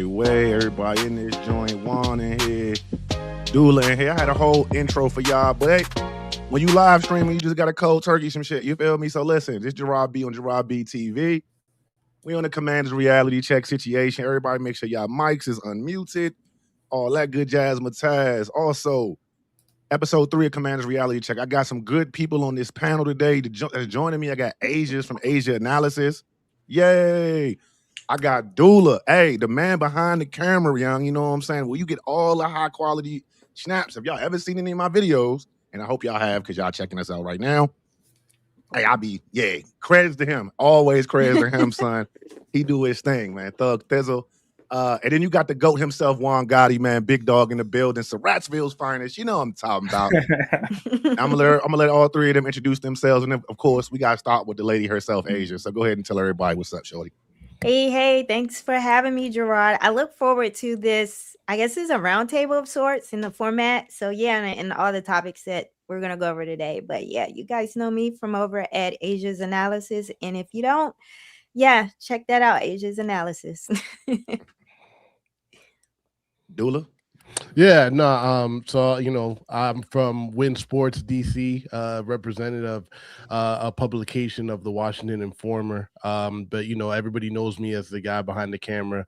Trey Way, everybody in this joint, Juan in here, Dula in here. I had a whole intro for y'all, but hey, when you live streaming, you just got a cold turkey, some shit. You feel me? So listen, this Gerard B on Gerard B TV. We on the Commanders reality check situation. Everybody make sure y'all mics is unmuted. All that good jazz, Mataz. Also, episode 3 of Commanders reality check. I got some good people on this panel today that's joining me. I got Asia's from Asia Analysis. Yay. I got Dula. Hey, the man behind the camera, young. You know what I'm saying? Well, you get all the high quality snaps. If y'all ever seen any of my videos, and I hope y'all have because y'all checking us out right now. Hey, credits to him. Always credits to him, son. He do his thing, man. Thug Thizzle. And then you got the GOAT himself, Juan Gotti, man. Big dog in the building. Saratsville's finest. You know what I'm talking about. I'm gonna let all three of them introduce themselves. And then, of course, we got to start with the lady herself, Asia. So go ahead and tell everybody what's up, shorty. Hey, thanks for having me, Gerard. I look forward to this. I guess it's a roundtable of sorts in the format. So yeah, and all the topics that we're gonna go over today. But yeah, you guys know me from over at Asia's Analysis. And if you don't, yeah, check that out, Asia's Analysis. Dula? Yeah, no, so I'm from Win Sports DC, representative, a publication of the Washington Informer. But everybody knows me as the guy behind the camera,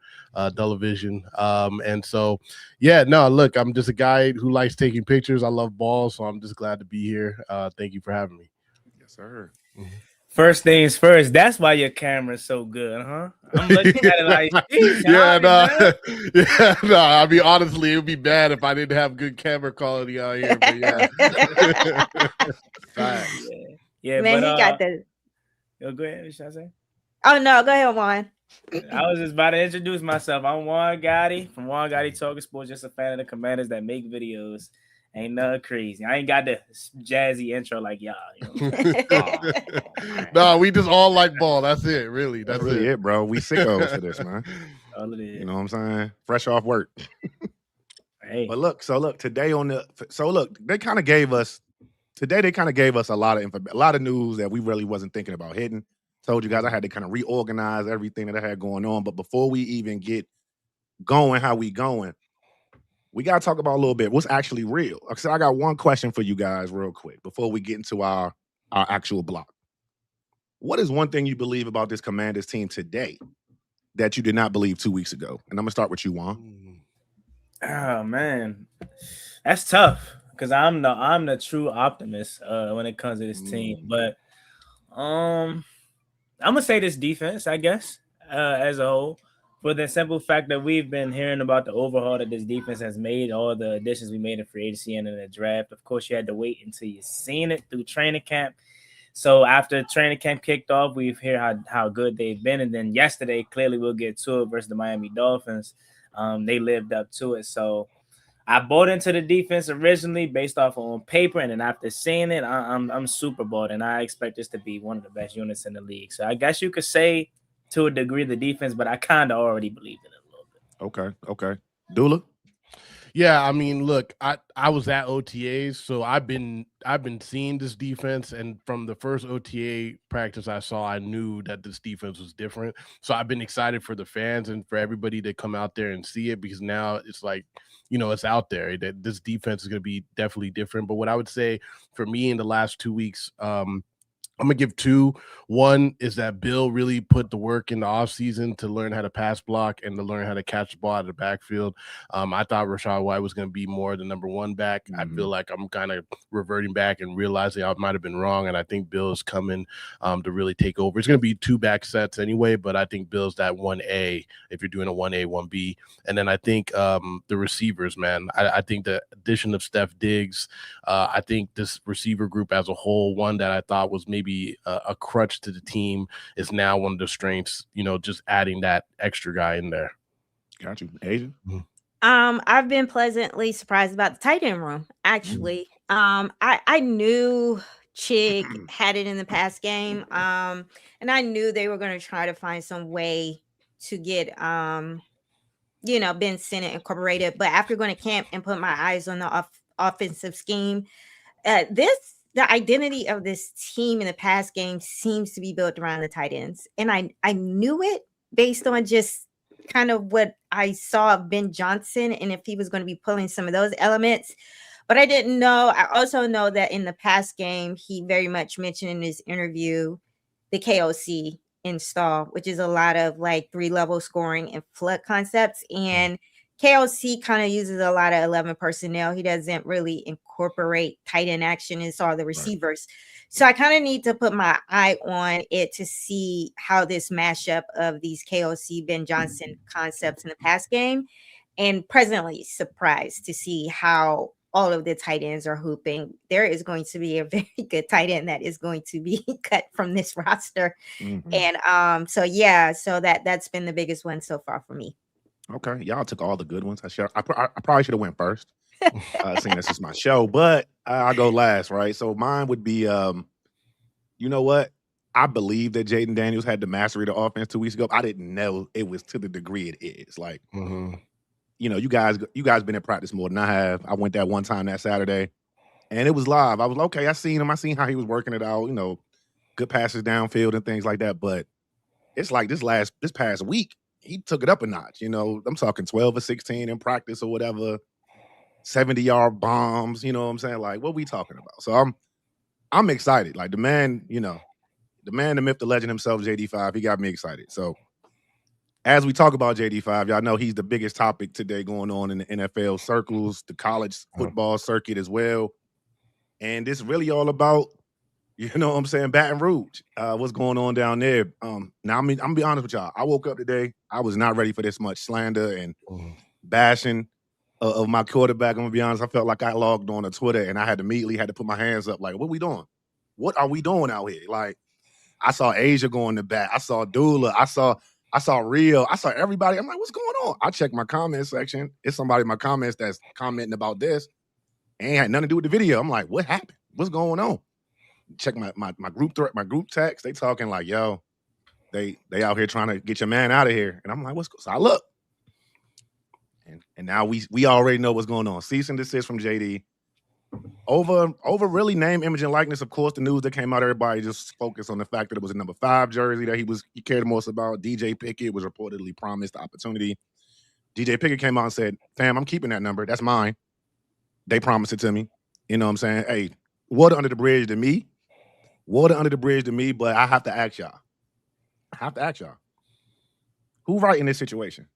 television. And so look, I'm just a guy who likes taking pictures. I love balls, so I'm just glad to be here. Thank you for having me. Yes, sir. Mm-hmm. First things first, that's why your camera's so good, huh? I'm looking at it like, I mean, honestly, it would be bad if I didn't have good camera quality out here. But yeah, yeah, man, but, he got the. Go ahead. What should I say? Oh no, go ahead, Juan. I was just about to introduce myself. I'm Juan Gotti from Juan Gotti Talking Sports. Just a fan of the Commanders that make videos. Ain't nothing crazy. I ain't got the jazzy intro like y'all. No, we just all like ball. That's it, really. That's really it, bro. We sickos for this, man. All it is. You know what I'm saying? Fresh off work. Hey. But look, today they kind of gave us a lot of news that we really wasn't thinking about hitting. Told you guys I had to kind of reorganize everything that I had going on. But before we even get going, how we going, we got to talk about a little bit what's actually real. So I got one question for you guys real quick before we get into our actual block. What is one thing you believe about this Commanders team today that you did not believe 2 weeks ago? And I'm going to start with you, Juan. Oh, man. That's tough because I'm the true optimist when it comes to this team. But I'm going to say this defense, I guess, as a whole. For the simple fact that we've been hearing about the overhaul that this defense has made, all the additions we made in free agency and in the draft. Of course, you had to wait until you've seen it through training camp. So after training camp kicked off, we've heard how good they've been. And then yesterday, clearly we'll get to it versus the Miami Dolphins. They lived up to it. So I bought into the defense originally based off on paper. And then after seeing it, I'm super bought. And I expect this to be one of the best units in the league. So I guess you could say, to a degree, the defense, but I kind of already believed in it a little bit. Okay. Dula? Yeah, I mean, look, I was at OTAs, so I've been seeing this defense, and from the first OTA practice I saw, I knew that this defense was different. So I've been excited for the fans and for everybody to come out there and see it, because now it's like, it's out there that this defense is going to be definitely different. But what I would say for me in the last 2 weeks, I'm going to give two. One is that Bill really put the work in the offseason to learn how to pass block and to learn how to catch the ball out of the backfield. I thought Rachaad White was going to be more the number one back. I feel like I'm kind of reverting back and realizing I might have been wrong, and I think Bill is coming to really take over. It's going to be 2 back sets anyway, but I think Bill's that 1A if you're doing a 1A, 1B. And then I think the receivers, man, I think the addition of Steph Diggs, I think this receiver group as a whole, one that I thought was maybe a crutch to the team, is now one of the strengths, just adding that extra guy in there. Got you. Asia? I've been pleasantly surprised about the tight end room, actually. I knew Chig had it in the past game, and I knew they were going to try to find some way to get Ben Sinnott incorporated. But after going to camp and put my eyes on the offensive scheme, the identity of this team in the past game seems to be built around the tight ends. And I knew it based on just kind of what I saw of Ben Johnson and if he was going to be pulling some of those elements. But I didn't know. I also know that in the past game, he very much mentioned in his interview the KOC install, which is a lot of like 3-level scoring and flood concepts. And KOC kind of uses a lot of 11 personnel. He doesn't really incorporate tight end action and all the receivers. So I kind of need to put my eye on it to see how this mashup of these KOC Ben Johnson concepts in the past game, and presently surprised to see how all of the tight ends are hooping. There is going to be a very good tight end that is going to be cut from this roster. And so that's been the biggest one so far for me. Okay, y'all took all the good ones. I probably should have went first, seeing this is my show, but I'll go last, right? So mine would be, you know what? I believe that Jaden Daniels had the mastery of the offense 2 weeks ago. I didn't know it was to the degree it is. Like, you know, you guys been in practice more than I have. I went that one time that Saturday, and it was live. I was okay. I seen him. I seen how he was working it out. You know, good passes downfield and things like that. But it's like this past week, he took it up a notch. You know, I'm talking 12 or 16 in practice or whatever, 70-yard bombs. You know what I'm saying? Like, what we talking about? So I'm excited. Like the man, you know, the myth, the legend himself, JD5. He got me excited. So as we talk about JD5, y'all know he's the biggest topic today going on in the NFL circles, the college football circuit as well. And it's really all about, you know what I'm saying, Baton Rouge. What's going on down there? Now, I'm gonna be honest with y'all. I woke up today. I was not ready for this much slander and bashing of my quarterback. I'm gonna be honest. I felt like I logged on to Twitter and I had to put my hands up. Like, what we doing? What are we doing out here? Like, I saw Asia going to bat. I saw Dula. I saw Rio. I saw everybody. I'm like, what's going on? I checked my comment section. It's somebody in my comments that's commenting about this. Ain't had nothing to do with the video. I'm like, what happened? What's going on? Check my group text. They talking like, yo, they out here trying to get your man out of here. And I'm like, what's going on? So I look. And now we already know what's going on. Cease and desist from JD. Over really name, image, and likeness. Of course, the news that came out, everybody just focused on the fact that it was a number 5 jersey that he cared the most about. DJ Pickett was reportedly promised the opportunity. DJ Pickett came out and said, fam, I'm keeping that number. That's mine. They promised it to me. You know what I'm saying? Hey, water under the bridge to me. Water under the bridge to me, but I have to ask y'all. Who right in this situation?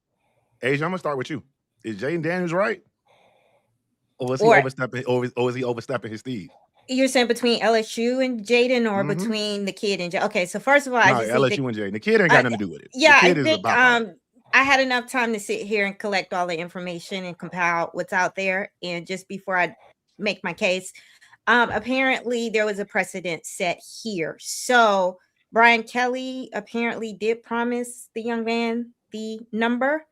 Asia, I'm going to start with you. Is Jaden Daniels right? Or is he overstepping? Or is he overstepping his steed? You're saying between LSU and Jaden, or between the kid and Jaden? Okay, so first of all, LSU and Jaden. The kid ain't got nothing to do with it. Yeah, I think I had enough time to sit here and collect all the information and compile what's out there. And just before I make my case, apparently there was a precedent set here. So Brian Kelly apparently did promise the young man the number.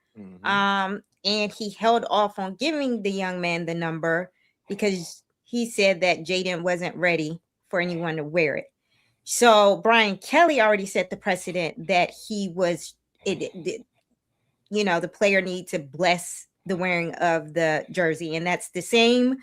And he held off on giving the young man the number because he said that Jaden wasn't ready for anyone to wear it. So Brian Kelly already set the precedent that the player needs to bless the wearing of the jersey. And that's the same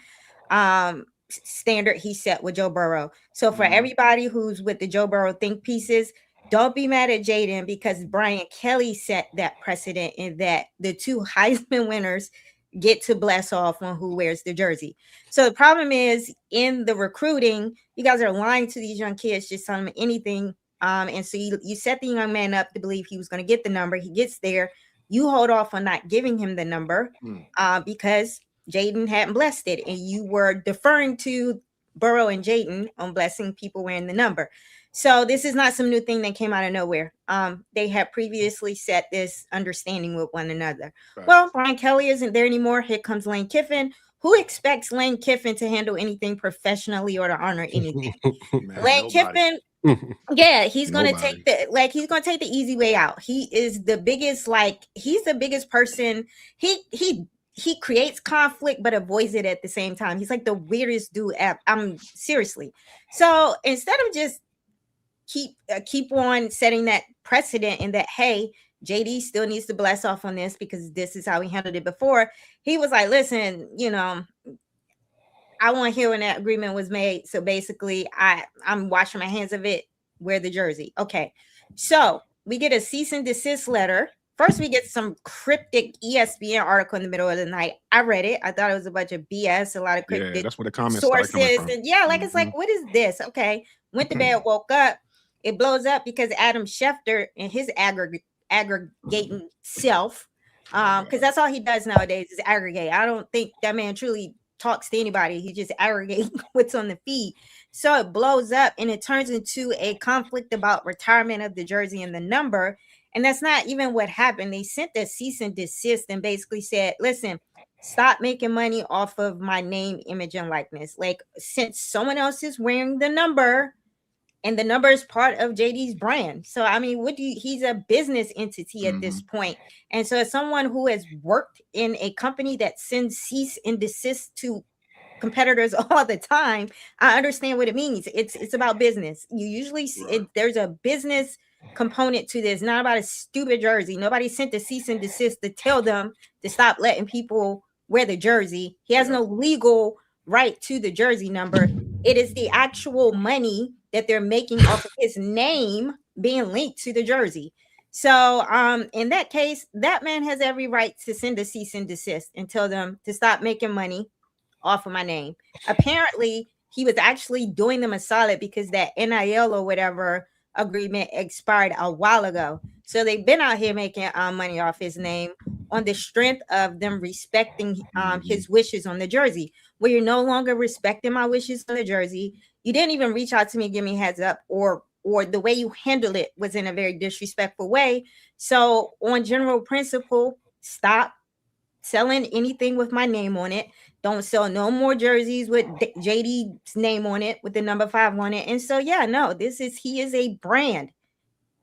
standard he set with Joe Burrow. So for everybody who's with the Joe Burrow think pieces, don't be mad at Jaden because Brian Kelly set that precedent in that the 2 Heisman winners get to bless off on who wears the jersey. So the problem is in the recruiting, you guys are lying to these young kids, just telling them anything. And so you set the young man up to believe he was going to get the number. He gets there. You hold off on not giving him the number because Jaden hadn't blessed it. And you were deferring to Burrow and Jaden on blessing people wearing the number. So this is not some new thing that came out of nowhere. They had previously set this understanding with one another. Right. Well, Brian Kelly isn't there anymore. Here comes Lane Kiffin. Who expects Lane Kiffin to handle anything professionally or to honor anything? Lane Kiffin, he's going to take the easy way out. He is the biggest, he's the biggest person. He creates conflict, but avoids it at the same time. He's like the weirdest dude. Seriously. So instead of just keep on setting that precedent and that, hey, JD still needs to bless off on this because this is how he handled it before. He was like, listen, I want to hear when that agreement was made. So basically I'm washing my hands of it. Wear the jersey. Okay. So we get a cease and desist letter First, we get some cryptic ESPN article in the middle of the night. I read it. I thought it was a bunch of BS, a lot of Yeah, cryptic that's where the comments started coming sources. from. And yeah, like it's like, what is this? Okay. Went to bed, woke up. It blows up because Adam Schefter and his aggregating self, because that's all he does nowadays is aggregate. I don't think that man truly talks to anybody. He just aggregates what's on the feed. So it blows up and it turns into a conflict about retirement of the jersey and the number. And that's not even what happened. They sent a cease and desist and basically said, listen, stop making money off of my name, image, and likeness. Like, since someone else is wearing the number, and the number is part of JD's brand. So, I mean, he's a business entity at this point. And so, as someone who has worked in a company that sends cease and desist to competitors all the time, I understand what it means. It's about business. You usually there's a business component to this, not about a stupid jersey. Nobody sent the cease and desist to tell them to stop letting people wear the jersey. He has no legal right to the jersey number. It is the actual money that they're making off of his name being linked to the jersey. So in that case, that man has every right to send a cease and desist and tell them to stop making money off of my name. Apparently, he was actually doing them a solid because that NIL or whatever agreement expired a while ago. So they've been out here making money off his name on the strength of them respecting his wishes on the jersey. Well, you're no longer respecting my wishes on the jersey. You didn't even reach out to me, give me a heads up, or the way you handled it was in a very disrespectful way. So on general principle, stop selling anything with my name on it. Don't sell no more jerseys with JD's name on it, with the number 5 on it. And so, yeah, no, he is a brand.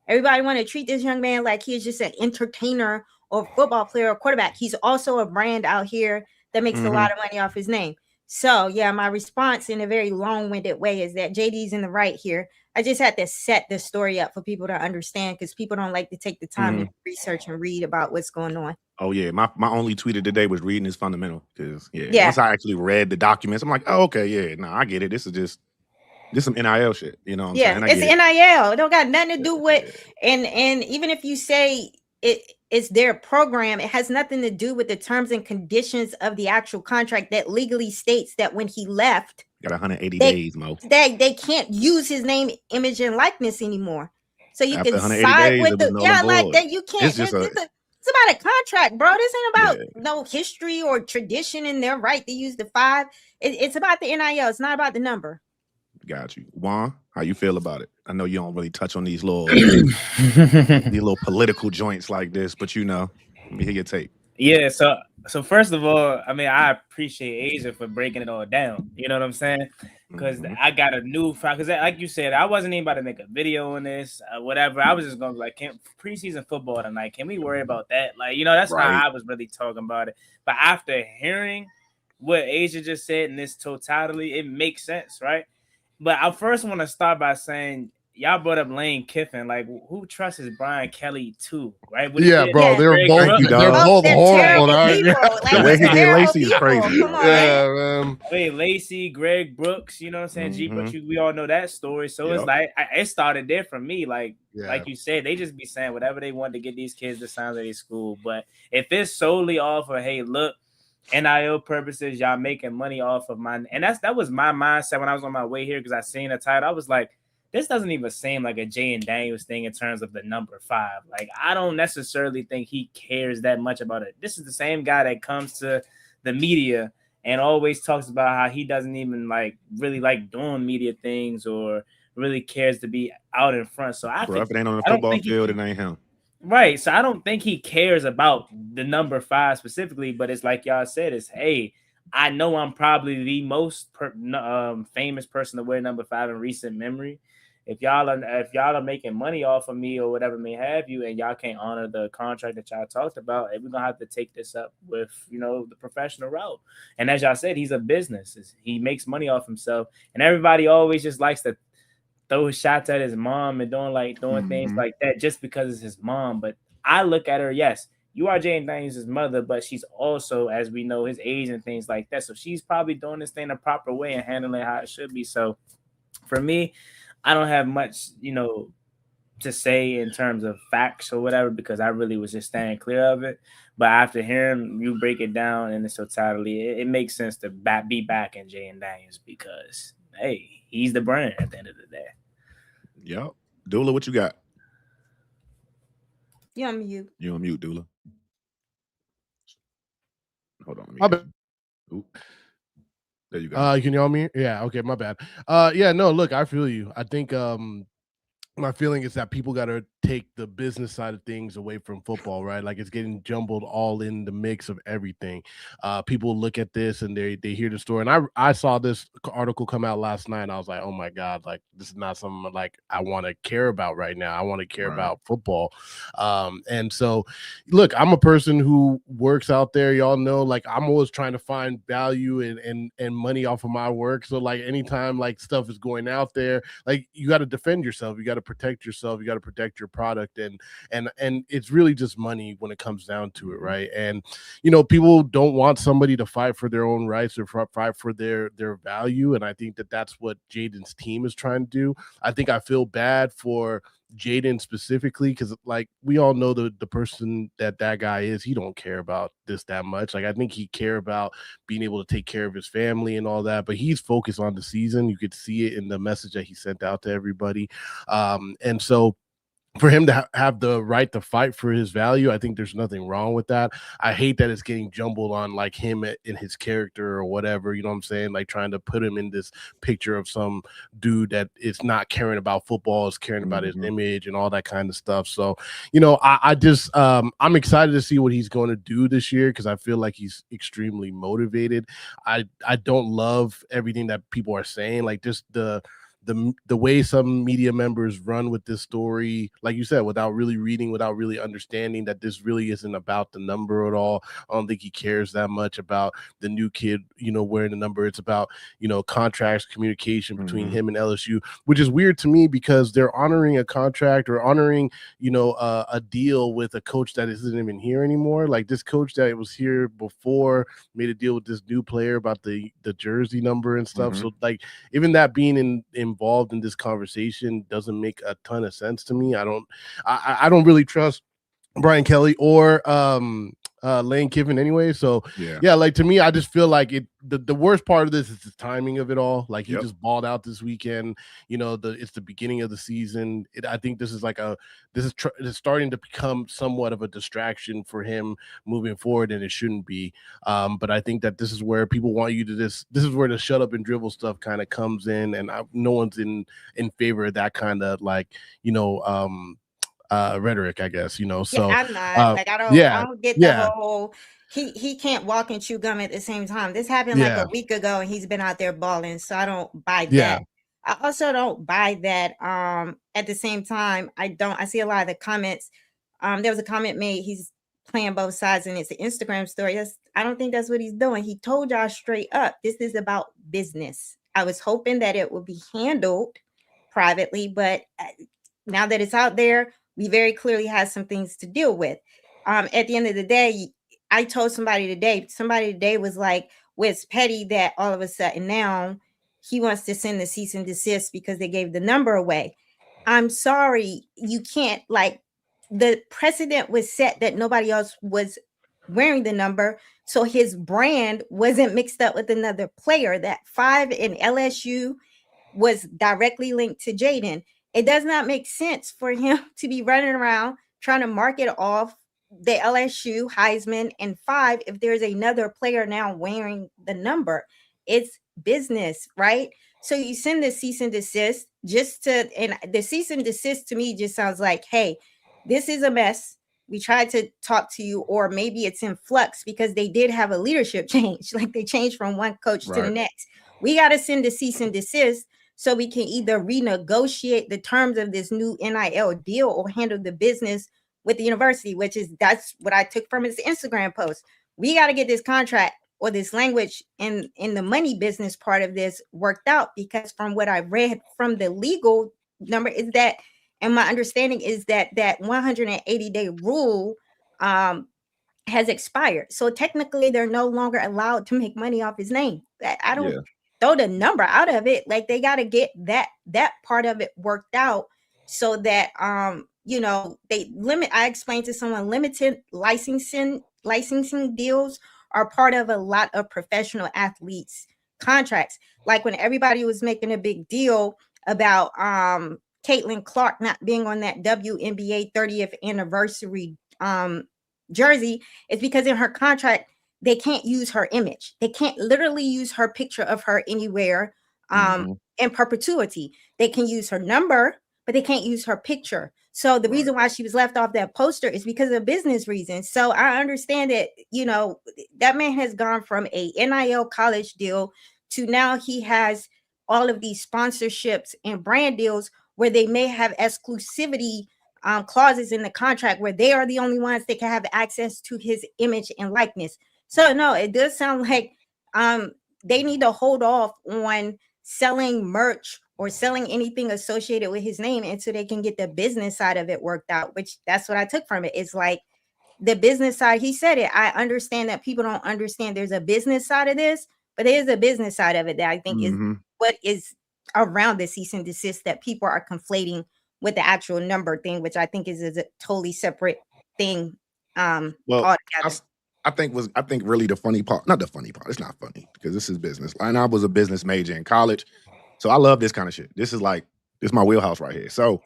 Everybody want to treat this young man like he is just an entertainer or football player or quarterback. He's also a brand out here that makes a lot of money off his name. So, yeah, my response in a very long-winded way is that JD's in the right here. I just had to set the story up for people to understand, because people don't like to take the time to research and read about what's going on. Oh, yeah. My only tweet of the day was reading is fundamental. Because, once I actually read the documents, I'm like, oh, okay, yeah, no, I get it. This is some NIL shit. You know what I'm saying? It's NIL. It don't got nothing to do with, and even if you say it's their program, it has nothing to do with the terms and conditions of the actual contract that legally states that when he left, got 180 days, Mo. They can't use his name, image, and likeness anymore. So you After can side with the like that. You can't. It's just it's about a contract, bro. This ain't about no history or tradition and their right to use the 5. It's about the NIL. It's not about the number. Got you. Juan, how you feel about it? I know you don't really touch on these little political joints like this, but let me hear your take. Yeah, so first of all, I mean, I appreciate Asia for breaking it all down. You know what I'm saying? Because I got a new, because like you said, I wasn't even about to make a video on this, whatever. I was just going to be like, preseason football tonight, can we worry about that? Like, that's how I was really talking about it. But after hearing what Asia just said in this totality, it makes sense, right? But I first want to start by saying, y'all brought up Lane Kiffin. Like, who trusts Brian Kelly too, right? Yeah, bro, they're both horrible. The way he did Lacey is crazy. Yeah, man. Wait, Lacey, Greg Brooks, you know what I'm saying? But we all know that story. So it's like, it started there for me. Like you said, they just be saying whatever they want to get these kids to sign at their school. But if it's solely off of, hey, look, NIL purposes, y'all making money off of mine. And that was my mindset when I was on my way here, because I seen the title. I was like, this doesn't even seem like a Jay and Daniels thing in terms of the number 5. Like, I don't necessarily think he cares that much about it. This is the same guy that comes to the media and always talks about how he doesn't even really like doing media things or really cares to be out in front. So if it ain't on the football field, it ain't him. Right. So I don't think he cares about the number 5 specifically, but it's like y'all said, it's, hey, I know I'm probably the most famous person to wear number 5 in recent memory. If y'all are making money off of me or whatever may have you, and y'all can't honor the contract that y'all talked about, we're gonna have to take this up with the professional route. And as y'all said, he's a business. He makes money off himself, and everybody always just likes to throw shots at his mom and doing things like that just because it's his mom. But I look at her, yes, you are Jay and Daniels' mother, but she's also, as we know, his age and things like that. So she's probably doing this thing the proper way and handling it how it should be. So for me, I don't have much, to say in terms of facts or whatever, because I really was just staying clear of it. But after hearing you break it down in its totality, it makes sense to be back in Jaden Daniels because, hey, he's the brand at the end of the day. Yep. Dula, what you got? You on mute. You on mute, Dula. Hold on. My bad. There you go. Can you hear me? Yeah, okay, my bad. Yeah, no, look, I feel you. I think my feeling is that people got to take the business side of things away from football, right? Like it's getting jumbled all in the mix of everything. People look at this and they hear the story. And I saw this article come out last night and I was like, oh my God, like this is not something like I want to care about right now. I want to care about football. And so look, I'm a person who works out there. Y'all know, like I'm always trying to find value and money off of my work. So like anytime like stuff is going out there, like you got to defend yourself. You got to protect yourself. You got to protect your product. And it's really just money when it comes down to it. Right. And, you know, people don't want somebody to fight for their own rights or fight for their value. And I think that that's what Jaden's team is trying to do. I think I feel bad for Jaden specifically because like we all know the person that guy is. He don't care about this that much. Like I think he care about being able to take care of his family and all that, but he's focused on the season. You could see it in the message that he sent out to everybody. And so for him to have the right to fight for his value, I think there's nothing wrong with that. I hate that it's getting jumbled on like him in his character or whatever, you know what I'm saying? Like trying to put him in this picture of some dude that is not caring about football, is caring about his image and all that kind of stuff. So, you know, I just, I'm excited to see what he's going to do this year because I feel like he's extremely motivated. I don't love everything that people are saying, like just the way some media members run with this story, like you said, without really reading, without really understanding that this really isn't about the number at all. I don't think he cares that much about the new kid, you know, wearing the number. It's about, you know, contracts, communication between him and LSU, which is weird to me because they're honoring a contract or honoring, you know, a deal with a coach that isn't even here anymore. Like this coach that was here before made a deal with this new player about the jersey number and stuff. So like even that being involved in this conversation doesn't make a ton of sense to me. I don't really trust Brian Kelly or Lane Kiffin anyway. So yeah, like to me, I just feel like the worst part of this is the timing of it all. Like he just balled out this weekend. You know, it's the beginning of the season. I think this is like it's starting to become somewhat of a distraction for him moving forward, and it shouldn't be. But I think that this is where people want you to this is where the shut up and dribble stuff kind of comes in, and no one's in favor of that kind of like, you know, rhetoric, I guess, you know. So I'm not like I don't get the whole he can't walk and chew gum at the same time. This happened like a week ago and he's been out there balling, so I don't buy that. I also don't buy that at the same time. I see a lot of the comments. There was a comment made, he's playing both sides and it's an Instagram story. I don't think that's what he's doing. He told y'all straight up, this is about business. I was hoping that it would be handled privately, but now that it's out there, we very clearly have some things to deal with. At the end of the day, I told somebody today was like, well, it's petty that all of a sudden now he wants to send the cease and desist because they gave the number away. I'm sorry, you can't, like, the precedent was set that nobody else was wearing the number, so his brand wasn't mixed up with another player. That 5 in LSU was directly linked to Jaden. It does not make sense for him to be running around trying to market off the LSU Heisman and 5 if there's another player now wearing the number. It's business, right? So you send the cease and desist and the cease and desist to me just sounds like, hey, this is a mess. We tried to talk to you, or maybe it's in flux because they did have a leadership change. Like they changed from one coach to the next. We got to send a cease and desist so we can either renegotiate the terms of this new NIL deal or handle the business with the university, that's what I took from his Instagram post. We got to get this contract or this language in the money business part of this worked out, because from what I read from the legal number is that, and my understanding is that 180-day rule has expired. So technically they're no longer allowed to make money off his name. I don't throw the number out of it. Like they got to get that part of it worked out so that they limit. I explained to someone limited licensing deals are part of a lot of professional athletes contracts. Like when everybody was making a big deal about Caitlin Clark not being on that WNBA 30th anniversary jersey, it's because in her contract they can't use her image. They can't literally use her picture of her anywhere in perpetuity. They can use her number, but they can't use her picture. So the reason why she was left off that poster is because of business reasons. So I understand that, that man has gone from a NIL college deal to now he has all of these sponsorships and brand deals where they may have exclusivity clauses in the contract where they are the only ones that can have access to his image and likeness. So no, it does sound like they need to hold off on selling merch or selling anything associated with his name until they can get the business side of it worked out, which that's what I took from it. It's like the business side, he said it. I understand that people don't understand there's a business side of this, but there's a business side of it that I think is what is around the cease and desist that people are conflating with the actual number thing, which I think is a totally separate thing. Well, altogether. I think really the funny part, not the funny part, it's not funny because this is business. And I was a business major in college. So I love this kind of shit. This is my wheelhouse right here. So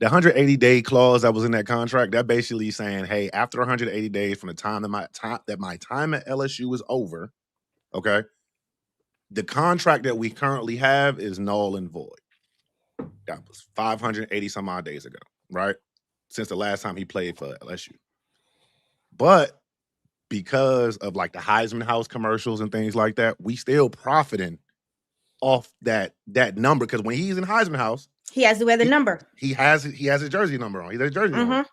the 180-day clause that was in that contract, that basically saying, hey, after 180 days from the time that my time at LSU is over, okay, the contract that we currently have is null and void. That was 580 some odd days ago, right? Since the last time he played for LSU. But because of like the Heisman House commercials and things like that, we still profiting off that number, because when he's in Heisman House, he has to wear the number. He has his jersey number on. He has a jersey on.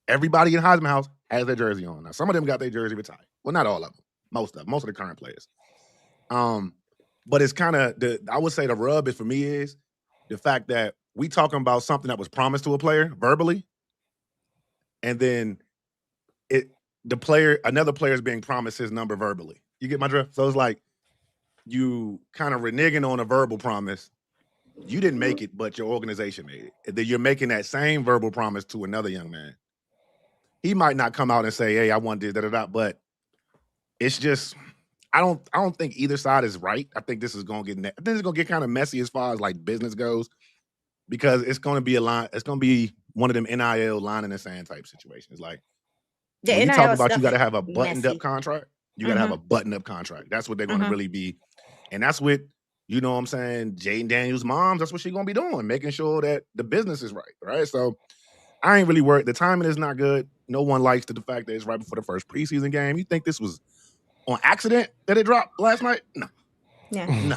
Everybody in Heisman House has their jersey on. Now, some of them got their jersey retired. Well, not all of them. Most of the current players. But it's kind of I would say the rub is for me is the fact that we talking about something that was promised to a player verbally, and then another player is being promised his number verbally. You get my drift? So it's like you kind of reneging on a verbal promise. You didn't make it, but your organization made it. And then you're making that same verbal promise to another young man. He might not come out and say, hey, I want this, but it's just, I don't think either side is right. I think this is going to get kind of messy as far as like business goes, because it's going to be one of them NIL line in the sand type situations. Like, when you talk about you got to have a buttoned up contract, you got to have a buttoned up contract. That's what they're going to really be. And that's what, you know what I'm saying, Jaden Daniels' mom, that's what she's going to be doing, making sure that the business is right? So I ain't really worried. The timing is not good. No one likes the fact that it's right before the first preseason game. You think this was on accident that it dropped last night? No. Yeah. No.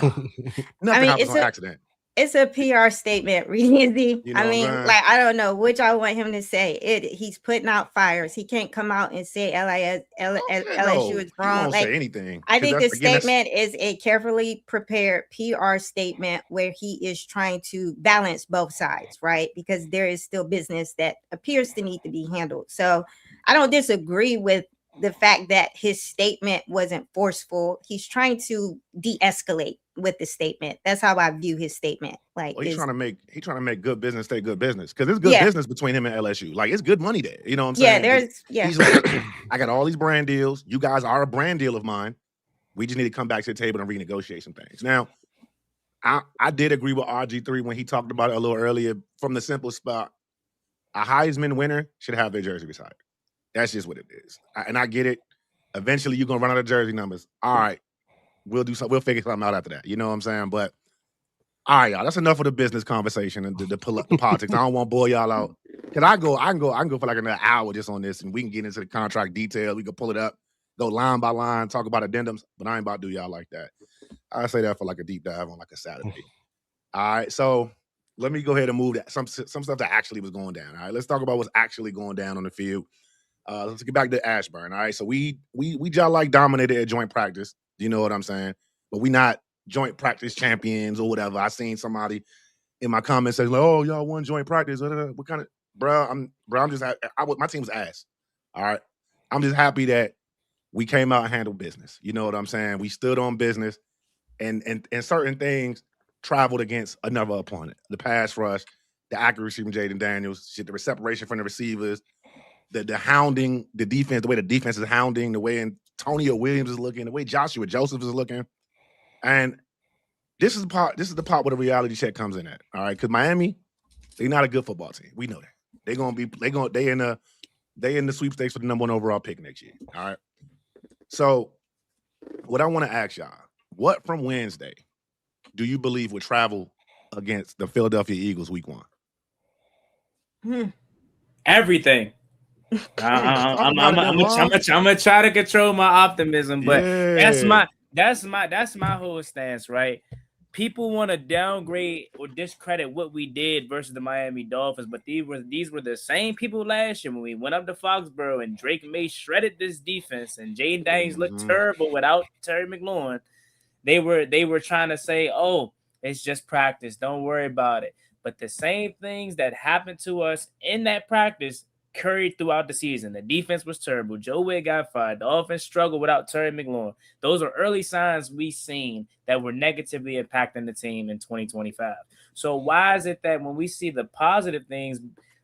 Nothing happens on accident. It's a PR statement, really. I don't know which I want him to say. He's putting out fires. He can't come out and say LSU is wrong. He won't say anything. I think the statement is a carefully prepared PR statement where he is trying to balance both sides, right? Because there is still business that appears to need to be handled. So I don't disagree with the fact that his statement wasn't forceful. He's trying to de-escalate with the statement. That's how I view his statement. Like, he's trying to make good business stay good business, because it's good business between him and LSU. Like, it's good money there. You know what I'm saying? He's like, I got all these brand deals. You guys are a brand deal of mine. We just need to come back to the table and renegotiate some things. Now, I did agree with RG3 when he talked about it a little earlier, from the simple spot. A Heisman winner should have their jersey retired. That's just what it is. And I get it. Eventually, you're going to run out of jersey numbers. All right. We'll do something. We'll figure something out after that. You know what I'm saying? But all right, y'all. That's enough of the business conversation and the politics. I don't want to bore y'all out. Cause I can go for like another hour just on this, and we can get into the contract details. We can pull it up, go line by line, talk about addendums. But I ain't about to do y'all like that. I say that for like a deep dive on like a Saturday. All right. So let me go ahead and move that some stuff that actually was going down. All right. Let's talk about what's actually going down on the field. Let's get back to Ashburn. All right. So we just like dominated at joint practice. You know what I'm saying? But we not joint practice champions or whatever. I seen somebody in my comments saying, like, "Oh, y'all won joint practice." What kind of, bro? I'm just my team's ass. All right. I'm just happy that we came out and handled business. You know what I'm saying? We stood on business, and certain things traveled against another opponent. The pass rush, the accuracy from Jaden Daniels, shit, the separation from the receivers, the hounding, the defense, the way the defense is hounding, the way Antonio Williams is looking, the way Joshua Joseph is looking. And this is the part where the reality check comes in at. All right. Because Miami, they're not a good football team. We know that. They in the sweepstakes for the number 1 overall pick next year. All right. So what I want to ask y'all, what from Wednesday do you believe would travel against the Philadelphia Eagles week 1? Everything. I'm gonna try to control my optimism, but that's my whole stance, right? People want to downgrade or discredit what we did versus the Miami Dolphins, but these were the same people last year when we went up to Foxborough and Drake May shredded this defense and Jaden Daniels looked terrible without Terry McLaurin. They were trying to say, oh, it's just practice, don't worry about it. But the same things that happened to us in that practice carried throughout the season. The defense was terrible. Joe Wade got fired. The offense struggled without Terry McLaurin. Those are early signs we seen that were negatively impacting the team in 2025. So why is it that when we see the positive things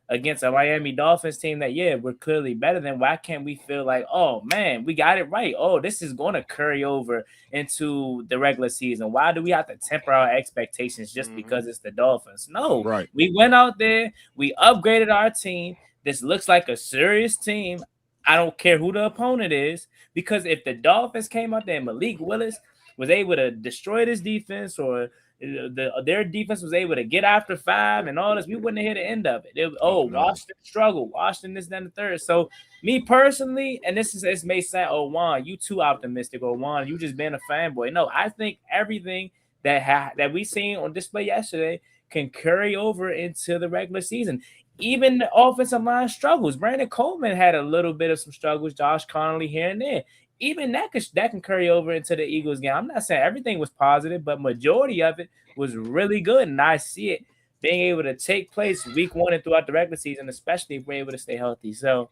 against a Miami Dolphins team that, yeah, we're clearly better than, why can't we feel like, oh, man, we got it right. Oh, this is going to carry over into the regular season. Why do we have to temper our expectations just because it's the Dolphins? No, right. We went out there. We upgraded our team. This looks like a serious team. I don't care who the opponent is, because if the Dolphins came out there and Malik Willis was able to destroy this defense, or their defense was able to get after 5 and all this, we wouldn't have hit the end of it. Washington struggled, Washington this, then the third. So me personally, and this may sound, oh, Juan, you too optimistic, or Juan, you just being a fanboy. No, I think everything that we seen on display yesterday can carry over into the regular season. Even the offensive line struggles. Brandon Coleman had a little bit of some struggles. Josh Connolly here and there. Even that can carry over into the Eagles game. I'm not saying everything was positive, but majority of it was really good. And I see it being able to take place week 1 and throughout the regular season, especially if we're able to stay healthy. So,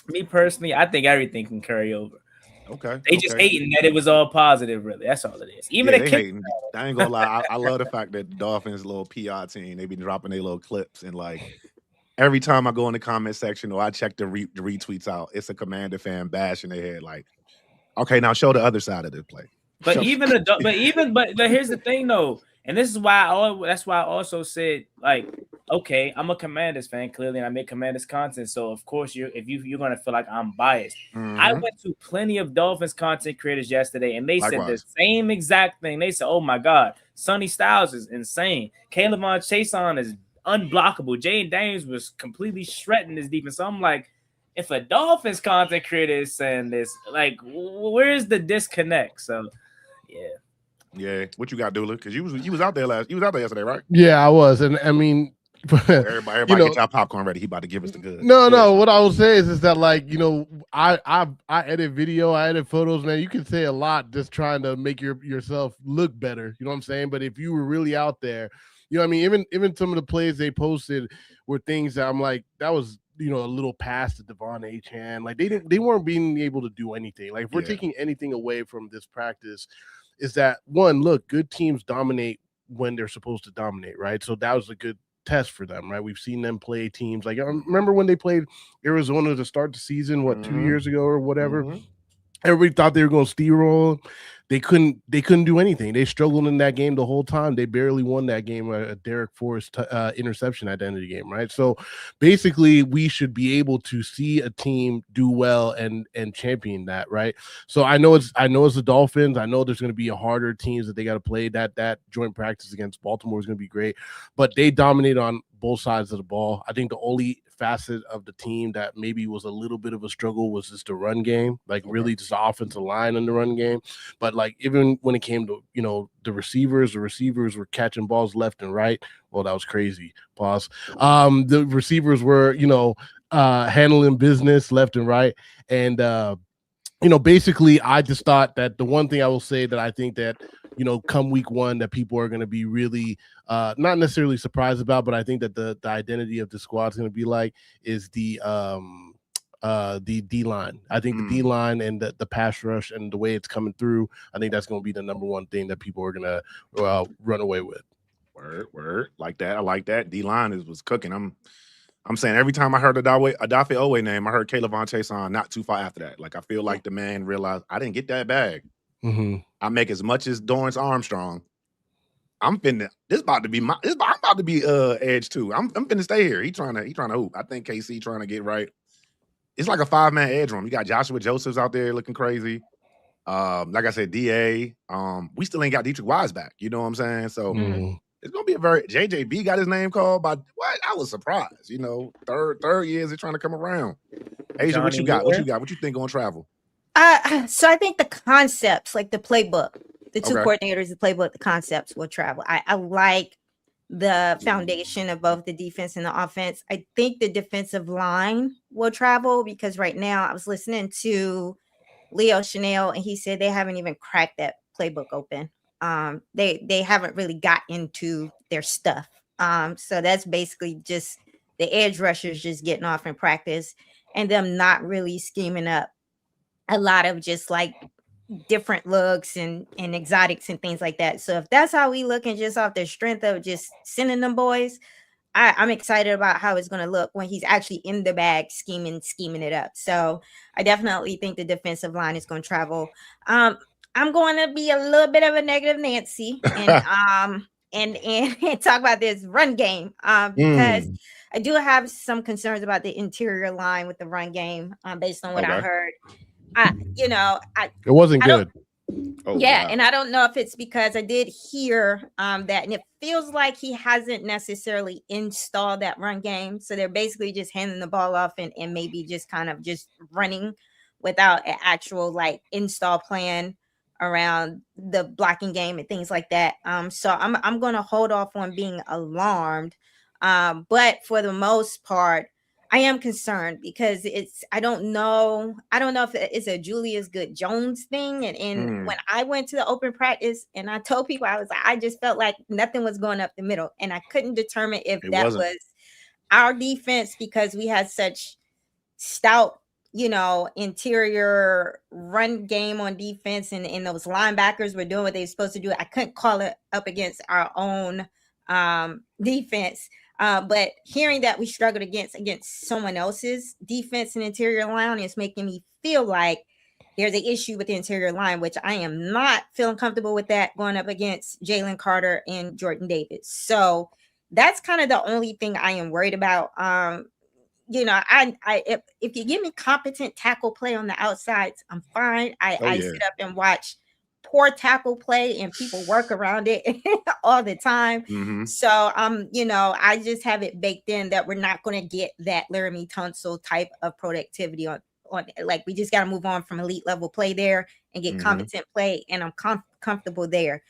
me personally, I think everything can carry over. Okay. They just hating that it was all positive, really. That's all it is. Even they hating. I ain't gonna lie. I love the fact that the Dolphins' little PR team, they be dropping their little clips, and like every time I go in the comment section or I check the retweets out, it's a Commander fan bashing their head. Like, okay, now show the other side of the play. But here's the thing though, and this is why that's why I also said, like, okay, I'm a Commanders fan clearly, and I make Commanders content, so of course you're gonna feel like I'm biased. I went to plenty of Dolphins content creators yesterday, and they said the same exact thing. They said, "Oh my God, Sonny Styles is insane. Caleb Von Chason is unblockable. Jaden Daniels was completely shredding this defense." So I'm like, if a Dolphins content creator is saying this, like, where's the disconnect? So, yeah. What you got, Dula? Because you was out there yesterday, right? Yeah, I was, and I mean, everybody get y'all popcorn ready. He about to give us the goods. No. What I will say is that, like, I edit video, I edit photos, man. You can say a lot just trying to make yourself look better. You know what I'm saying? But if you were really out there, you know what I mean? Even some of the plays they posted were things that I'm like, that was, a little past the Devon Achane. Like they weren't being able to do anything. Like if we're taking anything away from this practice, is that one, look, good teams dominate when they're supposed to dominate, right? So that was a good test for them, right? We've seen them play teams. Like I remember when they played Arizona to start the season, 2 years ago or whatever. Everybody thought they were going to steamroll. They couldn't do anything. They struggled in that game the whole time. They barely won that game, a Derek Forrest interception at the end of the game, right? So basically, we should be able to see a team do well and champion that, right? So I know it's the Dolphins. I know there's going to be a harder teams that they got to play. That joint practice against Baltimore is going to be great, but they dominate on both sides of the ball. I think the only facet of the team that maybe was a little bit of a struggle was just the run game, like really just the offensive line in the run game. But like even when it came to the receivers were catching balls left and right. Well, that was crazy. Pause. The receivers were handling business left and right, and basically I just thought that the one thing I will say that I think that come week 1 that people are going to be really not necessarily surprised about, but I think that the identity of the squad is going to be like is the D-line. I think the D-line and the pass rush and the way it's coming through, I think that's going to be the number one thing that people are going to run away with. Word. Like that. I like that. D-line was cooking. I'm saying every time I heard Adafe Owe name, I heard Caleb Vontae song not too far after that. Like I feel like the man realized I didn't get that bag. I make as much as Dorrance Armstrong. I'm about to be edge too. I'm finna stay here. He trying to hoop. I think KC trying to get right. It's like a 5-man edge room. You got Joshua Josephs out there looking crazy. Like I said, DA. We still ain't got Dietrich Wise back. You know what I'm saying? So it's gonna be a very JJB got his name called by what? I was surprised. You know, third year is it trying to come around. Asia, what you got? What you think on travel? So I think the concepts, like the playbook, the two coordinators, the playbook, the concepts will travel. I like the foundation of both the defense and the offense. I think the defensive line will travel because right now I was listening to Leo Chanel and he said they haven't even cracked that playbook open. They haven't really got into their stuff. So that's basically just the edge rushers just getting off in practice and them not really scheming up a lot of just like different looks and exotics and things like that. So if that's how we looking just off the strength of just sending them boys, I'm excited about how it's going to look when he's actually in the bag scheming it up. So I definitely think the defensive line is going to travel. I'm going to be a little bit of a negative Nancy and talk about this run game because I do have some concerns about the interior line with the run game based on what I heard. It wasn't good. And I don't know if it's because I did hear that, and it feels like he hasn't necessarily installed that run game. So they're basically just handing the ball off and maybe just kind of just running without an actual like install plan around the blocking game and things like that. So I'm going to hold off on being alarmed. But for the most part, I am concerned because I don't know if it's a Julius Good-Jones thing. And when I went to the open practice and I told people, I just felt like nothing was going up the middle. And I couldn't determine if was our defense because we had such stout, interior run game on defense and those linebackers were doing what they were supposed to do. I couldn't call it up against our own defense. But hearing that we struggled against someone else's defense and interior line is making me feel like there's an issue with the interior line, which I am not feeling comfortable with that going up against Jalen Carter and Jordan Davis. So that's kind of the only thing I am worried about. If you give me competent tackle play on the outsides, I'm fine. I sit up and watch poor tackle play and people work around it all the time. So I just have it baked in that we're not going to get that Laramie Tunsil type of productivity on like we just got to move on from elite level play there and get competent play, and I'm comfortable there.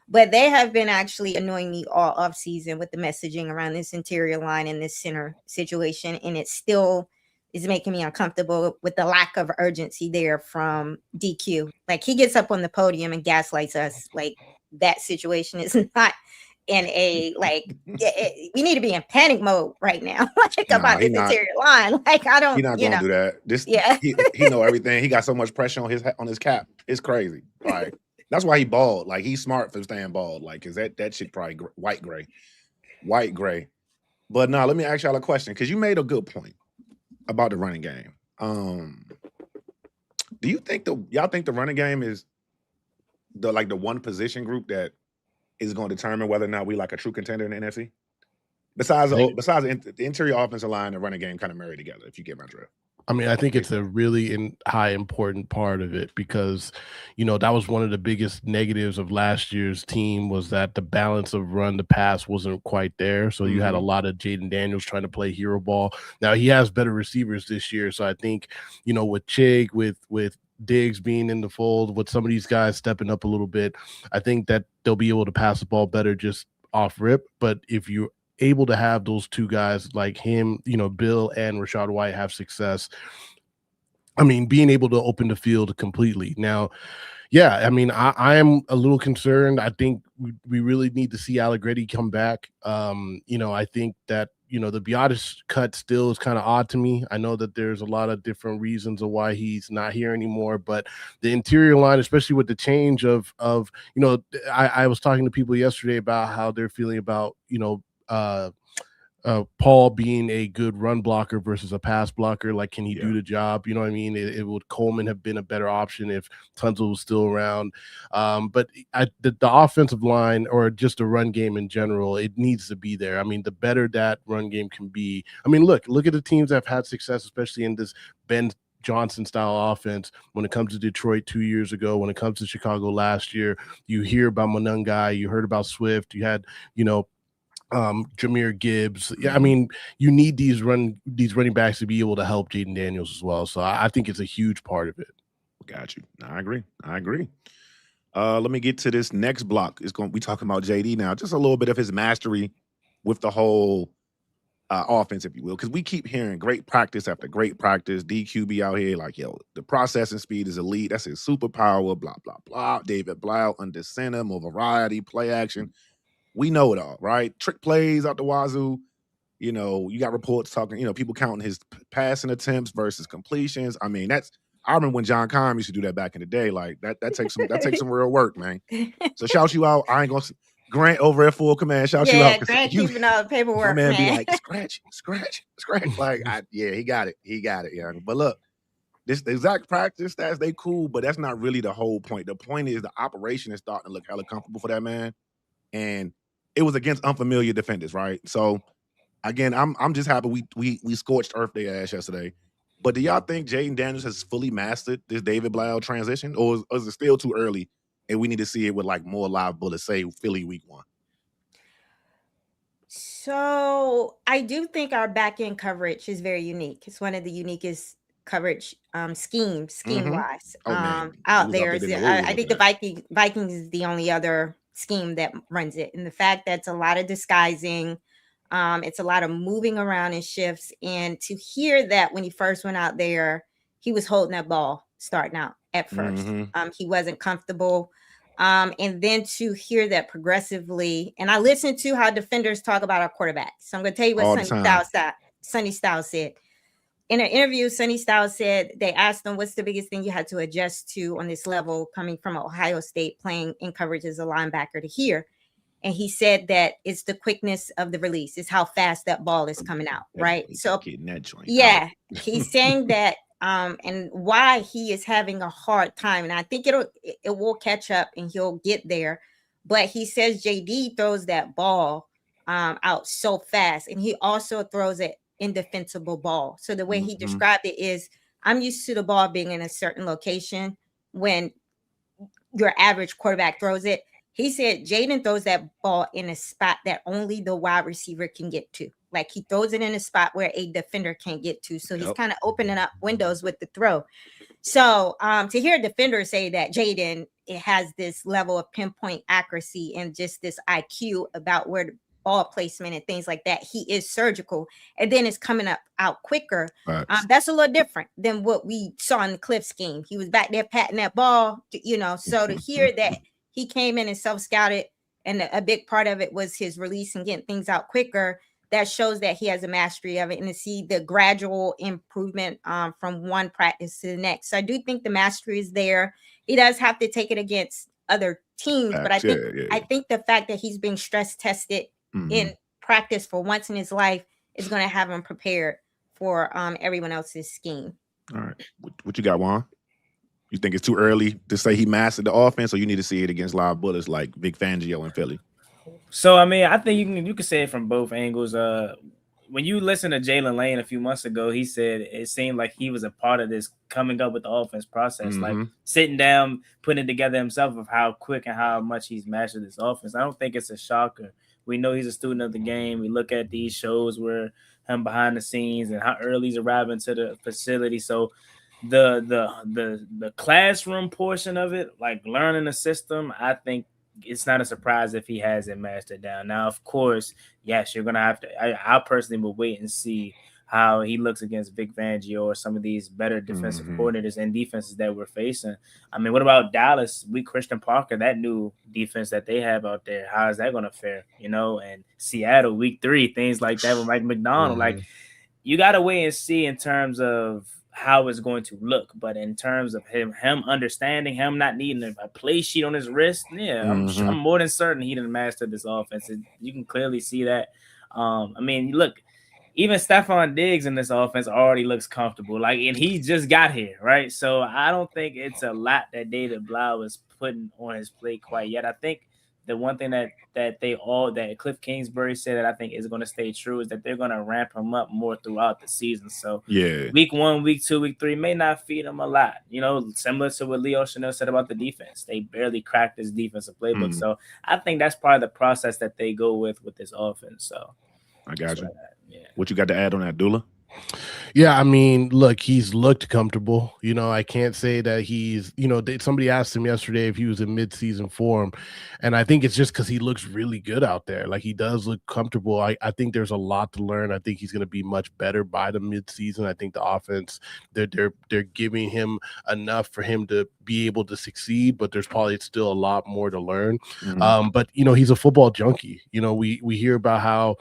But they have been actually annoying me all off season with the messaging around this interior line and this center situation, and it still is making me uncomfortable with the lack of urgency there from DQ. Like he gets up on the podium and gaslights us. Like that situation is not in a we need to be in panic mode right now. About this interior line. Like I don't. He's not gonna do that. He know everything. He got so much pressure on his cap. It's crazy. All right, that's why he bald. Like he's smart for staying bald. Like is that shit probably white gray. But now let me ask y'all a question because you made a good point about the running game. Do you think y'all think the running game is the one position group that is going to determine whether or not we like a true contender in the NFC? Besides the interior offensive line and running game kind of married together, if you get my drift. I mean, I think it's a really high important part of it because, that was one of the biggest negatives of last year's team was that the balance of run to pass wasn't quite there. So you had a lot of Jaden Daniels trying to play hero ball. Now he has better receivers this year. So I think, with Chig, with Diggs being in the fold, with some of these guys stepping up a little bit, I think that they'll be able to pass the ball better just off rip. But if you're able to have those two guys like him, Bill and Rachaad White have success, I mean, being able to open the field completely. Now, I mean, I am a little concerned. I think we really need to see Allegretti come back. I think that, the Biotis cut still is kind of odd to me. I know that there's a lot of different reasons of why he's not here anymore, but the interior line, especially with the change of I was talking to people yesterday about how they're feeling about Paul being a good run blocker versus a pass blocker. Like, can he do the job? You know what I mean? It would Coleman have been a better option if Tunsil was still around. But the offensive line, or just the run game in general, it needs to be there. I mean, the better that run game can be. I mean, look at the teams that have had success, especially in this Ben Johnson style offense. When it comes to Detroit 2 years ago, when it comes to Chicago last year, you hear about Monangai, you heard about Swift, you had, Jahmyr Gibbs. Yeah, I mean, you need these running backs to be able to help Jaden Daniels as well. So I think it's a huge part of it. Got you. I agree. Let me get to this next block. It's going to be talking about JD now. Just a little bit of his mastery with the whole offense, if you will, because we keep hearing great practice after great practice. DQB out here like, yo, the processing speed is elite. That's his superpower. Blah blah blah. David Blau under center, more variety, play action. We know it all, right? Trick plays out the wazoo. You got reports talking, people counting his passing attempts versus completions. I mean, I remember when John Keim used to do that back in the day. Like that takes some real work, man. So shout you out. I ain't gonna Grant over at Full Command. Shout you out. Yeah, Grant keeping all the paperwork, man. Be like scratch. Like he got it. Yeah. But look, the exact practice stats, they cool, but that's not really the whole point. The point is the operation is starting to look hella comfortable for that man, and it was against unfamiliar defenders, right? So again, I'm just happy we scorched earth their ass yesterday. But do y'all think Jaden Daniels has fully mastered this David Blau transition, or is it still too early and we need to see it with like more live bullets, say Philly week 1? So I do think our back end coverage is very unique. It's one of the uniquest coverage scheme wise out there. I think the Vikings is the only other scheme that runs it, and the fact that it's a lot of disguising, it's a lot of moving around in shifts, and to hear that when he first went out there, he was holding that ball starting out at first. He wasn't comfortable, and then to hear that progressively, and I listened to how defenders talk about our quarterback, so I'm going to tell you what Sonny Styles said. In an interview, Sonny Styles said they asked him, what's the biggest thing you had to adjust to on this level coming from Ohio State, playing in coverage as a linebacker, to here? And he said that it's the quickness of the release. It's how fast that ball is coming out, right? So, yeah, he's saying that and why he is having a hard time. And I think it will catch up and he'll get there. But he says JD throws that ball out so fast. And he also throws it indefensible ball. So the way he described it is, I'm used to the ball being in a certain location when your average quarterback throws it. He said Jaden throws that ball in a spot that only the wide receiver can get to. Like he throws it in a spot where a defender can't get to. So he's kind of opening up windows with the throw. So to hear a defender say that Jaden, it has this level of pinpoint accuracy and just this IQ about where the ball placement and things like that, he is surgical, and then it's coming out quicker. That's a little different than what we saw in the Cliff scheme. He was back there patting that ball, so to hear that he came in and self-scouted, and a big part of it was his release and getting things out quicker, that shows that he has a mastery of it, and to see the gradual improvement from one practice to the next. So I do think the mastery is there. He does have to take it against other teams, but I think the fact that he's being stress tested in practice for once in his life is going to have him prepared for everyone else's scheme. All right. What you got, Juan? You think it's too early to say he mastered the offense, or you need to see it against live bullets like Vic Fangio in Philly? So, I mean, I think you can say it from both angles. When you listen to Jalen Lane a few months ago, he said it seemed like he was a part of this coming up with the offense process, like sitting down, putting it together himself of how quick and how much he's mastered this offense. I don't think it's a shocker. We know he's a student of the game. We look at these shows where him behind the scenes and how early he's arriving to the facility. So the classroom portion of it, like learning the system, I think it's not a surprise if he has it mastered down. Now, of course, yes, you're gonna have to. I personally will wait and see how he looks against Vic Fangio or some of these better defensive Mhm. coordinators and defenses that we're facing. I mean, what about Dallas? Christian Parker, that new defense that they have out there, how is that going to fare? You know, and Seattle week 3, things like that with Mike McDonald. Like, you got to wait and see in terms of how it's going to look, but in terms of him understanding, him not needing a play sheet on his wrist, yeah, I'm more than certain he didn't master this offense. You can clearly see that. I mean, look, even Stephon Diggs in this offense already looks comfortable, like, and he just got here, right? So I don't think it's a lot that David Blau is putting on his plate quite yet. I think the one thing that Cliff Kingsbury said that I think is going to stay true is that they're going to ramp him up more throughout the season. So week 1, week 2, week 3 may not feed him a lot, you know, similar to what Leo Chanel said about the defense. They barely cracked this defensive playbook. So I think that's part of the process that they go with this offense. So I got you. What you got to add on that, Dula? Yeah, I mean, look, he's looked comfortable. You know, I can't say that he's, you know, somebody asked him yesterday if he was in mid-season form, and I think it's just because he looks really good out there. Like, he does look comfortable. I think there's a lot to learn. I think he's going to be much better by the mid-season. I think the offense, they're giving him enough for him to be able to succeed, but there's probably still a lot more to learn. But, you know, he's a football junkie. You know, we hear about how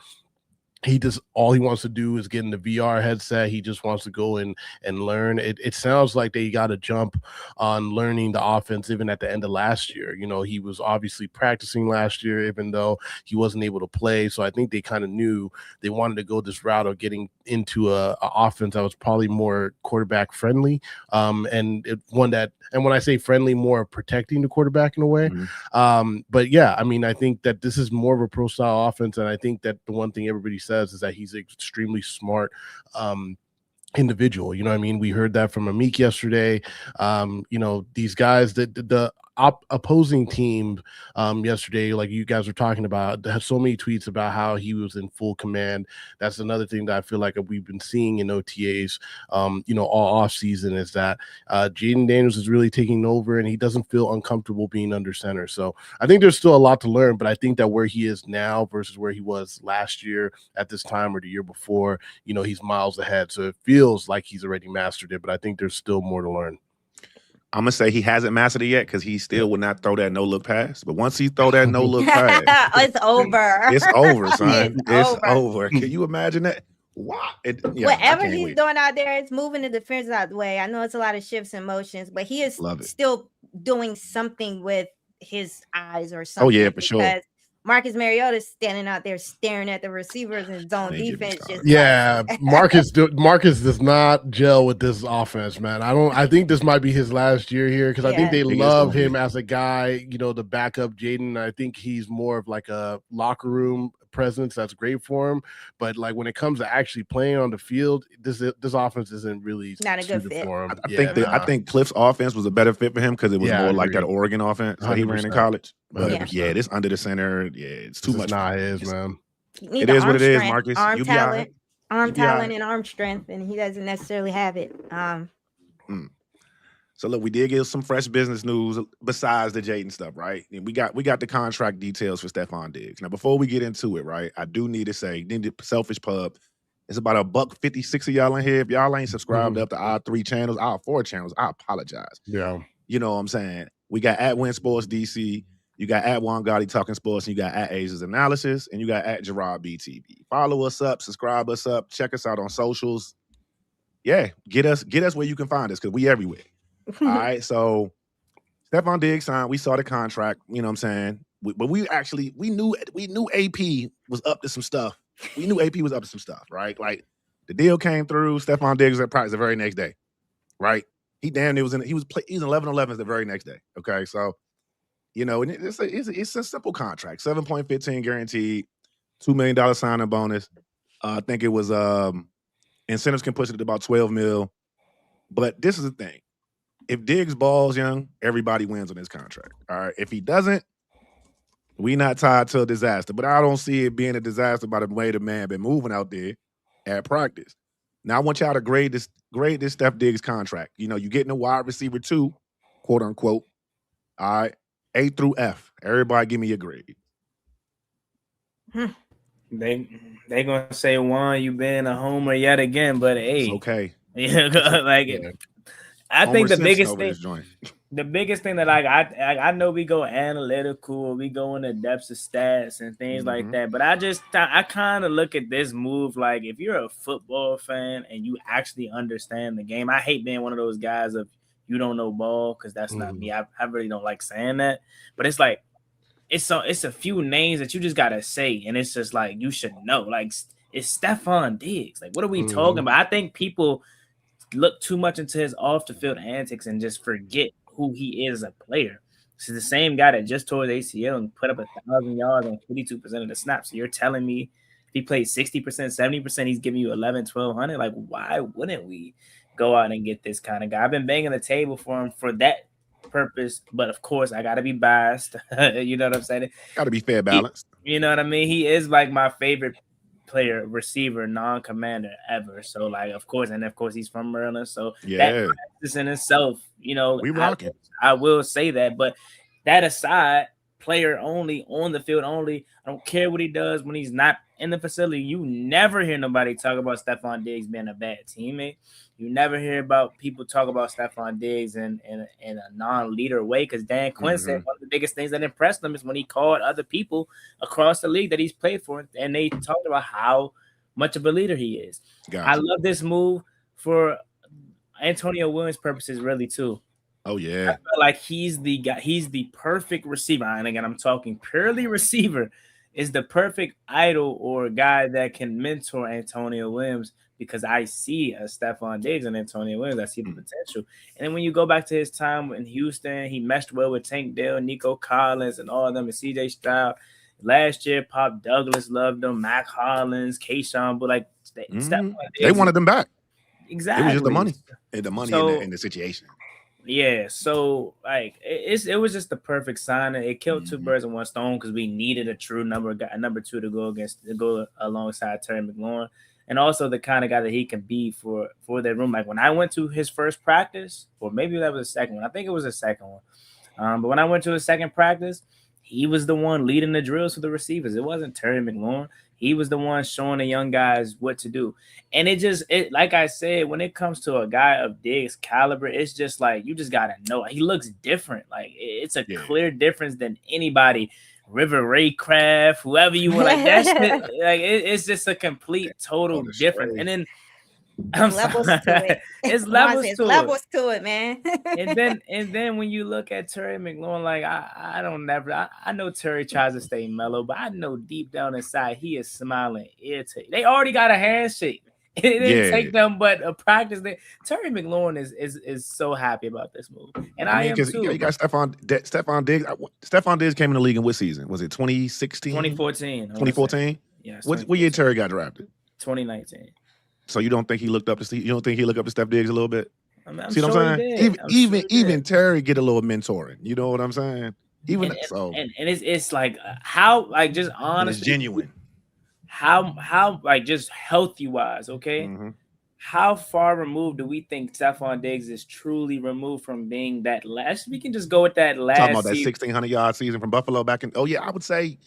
all he wants to do is get in the VR headset. He just wants to go and learn. It sounds like they got a jump on learning the offense even at the end of last year. You know, he was obviously practicing last year, even though he wasn't able to play. So I think they kind of knew they wanted to go this route of getting into a offense that was probably more quarterback friendly. And when I say friendly, more protecting the quarterback in a way. But yeah, I mean, I think that this is more of a pro style offense. And I think that the one thing everybody says is that he's extremely smart individual. You know what I mean? We heard that from Amik yesterday. You know, these guys that the opposing team yesterday, like you guys were talking about, have so many tweets about how he was in full command. That's another thing that I feel like we've been seeing in OTAs, you know, all off season, is that Jayden Daniels is really taking over and he doesn't feel uncomfortable being under center. So I think there's still a lot to learn, but I think that where he is now versus where he was last year at this time or the year before, you know, he's miles ahead. So it feels like he's already mastered it, but I think there's still more to learn. I'm gonna say he hasn't mastered it yet because he still would not throw that no-look pass. But once he throw that no-look pass, it's over. It's over, son. It's over. Can you imagine that? Wow. Whatever he's doing out there, it's moving the defense out the way. I know it's a lot of shifts and motions, but he is still doing something with his eyes or something. Oh yeah, for sure. Marcus Mariota is standing out there staring at the receivers in zone defense. Marcus does not gel with this offense, man. I think this might be his last year here because I think they love him as a guy, you know, to back up Jayden. I think he's more of like a locker room presence that's great for him, but like when it comes to actually playing on the field, this offense isn't really not a good fit for him. I think Cliff's offense was a better fit for him because it was more like that Oregon offense that he ran in college. But this under the center, it's too much. Not his, man. It is what it is, Marcus. Arm talent, and arm strength, and he doesn't necessarily have it. So look, we did get some fresh business news besides the Jayden stuff, right? And we got the contract details for Stephon Diggs. Now, before we get into it, right, I do need to say, Selfish Pub, it's about $1.56 of y'all in here. If y'all ain't subscribed up to our 3 channels, our 4 channels, I apologize. Yeah. You know what I'm saying? We got at Win Sports DC, you got at Juan Gotti Talking Sports, and you got at Asia's Analysis, and you got at Gerard BTV. Follow us up, subscribe us up, check us out on socials. Yeah, get us where you can find us because we everywhere. All right, so Stephon Diggs signed. We saw the contract. You know what I'm saying? But we knew AP was up to some stuff. We knew AP was up to some stuff, right? Like the deal came through. Stephon Diggs was at practice the very next day, right? He was in 11-11 the very next day. Okay, so you know, and it's a simple contract, $7.15 guaranteed, $2 million signing bonus. I think it was incentives can push it to about $12 million. But this is the thing. If Diggs balls, young, everybody wins on this contract. All right. If he doesn't, we not tied to a disaster. But I don't see it being a disaster by the way the man been moving out there at practice. Now I want y'all to grade this Steph Diggs contract. You know, you getting a wide receiver 2, quote unquote. All right. A through F. Everybody give me a grade. They gonna say, Juan, you been a homer yet again, but It's hey, okay. yeah, like Yeah. I think Homer Simpson over this joint. the biggest thing that I know we go analytical, we go into depths of stats and things like that, but I kind of look at this move like if you're a football fan and you actually understand the game. I hate being one of those guys of you don't know ball because that's not me. I really don't like saying that, but it's like it's a few names that you just gotta say, and it's just like you should know. Like it's Stephon Diggs. Like what are we talking about? I think people look too much into his off the field antics and just forget who he is as a player. This is the same guy that just tore his ACL and put up 1,000 yards on 52% of the snaps. So you're telling me if he plays 60%, 70%, he's giving you 1,100, 1,200. Like, why wouldn't we go out and get this kind of guy? I've been banging the table for him for that purpose, but of course, I got to be biased. You know what I'm saying? Got to be fair balanced. You know what I mean? He is like my favorite player, receiver, non-commander ever. So like, of course, he's from Maryland. So that practice in itself, you know, we rocking. I will say that. But that aside, player only, on the field only. I don't care what he does when he's not in the facility. You never hear nobody talk about Stephon Diggs being a bad teammate. You never hear about people talk about Stephon Diggs in a non-leader way, because Dan Quinn said one of the biggest things that impressed him is when he called other people across the league that he's played for, and they talked about how much of a leader he is. Gotcha. I love this move for Antonio Williams' purposes, really, too. Oh, yeah. I feel like he's the guy. He's the perfect receiver. And again, I'm talking purely receiver. Is the perfect idol or guy that can mentor Antonio Williams, because I see a Stephon Diggs and Antonio Williams. I see the potential. And then when you go back to his time in Houston, he meshed well with Tank Dell, Nico Collins, and all of them, and CJ Stroud. Last year, Pop Douglas loved them, Mac Hollins, Kayshawn, but like they wanted them back. Exactly. It was just the money, in the situation. Yeah, so like it was just the perfect sign. It killed two birds with one stone, because we needed a true number two to go alongside Terry McLaurin, and also the kind of guy that he can be for that room. Like when I went to his first practice, or maybe that was the second one. I think it was the second one. But when I went to his second practice, he was the one leading the drills for the receivers. It wasn't Terry McLaurin. He was the one showing the young guys what to do. And it like I said, when it comes to a guy of Diggs' caliber, it's just like, you just got to know. He looks different. Like, it's a clear difference than anybody. River Raycraft, whoever you want. Like, that shit, like, it's just a complete, total difference. And then, levels to it. It's levels to it, man. and then when you look at Terry McLaurin, like I know Terry tries to stay mellow, but I know deep down inside he is smiling ear to ear. They already got a handshake. It didn't take them but a practice. Terry McLaurin is so happy about this move, and I am too. You got Stephon Diggs. Stephon Diggs came in the league in what season? Was it 2016? 2014. 2014. Yes. What year Terry got drafted? 2019. So you don't think he looked up to Steve? You don't think he looked up to Steph Diggs a little bit? I'm See what I'm saying? Even Terry get a little mentoring. You know what I'm saying? And it's like how, like, just honestly, it's genuine. How like just healthy wise, okay? How far removed do we think Stephon Diggs is truly removed from being that last? We can just go with that last. Talking about that 1,600-yard season from Buffalo back in. Oh yeah, I would say.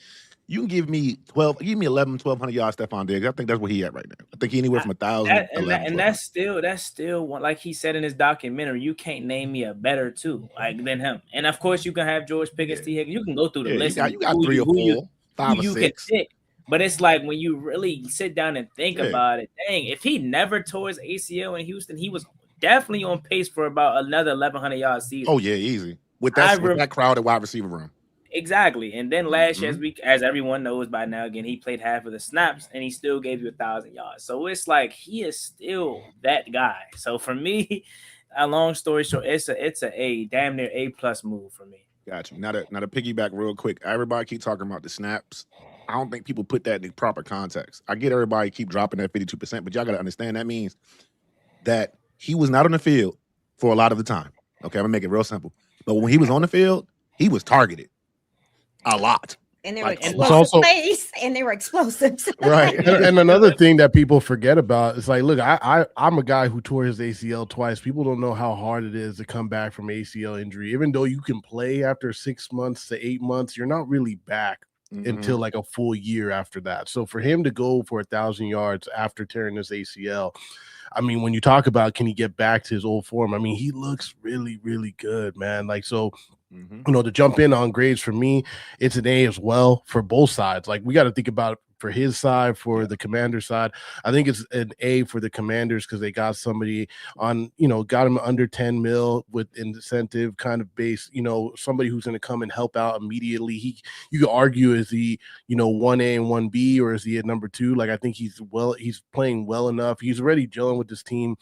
You can give me 1,100 yards, Stephon Diggs. I think that's where he at right now. I think he anywhere from 1,000. And that's still one, like he said in his documentary. You can't name me a better two than him. And of course, you can have George Pickens, T. Higgins. You can go through the list. You got 3 or 4, 5 or 6. Can pick. But it's like when you really sit down and think about it. Dang, if he never tore his ACL in Houston, he was definitely on pace for about another 1,100 yard season. Oh yeah, easy with that crowded wide receiver room. Exactly. And then last year, as everyone knows by now, again, he played half of the snaps and he still gave you 1,000 yards. So it's like he is still that guy. So for me, a long story short, it's a damn near A+ move for me. Gotcha. Now to piggyback real quick, everybody keep talking about the snaps. I don't think people put that in the proper context. I get everybody keep dropping that 52%, but y'all got to understand that means that he was not on the field for a lot of the time. Okay, I'm gonna make it real simple. But when he was on the field, he was targeted. A lot. And they were explosive plays, and they were explosives. Right. And another thing that people forget about is like, look, I'm a guy who tore his ACL twice. People don't know how hard it is to come back from ACL injury. Even though you can play after 6 months to 8 months, you're not really back until like a full year after that. So for him to go for 1,000 yards after tearing his ACL, I mean, when you talk about can he get back to his old form, I mean, he looks really, really good, man. Like, so, you know, to jump in on grades for me, it's an A as well for both sides. Like, we got to think about for his side, for the Commander side. I think it's an A for the Commanders because they got somebody on, you know, got him under 10 mil with incentive kind of base, you know, somebody who's going to come and help out immediately. You could argue, is he, you know, 1A and 1B, or is he at number 2? Like, I think he's playing well enough. He's already gelling with this team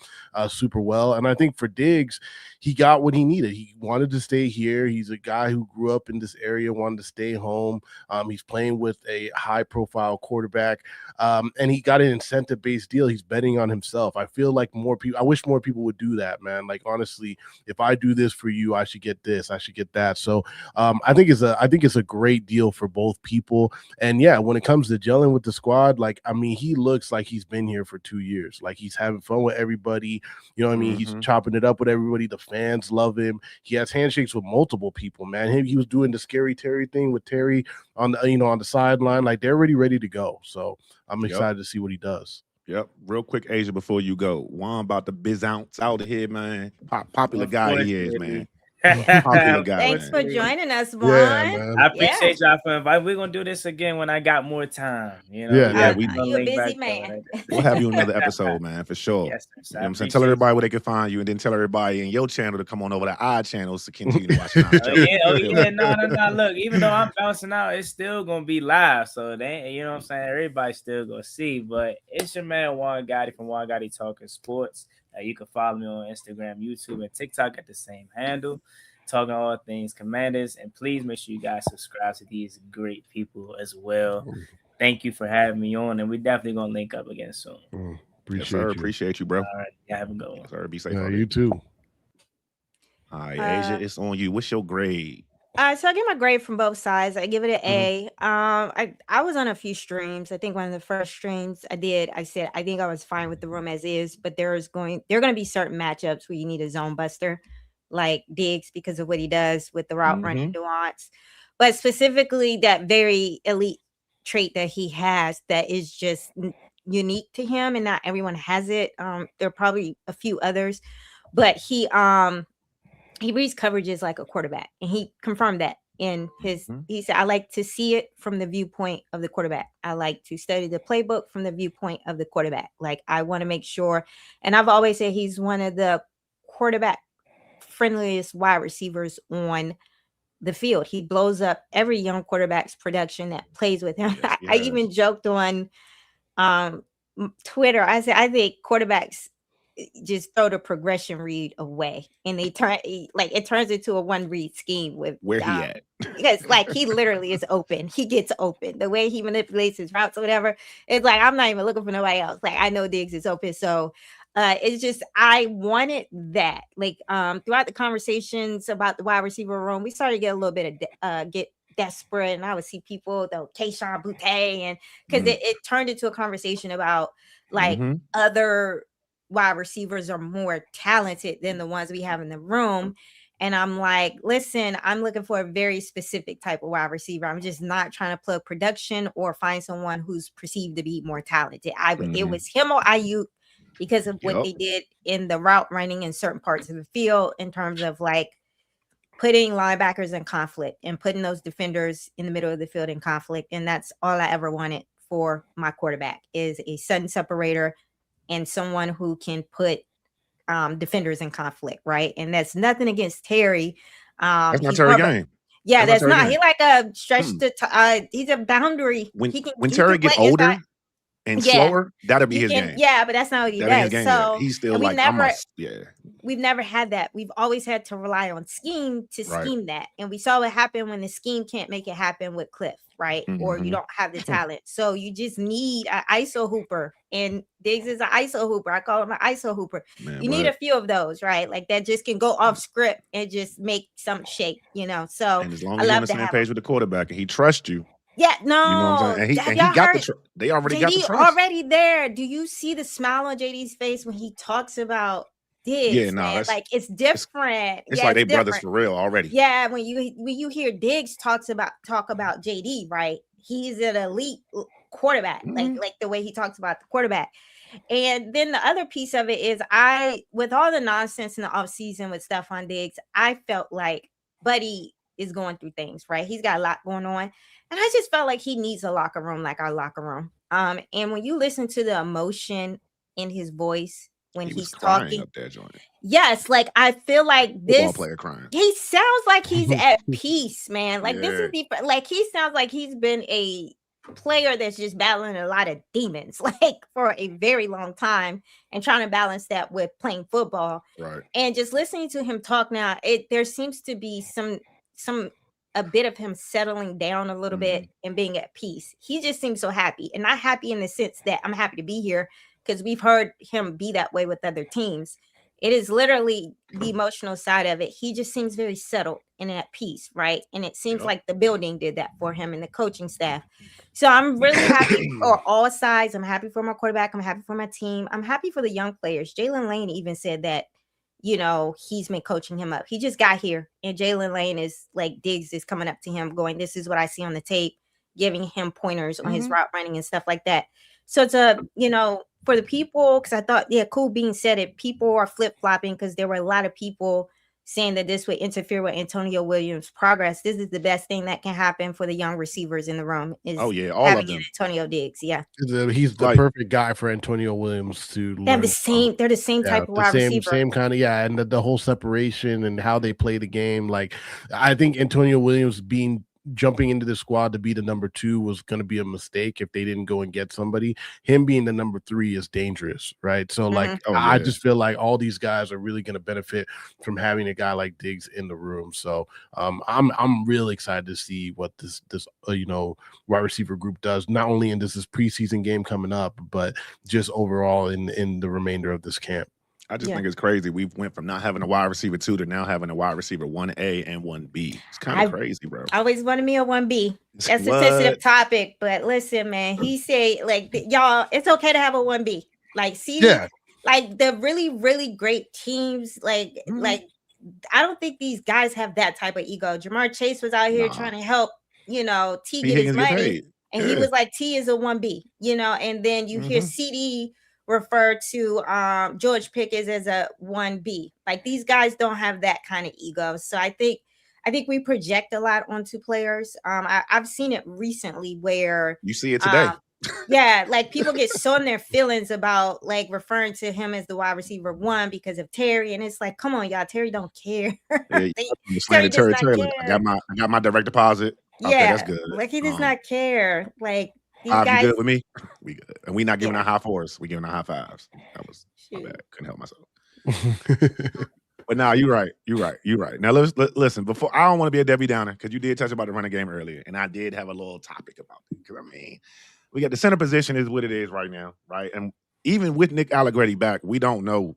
super well. And I think for Diggs, he got what he needed. He wanted to stay here. He's a guy who grew up in this area, wanted to stay home. He's playing with a high profile quarterback, and he got an incentive-based deal. He's betting on himself. I feel like I wish more people would do that, man. Like, honestly, if I do this for you, I should get this, I should get that. So I think it's a great deal for both people. And yeah, when it comes to gelling with the squad, like, I mean, he looks like he's been here for 2 years. Like, he's having fun with everybody. You know what I mean? He's chopping it up with everybody. The fans love him. He has handshakes with multiple people, man. He was doing the scary Terry thing with Terry on the, you know, on the sideline. Like, they're already ready to go. So I'm excited to see what he does. Yep. Real quick, Asia, before you go, Juan about the biz ounce out of here, man. Popular guy he is, man. Popular guy. Thanks for joining us, Juan. Yeah, I appreciate y'all for inviting. We're gonna do this again when I got more time. You know, you're a busy man. We'll have you another episode, man, for sure. Yes, you know what I'm saying? Tell everybody where they can find you, and then tell everybody in your channel to come on over to our channels to continue to watch. No. Look, even though I'm bouncing out, it's still gonna be live. So they, you know what I'm saying? Everybody's still gonna see. But it's your man Juan Gotti from Juan Gotti Talking Sports. You can follow me on Instagram, YouTube, and TikTok at the same handle, talking all things Commanders. And please make sure you guys subscribe to these great people as well. Thank you for having me on, and we're definitely gonna link up again soon. Appreciate you, bro. All right, yeah, have a good one. Yes, sir. Be safe. Yeah, you too. All right, Asia, it's on you. What's your grade? So I get my grade from both sides. I give it an A. I was on a few streams. I think one of the first streams I said I think I was fine with the room as is, but there are going to be certain matchups where you need a zone buster, like Diggs, because of what he does with the route running nuance. But specifically that very elite trait that he has that is just unique to him, and not everyone has it. There are probably a few others, but he reads coverages like a quarterback, and he confirmed that in his. He said, "I like to see it from the viewpoint of the quarterback. I like to study the playbook from the viewpoint of the quarterback. Like, I want to make sure." And I've always said he's one of the quarterback friendliest wide receivers on the field. He blows up every young quarterback's production that plays with him. Yes, I even joked on Twitter. I said, I think quarterbacks just throw the progression read away, and they it turns into a one read scheme with where he at, because like he literally is open. He gets open. The way he manipulates his routes or whatever, it's like I'm not even looking for nobody else. Like, I know Diggs is open. So it's just, I wanted that. Like, throughout the conversations about the wide receiver room, we started to get a little bit of get desperate, and I would see people though Kayshon Boutte, and because it turned into a conversation about like other wide receivers are more talented than the ones we have in the room. And I'm like, listen, I'm looking for a very specific type of wide receiver. I'm just not trying to plug production or find someone who's perceived to be more talented. It was him or Ayuk, because of what they did in the route running in certain parts of the field, in terms of like putting linebackers in conflict and putting those defenders in the middle of the field in conflict. And that's all I ever wanted for my quarterback, is a sudden separator and someone who can put defenders in conflict, right? And that's nothing against Terry. That's not Terry game. Yeah, that's not. He like a stretch he's a boundary. When Terry get older and slower, that'll be his game. Yeah, but that's not what he does. So he's still like, we've never had that. We've always had to rely on scheme to scheme that. And we saw what happened when the scheme can't make it happen with Cliff, right? Or you don't have the talent. So you just need an ISO hooper. And Diggs is an ISO hooper. I call him an ISO hooper. You need a few of those, right? Like, that just can go off script and just make something shake, you know? So and as long as you're on the same page with the quarterback and he trusts you. Yeah, no. You know what I'm saying? And he got they already got the trust. Already there. Do you see the smile on JD's face when he talks about Diggs? Yeah, no, like, it's different. It's like they brothers for real already. Yeah, when you hear Diggs talk about JD, right? he's an elite quarterback, like the way he talks about the quarterback. And then the other piece of it is with all the nonsense in the offseason with Stephon Diggs, I felt like Buddy is going through things, right? He's got a lot going on. And I just felt like he needs a locker room like our locker room. And when you listen to the emotion in his voice when he's talking up there, joint. Yes, like I feel like this player crying. He sounds like he's at peace, man. Like this is like he sounds like he's been a player that's just battling a lot of demons like for a very long time and trying to balance that with playing football. Right. And just listening to him talk now, there seems to be a bit of him settling down a little bit and being at peace. He just seems so happy, and not happy in the sense that I'm happy to be here, because we've heard him be that way with other teams. It is literally the emotional side of it. He just seems very settled and at peace, right? And it seems like the building did that for him and the coaching staff. So I'm really happy for all sides. I'm happy for my quarterback. I'm happy for my team. I'm happy for the young players. Jalen Lane even said that, he's been coaching him up. He just got here, and Jalen Lane is like, Diggs is coming up to him going, this is what I see on the tape, giving him pointers on his route running and stuff like that. So it's for the people, because I thought, Cool Bean said it, people are flip-flopping because there were a lot of people saying that this would interfere with Antonio Williams' progress. This is the best thing that can happen for the young receivers in the room. All of them. Antonio Diggs, he's the perfect guy for Antonio Williams to learn. They're the same type of wide receiver. Same kind of, and the whole separation and how they play the game. Like, I think Antonio Williams jumping into the squad to be the number 2 was going to be a mistake if they didn't go and get somebody. Him being the number 3 is dangerous, right? So I just feel like all these guys are really going to benefit from having a guy like Diggs in the room. So I'm really excited to see what this wide receiver group does, not only in this preseason game coming up, but just overall in the remainder of this camp. I just think it's crazy. We went from not having a wide receiver 2 to now having a wide receiver 1A and 1B. It's kind of crazy, bro. I always wanted me a 1B. That's a sensitive topic, but listen, man, he said, y'all, it's okay to have a 1B. Like, see, like the really, really great teams, like I don't think these guys have that type of ego. Jamar Chase was out here trying to help, T get his money, and he was like, T is a 1B, and then you hear CD refer to George Pickens as a 1B. Like, these guys don't have that kind of ego. So I think we project a lot onto players. I've seen it recently where you see it today. Like people get so in their feelings about like referring to him as the wide receiver 1 because of Terry, and it's like, come on, y'all, Terry don't care. Terry, like, I got my direct deposit. Okay, that's good. Like, he does not care. Like, these guys, you good with me? We good. And we not giving out high 4s. We giving out high 5s. That was my bad. Couldn't help myself. But now you're right. Now listen. Before, I don't want to be a Debbie Downer, because you did touch about the running game earlier, and I did have a little topic about it. Because we got the center position is what it is right now, right? And even with Nick Allegretti back, we don't know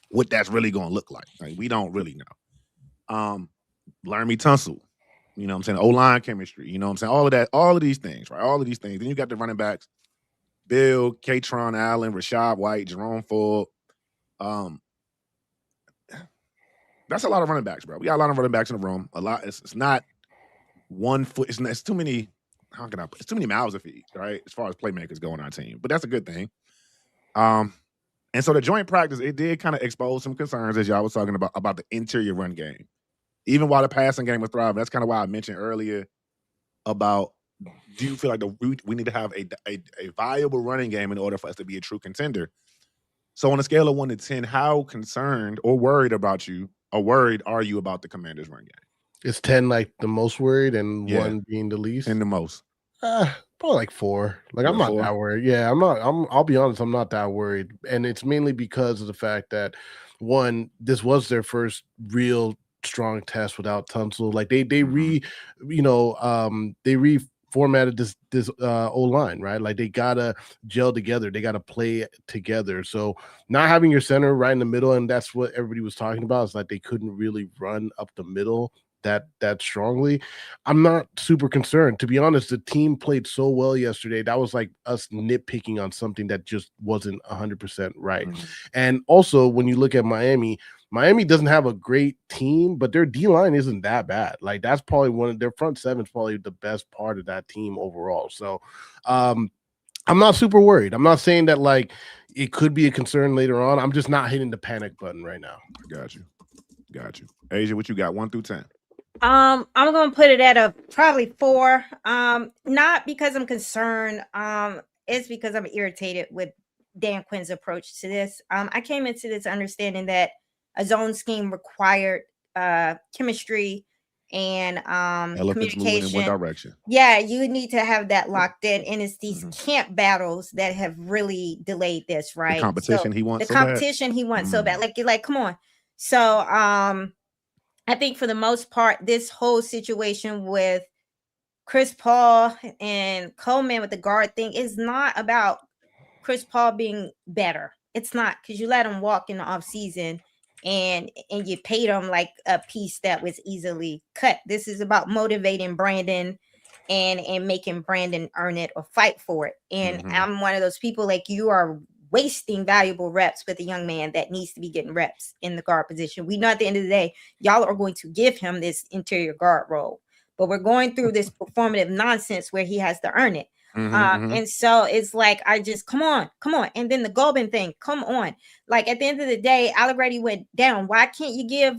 what that's really going to look like. Like, we don't really know. Laramie Tunsil. You know what I'm saying? O-line chemistry. You know what I'm saying? All of that, all of these things, right? All of these things. Then you got the running backs, Bill, Katron Allen, Rashad White, Jerome Ford. That's a lot of running backs, bro. We got a lot of running backs in the room. A lot. It's not one foot. It's too many. It's too many mouths to feed, right? As far as playmakers go on our team. But that's a good thing. And so the joint practice, it did kind of expose some concerns, as y'all was talking about the interior run game. Even while the passing game was thriving, that's kind of why I mentioned earlier about, do you feel like we need to have a viable running game in order for us to be a true contender? So on a scale of 1 to 10, how concerned or worried are you about the Commanders' run game? Is 10 like the most worried and 1 being the least? And the most? Probably like 4. Like, I'm not that worried. Yeah, I'll be honest, I'm not that worried. And it's mainly because of the fact that, 1, this was their first real strong test without Tunsil. Like, they reformatted this O-line, right? Like, they gotta gel together, they gotta play together. So not having your center right in the middle, and that's what everybody was talking about, is like they couldn't really run up the middle that strongly. I'm not super concerned, to be honest. The team played so well yesterday. That was like us nitpicking on something that just wasn't 100% right. And also, when you look at Miami Miami doesn't have a great team, but their D line isn't that bad. Like that's probably one of their front seven is probably the best part of that team overall. So I'm not super worried. I'm not saying that like it could be a concern later on. I'm just not hitting the panic button right now. Got you. Asia, what you got? 1 through 10. I'm gonna put it at a probably 4. Not because I'm concerned. It's because I'm irritated with Dan Quinn's approach to this. I came into this understanding that a zone scheme required chemistry and Elephants moving in one communication. direction. Yeah, you need to have that locked in, and it's these camp battles that have really delayed this, right? The competition he wants. The competition he wants so bad. Like, come on. So, I think for the most part, this whole situation with Chris Paul and Coleman with the guard thing is not about Chris Paul being better. It's not, because you let him walk in the offseason and you paid him like a piece that was easily cut. This is about motivating Brandon and making Brandon earn it or fight for it. And I'm one of those people, like, you are wasting valuable reps with a young man that needs to be getting reps in the guard position. We know at the end of the day, y'all are going to give him this interior guard role, but we're going through this performative nonsense where he has to earn it. And so it's like, I just, come on. And then the Gobin thing, come on. Like, at the end of the day, Allegretti went down. Why can't you give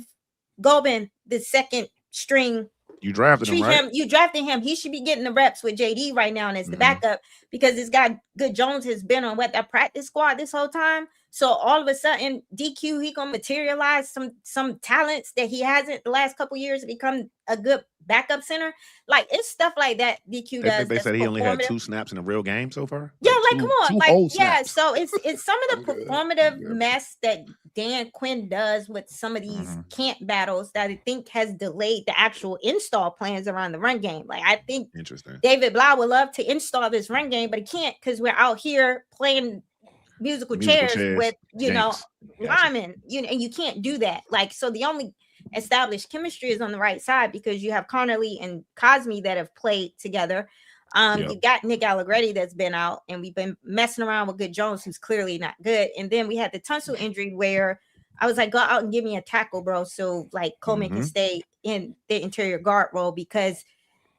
Gobin the second string? You drafted him, right? You drafted him. He should be getting the reps with JD right now and as the backup, because this guy Good Jones has been on that practice squad this whole time. So all of a sudden, DQ, he gonna materialize some talents that he hasn't the last couple years to become a good backup center. Like, it's stuff like that DQ does. They said he only had 2 snaps in a real game so far. Yeah, like come on, like yeah. Snaps. So it's some of the performative mess that Dan Quinn does with some of these camp battles that I think has delayed the actual install plans around the run game. Like, I think David Blau would love to install this run game, but he can't because we're out here playing musical chairs with linemen, and you can't do that. Like, so the only established chemistry is on the right side because you have Connerly and Cosme that have played together. You got Nick Allegretti that's been out, and we've been messing around with Good Jones, who's clearly not good. And then we had the Tunsil injury where I was like, go out and give me a tackle, bro, so like Coleman can stay in the interior guard role, because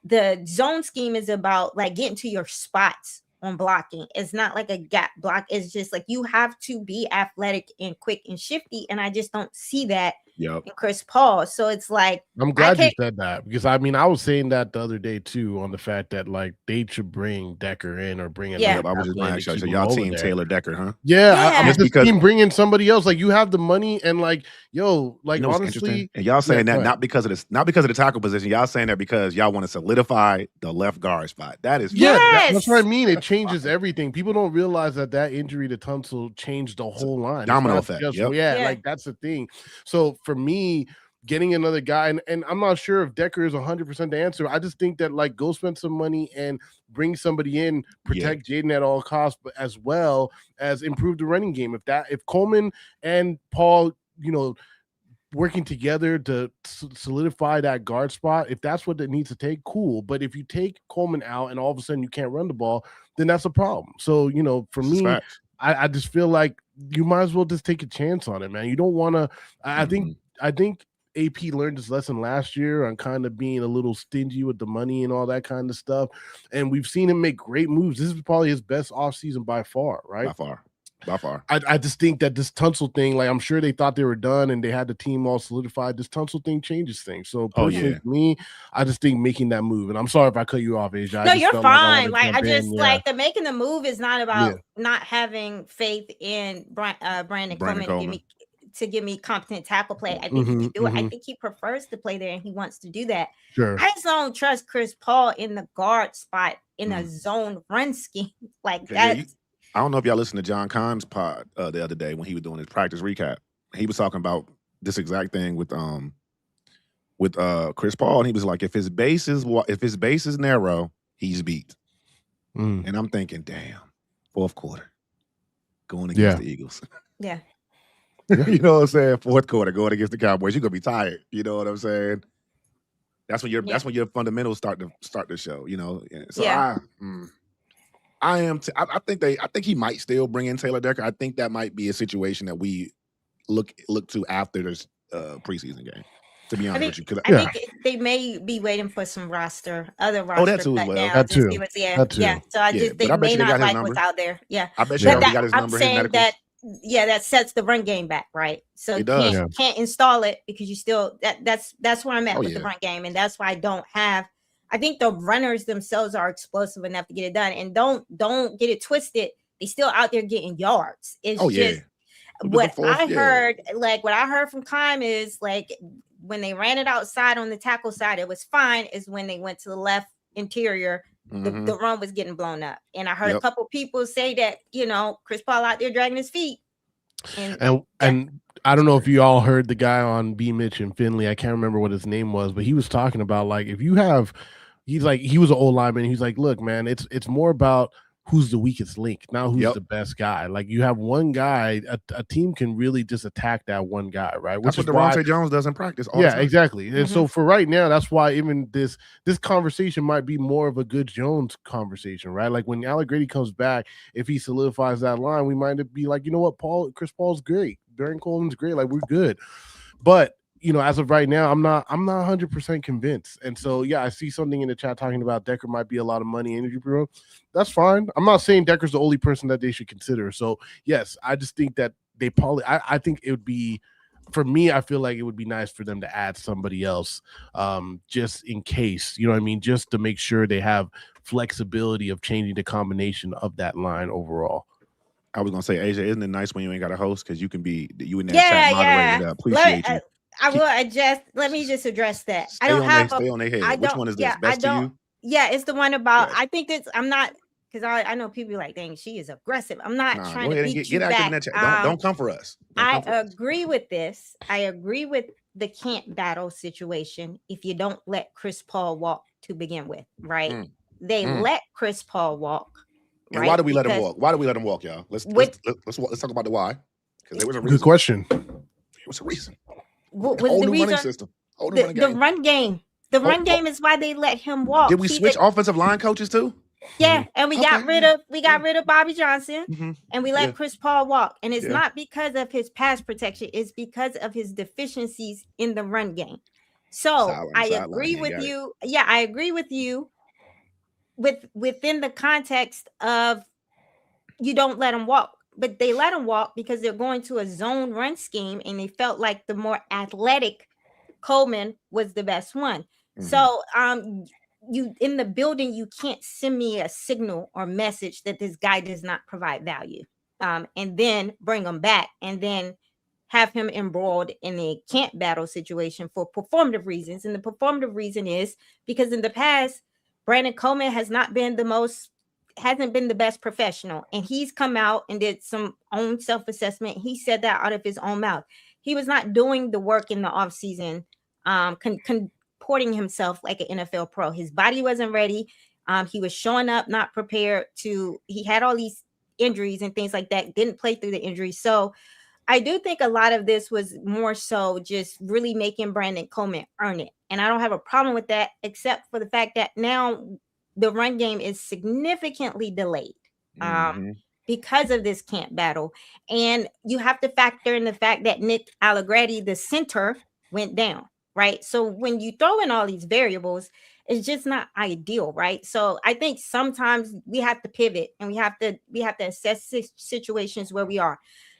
the zone scheme is about like getting to your spots on blocking. It's not like a gap block. It's just like you have to be athletic and quick and shifty, and I just don't see that in Chris Paul. So it's like, I'm glad you said that, because I mean, I was saying that the other day too, on the fact that like they should bring Decker in or bring I was just going to ask you, so y'all team Taylor Decker, huh? I'm just team bringing somebody else. Like, you have the money, and like, yo, like, honestly, and y'all saying that not because of the tackle position. Y'all saying that because y'all want to solidify the left guard spot. That is that's what I mean. It changes everything. People don't realize that injury to Tunsil changed the whole line. Domino effect. Like, that's the thing. So for me, getting another guy, and I'm not sure if Decker is 100% the answer. I just think that, like, go spend some money and bring somebody in, protect Jaden at all costs, but as well as improve the running game. If Coleman and Paul, working together to solidify that guard spot, if that's what it needs to take, cool. But if you take Coleman out and all of a sudden you can't run the ball, then that's a problem. So, for me, I just feel like you might as well just take a chance on it, man. You don't want to. I think AP learned his lesson last year on kind of being a little stingy with the money and all that kind of stuff. And we've seen him make great moves. This is probably his best offseason by far, right? By far. I just think that this Tunsil thing, like, I'm sure they thought they were done and they had the team all solidified. This Tunsil thing changes things. So personally, for me, I just think making that move, and I'm sorry if I cut you off, Asia. No, you're fine. Like, I just like the making the move is not about not having faith in Brandon Coleman to give me competent tackle play. I think he can do it. I think he prefers to play there and he wants to do that. Sure. I just don't trust Chris Paul in the guard spot in a zone run scheme like that. I don't know if y'all listened to John Kahn's pod the other day when he was doing his practice recap. He was talking about this exact thing with Chris Paul, and he was like, if his base is narrow, he's beat. And I'm thinking, damn, fourth quarter going against the Eagles. Yeah. You know what I'm saying? Fourth quarter going against the Cowboys, you're gonna be tired. You know what I'm saying? That's when your fundamentals start to show. So I think he might still bring in Taylor Decker. I think that might be a situation that we look to after this preseason game. To be I honest think with you, 'cause I think they may be waiting for some other roster that too as well. cut That downs and too. see what's That too. yeah. So I Yeah, just they but I bet may you they not got his like what's number. out there. Yeah. I bet you Yeah. they But already that got his I'm number, his saying medicals. that sets the run game back, right? So It you does. can't install it because you still that's where I'm at Oh, with the yeah. run game, and that's why I think the runners themselves are explosive enough to get it done. And don't get it twisted. They still out there getting yards. It's Oh, yeah. just Who did the what fourth? I Yeah. heard, like what I heard from Kime is like when they ran it outside on the tackle side, it was fine. Is when they went to the left interior, Mhm. the run was getting blown up. And I heard a Yep. couple people say that, Chris Paul out there dragging his feet. And Yeah. I don't know if you all heard the guy on B Mitch and Finley. I can't remember what his name was, but he was talking about like if you have, he was an old lineman. He's like, look, man, it's more about who's the weakest link, not who's Yep. the best guy. Like you have one guy, a team can really just attack that one guy, right? That's Which what is why, Devontae Jones does in practice all the yeah, time. exactly. And Mhm. so for right now, that's why even this conversation might be more of a good Jones conversation, right? Like when Allegretti comes back, if he solidifies that line, we might be like, you know what, Chris Paul's great, Darren Coleman's great, like we're good. But as of right now, I'm not 100% convinced. And so, yeah, I see something in the chat talking about Decker might be a lot of money energy bureau. That's fine. I'm not saying Decker's the only person that they should consider. So, yes, I just think that they probably, I think it would be, for me, I feel like it would be nice for them to add somebody else just in case, you know what I mean? Just to make sure they have flexibility of changing the combination of that line overall. I was gonna say, AJ, isn't it nice when you ain't got a host because you can be you in that Yeah, chat moderating yeah. it up. Appreciate you. I will adjust. Let me just address that. Stay I don't have stay on their head. I Which don't- one is this? yeah, Best I to you? don't- Yeah, it's the one about. Yeah. I think that's. I'm not because I know people are like, dang, she is aggressive. I'm not Nah, trying go to ahead and beat get you active back. in that chat. Don't come for us. Don't I come for us. agree with this. I agree with the camp battle situation. If you don't let Chris Paul walk to begin with, right? They let Chris Paul walk. And right? why do we let him Because walk? Why do we let him walk, y'all? Let's talk about the why. Because there was a reason. Good question. There was a reason. What Whole was the new running reason? system. Whole new running The game. run game. The run game is why they let him walk. Did we switch offensive line coaches too? Yeah, and we got rid of Bobby Johnson, and we let Chris Paul walk. And it's not because of his pass protection; it's because of his deficiencies in the run game. So I agree with you. Yeah, I agree with you. Within the context of you don't let him walk, but they let him walk because they're going to a zone run scheme, and they felt like the more athletic Coleman was the best one. So you in the building, you can't send me a signal or message that this guy does not provide value, and then bring him back and then have him embroiled in a camp battle situation for performative reasons. And the performative reason is because in the past, Brandon Coleman hasn't been the best professional, and he's come out and did some own self-assessment. He said that out of his own mouth. He was not doing the work in the offseason, comporting himself like an NFL pro. His body wasn't ready. He was showing up not prepared he had all these injuries and things like that, didn't play through the injuries. So I do think a lot of this was more so just really making Brandon Coleman earn it. And I don't have a problem with that, except for the fact that now the run game is significantly delayed because of this camp battle. And you have to factor in the fact that Nick Allegretti, the center, went down, right? So when you throw in all these variables, it's just not ideal, right? So I think sometimes we have to pivot and we have to assess situations where we are.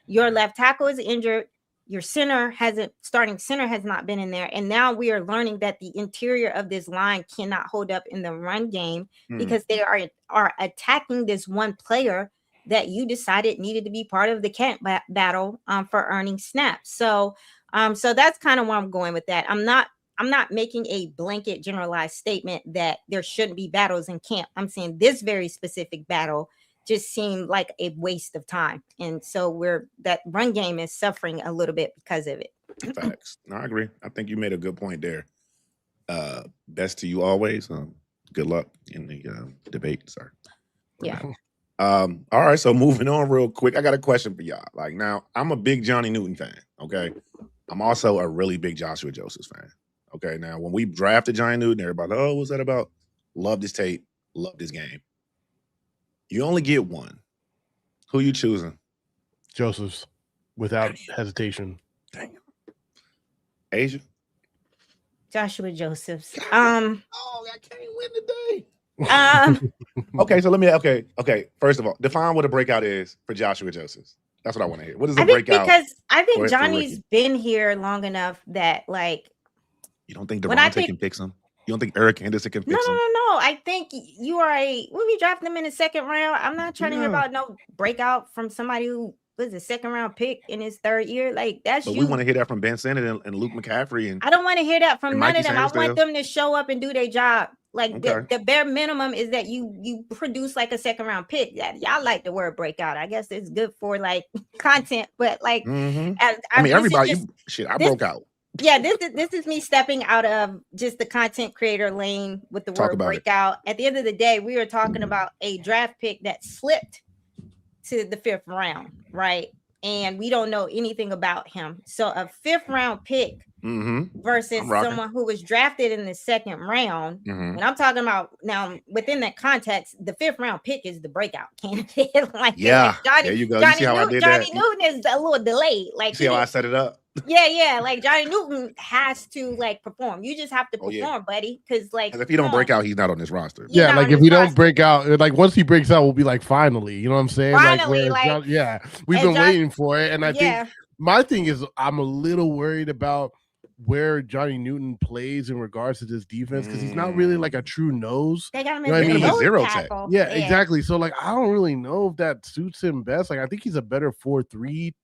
Your left tackle is injured. Your starting center has not been in there. And now we are learning that the interior of this line cannot hold up in the run game because they are attacking this one player that you decided needed to be part of the camp battle for earning snaps. So that's kind of where I'm going with that. I'm not making a blanket generalized statement that there shouldn't be battles in camp. I'm saying this very specific battle just seemed like a waste of time. And so that run game is suffering a little bit because of it. Facts. No, I agree. I think you made a good point there. Best to you always. Good luck in the debate, sir. Yeah. All right. So moving on real quick. I got a question for y'all. Like now, I'm a big Johnny Newton fan. Okay. I'm also a really big Joshua Joseph fan. Okay. Now, when we drafted Johnny Newton, everybody, oh, what's that about? Love this tape. Love this game. You only get one. Who you choosing? Joseph's. without hesitation. Damn. Asia. Joshua Josephs. Oh, I can't win today. Um, Okay, so let me. Okay. First of all, define what a breakout is for Joshua Josephs. That's what I want to hear. What is a I think breakout? because I think for Johnny's Ricky? been here long enough that like You don't think when I Devontae think- can fix him? You don't think Eric Henderson can fix him? no. I think you are when we drafted him in the second round. I'm not trying to hear Yeah. about no breakout from somebody who was a second round pick in his third year. Like that's But you. we want to hear that from Ben Simmons and Luke McCaffrey and I don't want to hear that from And none Mikey of them. I Sanders want them to show up and do their job. Like Okay. the bare minimum is that you produce like a second round pick. That y'all like the word breakout. I guess it's good for like content, but like Mhm. as, I mean this is everybody. just- I this- broke out. yeah, this is me stepping out of just the content creator lane with the Talk word about it. breakout. At the end of the day, we were talking about a draft pick that slipped to the 5th round, right? And we don't know anything about him. So a 5th round pick Mm-hmm. versus I'm rocking. someone who was drafted in the 2nd round. Mm-hmm. When I'm talking about now within that context, the 5th round pick is the breakout candidate. Like Yeah, Johnny, there you go. You Johnny see how I Newton, did Johnny that? Newton is a little delayed. Like See how I set it up? yeah. Like Johnny Newton has to like perform. You just have to Oh, perform, yeah. buddy. Because like Because if he don't come break on. out, he's not on this roster. You're Yeah, not like on if his we don't roster. break out, like once he breaks out, we'll be like, finally, you know what I'm saying? Finally, whereas like- yeah, we've and been Josh- waiting for it, and I think yeah, my thing is I'm a little worried about where Johnny Newton plays in regards to this defense because he's not really like a true nose. they got him You know what I in mean? the nose Zero tech. tackle. Yeah, exactly. So like I don't really know if that suits him best. Like I think he's a better 4-3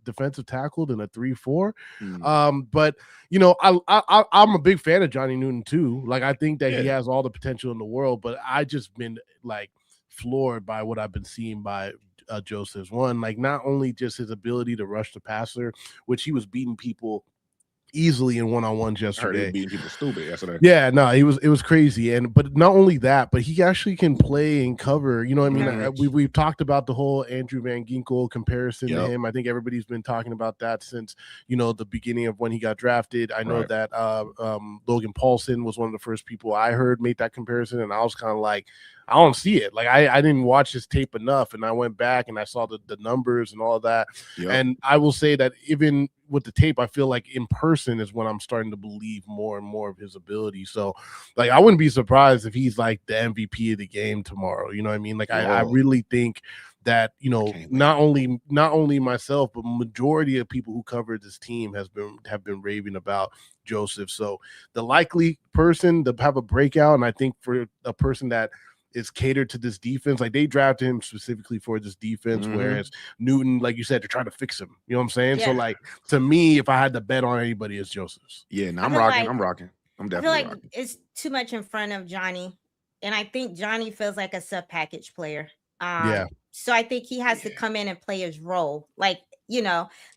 defensive tackle than a 3-4. Mm. But you know, I'm a big fan of Johnny Newton too. Like I think that he Yeah. has all the potential in the world, but I just been like floored by what I've been seeing by Josephs. One, like not only just his ability to rush the passer, which he was beating people easily in one-on-ones I heard he yesterday. was beating people stupid yesterday. Yeah, no, it was crazy, but not only that, but he actually can play and cover. You know what I mean? Mhm. We've talked about the whole Andrew Van Ginkel comparison to Yep. him. I think everybody's been talking about that since the beginning of when he got drafted. I know Right. that Logan Paulson was one of the first people I heard make that comparison, and I was kind of like, I don't see it. Like I didn't watch his tape enough, and I went back and I saw the numbers and all that. Yep. And I will say that even with the tape, I feel like in person is when I'm starting to believe more and more of his ability. So, like, I wouldn't be surprised if he's like the MVP of the game tomorrow. You know what I mean? Like, I Whoa. really think that can't wait. not only myself, but majority of people who covered this team have been raving about Joseph. So the likely person to have a breakout, and I think for a person that is catered to this defense, like they drafted him specifically for this defense, Mhm. whereas Newton, like you said, they're trying to fix him. You know what I'm saying? So Yeah. like to me, if I had to bet on anybody, it's Joseph's. Yeah, no, I I'm feel rocking. like- I'm rocking. I'm I feel definitely like rocking. it's too much in front of Johnny, and I think Johnny feels like a sub package player. Yeah. So I think he has to come in and play his role. Like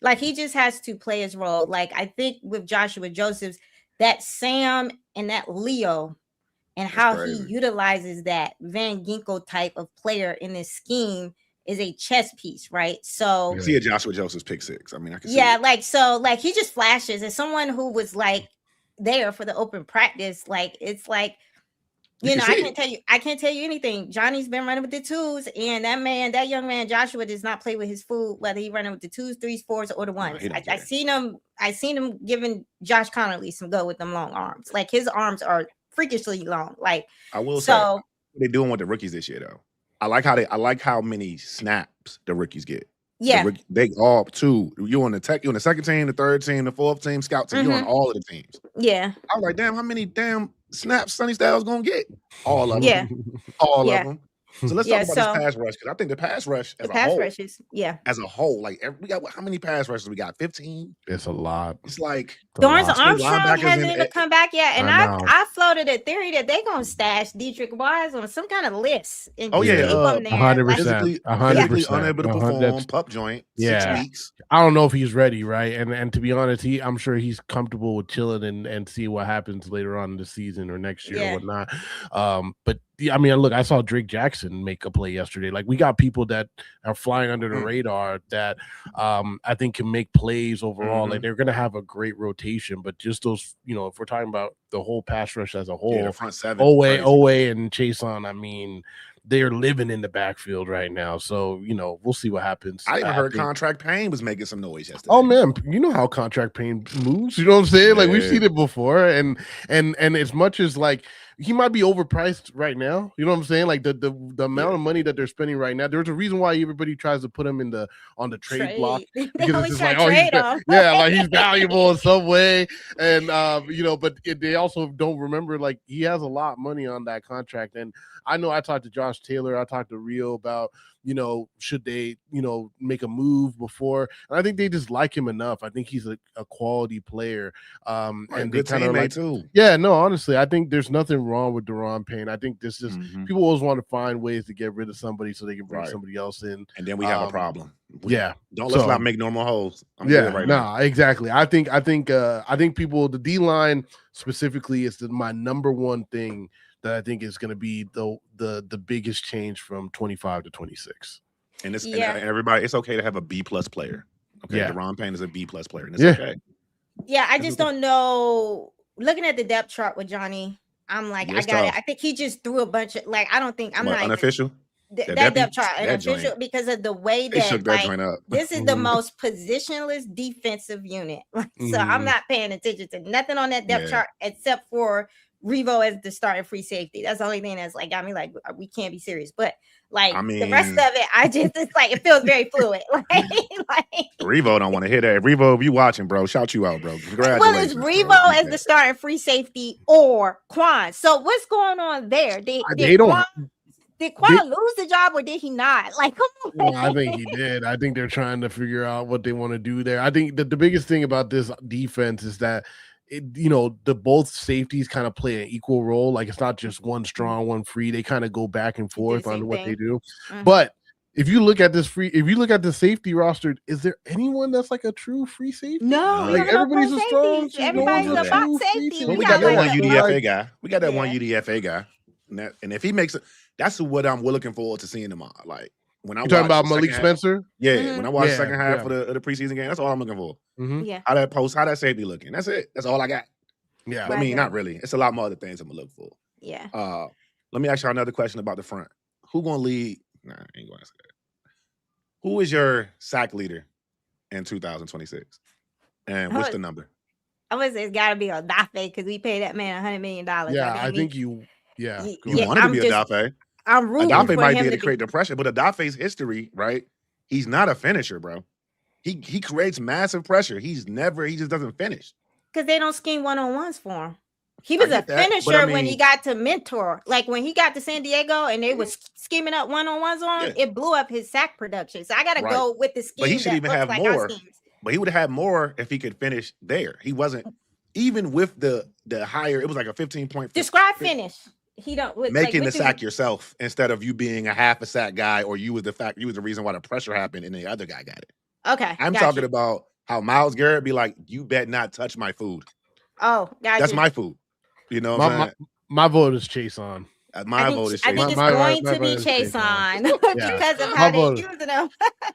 like he just has to play his role. Like I think with Joshua Josephs, that Sam and that Leo, and That's how crazy. he utilizes that Van Ginkel type of player in this scheme is a chess piece, right? So Yeah. See a Joshua Joseph's pick six. I mean, I can see yeah, it. like he just flashes as someone who was like there for the open practice. Like it's like You can I see can't tell you anything. Johnny's been running with the twos, and that young man Joshua does not play with his food, whether he running with the 2s, 3s, 4s, or the ones. he don't I care. seen him giving Josh Connolly some go with them long arms. Like his arms are freakishly long. Like I will say so they're doing with the rookies this year though. I like how many snaps the rookies get. yeah. They all two. You on the second team, the third team, the fourth team, scout team. You on all of the teams. Yeah. I was like, damn, how many damn snaps Sonny Styles gonna get? All of them. Yeah. All Yeah. of them. So let's Yeah, talk about so- this pass rush because I think the pass rush as The a pass whole, rushes. Yeah. as a whole, like we got how many pass rushes we got? 15. It's a lot. It's like It's a Dorrance lot. Armstrong linebackers hasn't in even it. come back yet, and I I know. I floated a theory that they're gonna stash Dietrich Wise on some kind of list. And Oh, just yeah, keep him there. 100%. Like, physically 100%. unable to perform, That's- pup joint, Yeah. 6 weeks. I don't know if he's ready, right? And to be honest, I'm sure he's comfortable with chilling and see what happens later on in the season or next year Yeah. or whatnot. But yeah, I mean, look, I saw Drake Jackson make a play yesterday. Like we got people that are flying under the radar that I think can make plays overall. Like they're gonna have a great rotation, but just those, if we're talking about the whole pass rush as a whole, Yeah, the front seven. Owe, crazy. and Chason, I mean, they're living in the backfield right now. So, we'll see what happens. I even heard think- Contract Pain was making some noise yesterday. Oh man, you know how Contract Pain moves. You know what I'm saying? Like we've Yeah. seen it before, and as much as like he might be overpriced right now. You know what I'm saying? Like the amount of money that they're spending right now. There's a reason why everybody tries to put him on the trade block They because always it's try just to like, trade him. like he's valuable in some way, and but they also don't remember like he has a lot of money on that contract. And I know I talked to Josh Taylor, I talked to Rio about should they make a move before, and I think they just like him enough. I think he's a quality player, and they good kind of teammate like too. yeah, no, honestly, I think there's nothing wrong with Daron Payne. I think this is Mhm. people always want to find ways to get rid of somebody so they can bring Right. somebody else in. And then we have a problem. Yeah, Let's not make no more holes. I'm good right now. exactly. I think people, the D line specifically is my number one thing that I think is going to be the biggest change from 25 to 26. And it's Yeah. and everybody, it's okay to have a B+ player. Okay, Yeah. Daron Payne is a B+ player, and it's Yeah. okay. Yeah, I just don't know. Looking at the depth chart with Johnny, I'm like, Yeah, I it's got it. tough. I think he just threw a bunch of I don't think I'm What, not even- unofficial. that that depth be- chart that unofficial joint. because of the way They that shook that joint up. this is the Mhm. most positionless defensive unit. So I'm Mhm. not paying attention to nothing on that depth Yeah. chart except for Revo as the starting free safety. That's the only thing that's got me like we can't be serious. But like the rest mean- of it, it's like it feels very fluid. like Revo don't want to hear that. Revo, if you watching, bro, shout you out, bro. Congratulations. well, it's bro. Revo as the starting free safety or Quan. So what's going on there? They don't. Did Quan lose the job or did he not? Like, come on. Well, I think he did. I think they're trying to figure out what they want to do there. I think that the biggest thing about this defense is that the both safeties kind of play an equal role. Like it's not just one strong, one free. They kind of go back and forth the on same what they thing. do. Mhm. But if you look at the safety roster, is there anyone that's like a true free safety? No, we Like, don't have everybody's no a strong safeties. safety. Everybody's No a one's a box true safety. free Well, we safety. got that like one the- UDFA guy. We got that one Yeah. UDFA guy. And if he makes it, that's what I'm looking forward to seeing him on. Like when I You talking watch about the Malik second half- Spencer? Yeah, Mhm. when I watch the Yeah, second half yeah. of the preseason game, that's all I'm looking for. Mhm. Yeah. How that safety looking. That's it. That's all I got. Yeah. I Right. mean, not really. It's a lot more other things I'm gonna look for. Yeah. Let me ask you another question about the front. Who gonna lead? Nah, I ain't gonna ask that. Who is your sack leader in 2026? And what's the number? I would say it's got to be Odafe because we paid that man $100 million. Yeah, I think you. Yeah, Ye- go You Yeah, ahead. want to I'm be just- Odafe. I'm rooting Odafe for might him be able to to create the pressure, but Odafe's history, right? He's not a finisher, bro. He creates massive pressure. He just doesn't finish. because they don't scheme one-on-ones for him. He was a get that, but I finisher when he mean- got to mentor. Like when he got to San Diego and they was scheming up one-on-ones on him, Yeah. it blew up his sack production. So I got to Right. go with the scheme. But he should that even looks have like our more. schemes. But he would have had more if he could finish there. He wasn't even with the higher. It was like a 15-point. Describe finish. He don't Making like, the sack yourself instead of you being a half a sack guy, or you was the reason why the pressure happened and the other guy got it. Okay, I'm got talking you. about how Myles Garrett be like, you bet not touch my food. Oh, got That's you. my food. You know what I'm saying? My vote is Chase on. My vote is I think Chase. it's My going vote to be is Chase Chase on. on because of My how they vote- using him.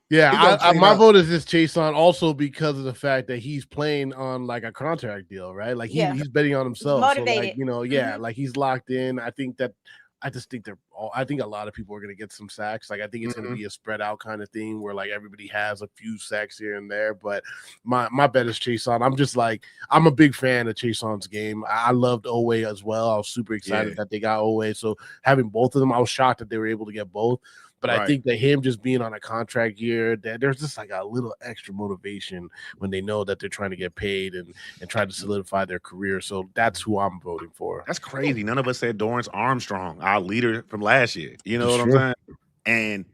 Yeah, He gonna clean my up. vote is just Chase on, also because of the fact that he's playing on like a contract deal, right? Like Yeah. he's betting on himself. So like, motivated. like he's locked in. I just think I think a lot of people are gonna get some sacks. Like I think it's Mhm. gonna be a spread out kind of thing where like everybody has a few sacks here and there. But my bet is Chase on. I'm a big fan of Chase on's game. I loved Oweh as well. I was super excited Yeah. that they got Oweh. So having both of them, I was shocked that they were able to get both. But I Right. think that him just being on a contract year, that there's just like a little extra motivation when they know that they're trying to get paid and try to solidify their career. So that's who I'm voting for. That's crazy. None of us said Dorrance Armstrong, our leader from last year. You know It's what true. I'm saying? And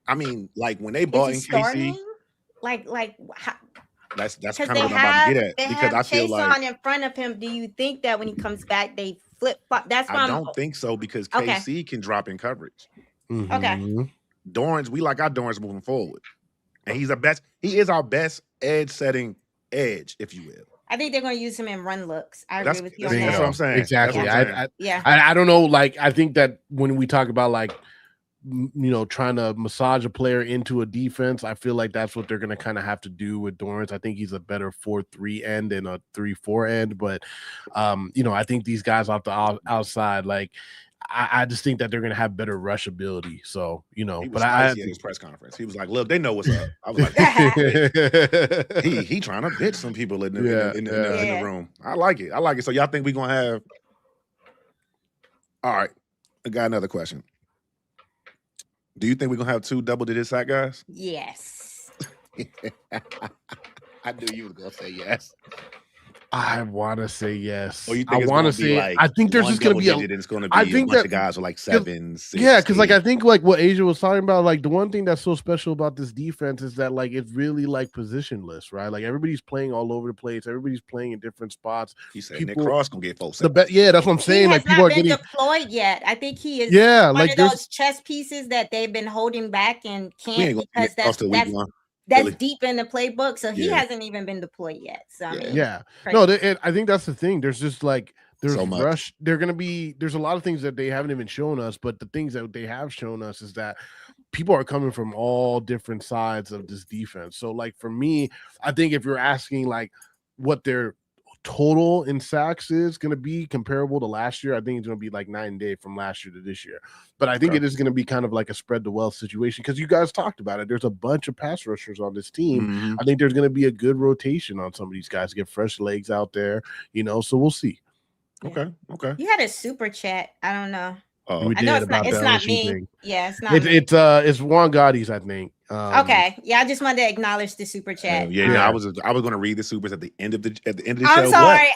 I mean, like when they Is bought he in KC, starting? Like that's because kind of they what I'm about to have get at. they Because have I feel Chase like on in front of him. Do you think that when he comes back they flip flop? That's why I I'm don't think so because Okay. KC can drop in coverage. Mhm. Dorrance, we like our Dorrance moving forward. And he is our best edge setting edge, if you will. I think they're going to use him in run looks. I That's- agree with you on Bingo. that's that. what I'm saying. Exactly. That's what I'm saying. Yeah. I don't know. Like, I think that when we talk about like, trying to massage a player into a defense, I feel like that's what they're going to kind of have to do with Dorrance. I think he's a better 4-3 end and a 3-4 end. But, I think these guys off the outside, like, I just think that they're gonna have better rush ability. So He but was I spicy at his press conference. He was like, "Look, they know what's up." I was like, he trying to bitch some people in the room. I like it. So y'all think we're gonna have? All right, I got another question. Do you think we're gonna have 2 double-digit sack guys? Yes. I knew you were gonna say yes. I want to say yes. Or you think I want to say like I think there's just going to be it's going to be a bunch of guys with like 7, 6. Yeah, because like I think like what Asia was talking about, like the one thing that's so special about this defense is that like it's really like positionless, right? Like everybody's playing all over the place. Everybody's playing in different spots. He said Nick Cross gonna get 4 yeah, that's what I'm saying. He like has people not are been getting deployed yet. I think he is one of those chess pieces that they've been holding back and can't because that's deep in the playbook. So he hasn't even been deployed yet. So I mean, no, I think that's the thing. There's just like there's so rush. There's a lot of things that they haven't even shown us, but the things that they have shown us is that people are coming from all different sides of this defense. So like for me, I think if you're asking like what their total in sacks is going to be comparable to last year, I think it's going to be like 9 and 8 from last year to this year. But I think it is going to be kind of like a spread the wealth situation because you guys talked about it. There's a bunch of pass rushers on this team. Mm-hmm. I think there's going to be a good rotation on some of these guys to get fresh legs out there, so we'll see. Okay. You had a super chat. I don't know. We I know did it's not me. thing. Yeah, it's not me. It's Juan Gotti's, I think. Okay. Yeah, I just wanted to acknowledge the super chat. I was going to read the supers at the end of the show.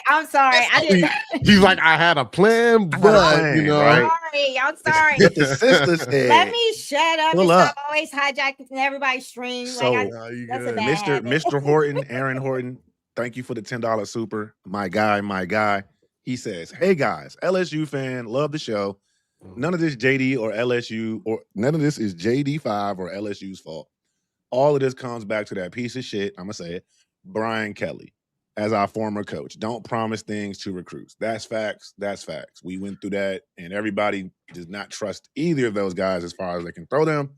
I'm sorry. I didn't. He's like, I had a plan, but right? I'm sorry. But the sister said, let me shut up. I'm always hijacking everybody's stream. So that's a bad habit. Mr. Horton, Aaron Horton, thank you for the $10 super. My guy. He says, "Hey guys, LSU fan, love the show. None of this JD or LSU or none of this is JD5 or LSU's fault. All of this comes back to that piece of shit, I'm going to say it, Brian Kelly, as our former coach. Don't promise things to recruits. That's facts. We went through that, and everybody does not trust either of those guys as far as they can throw them,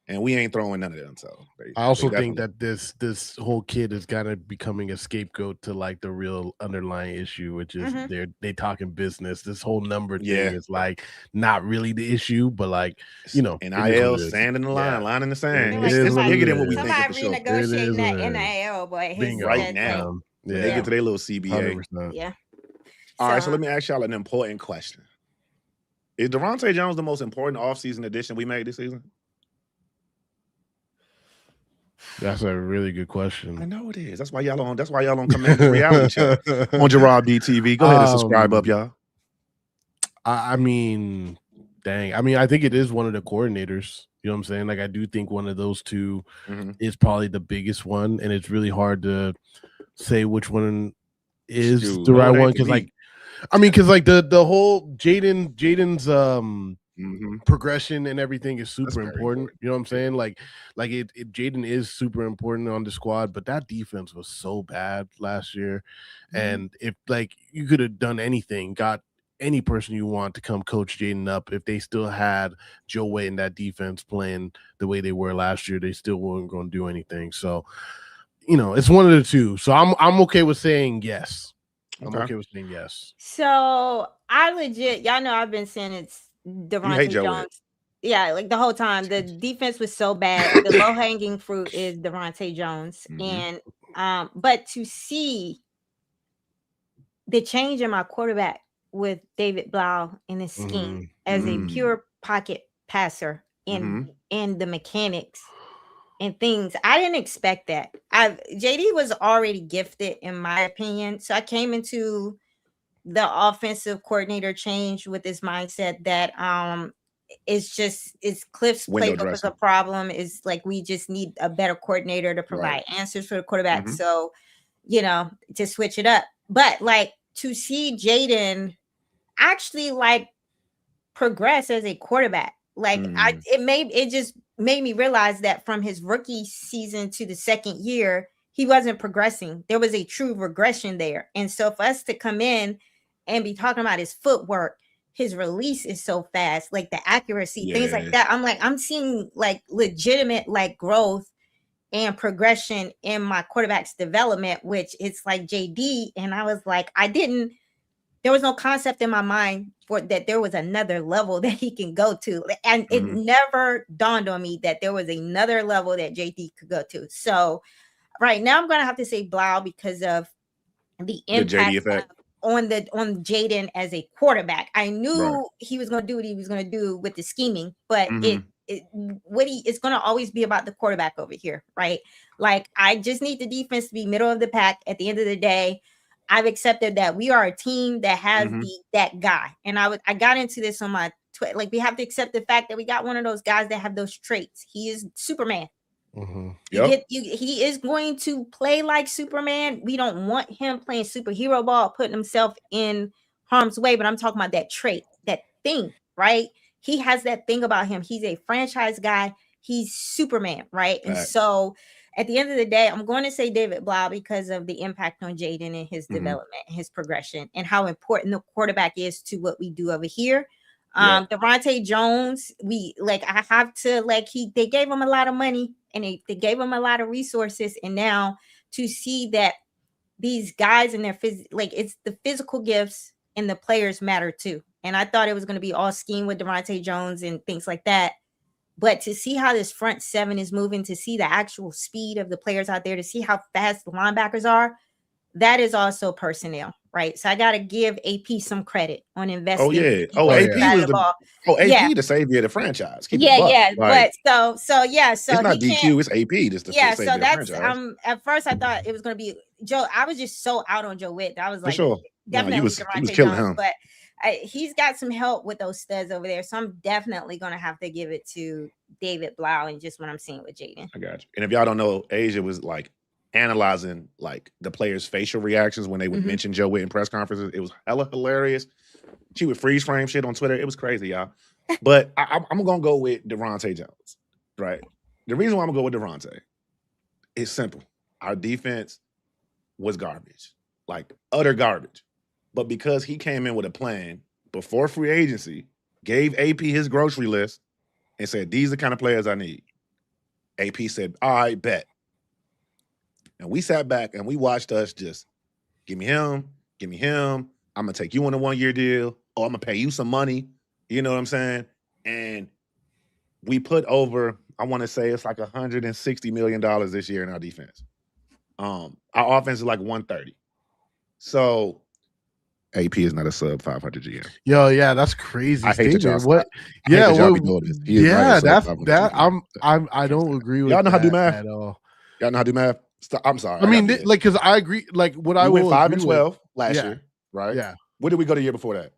and we ain't throwing none of them. So I also think that this whole kid is kind of becoming a scapegoat to like the real underlying issue, which is they talking business. This whole number thing is like not really the issue, but like NIL, sand in the line, line in the sand. It's bigger than what we think. Somebody renegotiating that NIL, boy, right now. When they get to their little CBA. 100%. Yeah. All right, so let me ask y'all an important question. Is Daronte Jones the most important offseason addition we made this season? That's a really good question. I know it is. That's why y'all on Commanders Reality Check on Gerard B TV. Go ahead and subscribe up, y'all. I mean, dang. I mean, I think it is one of the coordinators. You know what I'm saying? Like, I do think one of those two is probably the biggest one, and it's really hard to say which one is the right one because, like, the whole Jaden's progression and everything is super important. You know what I'm saying? Like Jaden is super important on the squad, but that defense was so bad last year. And if like you could have done anything, got any person you want to come coach Jaden up, if they still had Joe Wade in that defense playing the way they were last year, they still weren't going to do anything. So, it's one of the two. So I'm okay with saying yes. I'm okay with saying yes. So I legit, y'all know I've been saying it's Daronte Jones. Yeah, like the whole time. The defense was so bad. The low-hanging fruit is Daronte Jones. And but to see the change in my quarterback with David Blau in his scheme as a pure pocket passer and the mechanics and things, I didn't expect that. JD was already gifted, in my opinion. So I came into the offensive coordinator change with this mindset that it's Cliff's playbook is a problem. Is like we just need a better coordinator to provide answers for the quarterback. So, to switch it up. But like to see Jaden actually like progress as a quarterback, like it just made me realize that from his rookie season to the second year, he wasn't progressing. There was a true regression there. And so for us to come in and be talking about his footwork, his release is so fast, like the accuracy, things like that. I'm seeing like legitimate like growth and progression in my quarterback's development, which it's like JD. And I was like, I didn't there was no concept in my mind for that there was another level that he can go to. And it never dawned on me that there was another level that JD could go to. So right now I'm gonna have to say Blau because of the impact on Jaden as a quarterback. I knew he was gonna do what he was gonna do with the scheming, but it's gonna always be about the quarterback over here, right? Like I just need the defense to be middle of the pack at the end of the day. I've accepted that we are a team that has that guy. And I got into this on my Twitter. Like we have to accept the fact that we got one of those guys that have those traits. He is Superman. He is going to play like Superman. We don't want him playing superhero ball, putting himself in harm's way. But I'm talking about that trait, that thing, right? He has that thing about him. He's a franchise guy. He's Superman, right? And so at the end of the day, I'm going to say David Blau because of the impact on Jaden and his development, his progression, and how important the quarterback is to what we do over here. Devontae Jones, they gave him a lot of money and they gave him a lot of resources. And now to see that these guys and their it's the physical gifts and the players matter too. And I thought it was going to be all scheme with Devontae Jones and things like that. But to see how this front seven is moving, to see the actual speed of the players out there, to see how fast the linebackers are, that is also personnel, right? So I got to give AP some credit on investing. AP was the savior of the franchise. So it's not DQ, it's AP. Just the savior so of the that's franchise. At first I thought it was going to be Joe. I was just so out on Joe Witt. I was like, for sure, definitely he was killing him, but he's got some help with those studs over there. So I'm definitely going to have to give it to David Blau and just what I'm seeing with Jaden. I got you. And if y'all don't know, Asia was like analyzing like the players' facial reactions when they would mention Joe Witt in press conferences. It was hella hilarious. She would freeze frame shit on Twitter. It was crazy, y'all. But I'm going to go with Devontae Jones, right? The reason why I'm going to go with Devontae is simple. Our defense was garbage, like utter garbage. But because he came in with a plan before free agency, gave AP his grocery list, and said, these are the kind of players I need. AP said, all right, bet. And we sat back and we watched us just, give me him. I'm going to take you on a 1-year deal. Oh, I'm going to pay you some money. You know what I'm saying? And we put over, I want to say it's like $160 million this year in our defense. Our offense is like 130. So AP is not a sub 500 GM. Yo, yeah, that's crazy. I hate that what? Yeah, what? I don't agree with. Y'all know how to do math at all. Y'all know how to do math. I'm sorry. I mean, because I agree. Like what I went 5-12 last year, right? Yeah. Where did we go the year before that?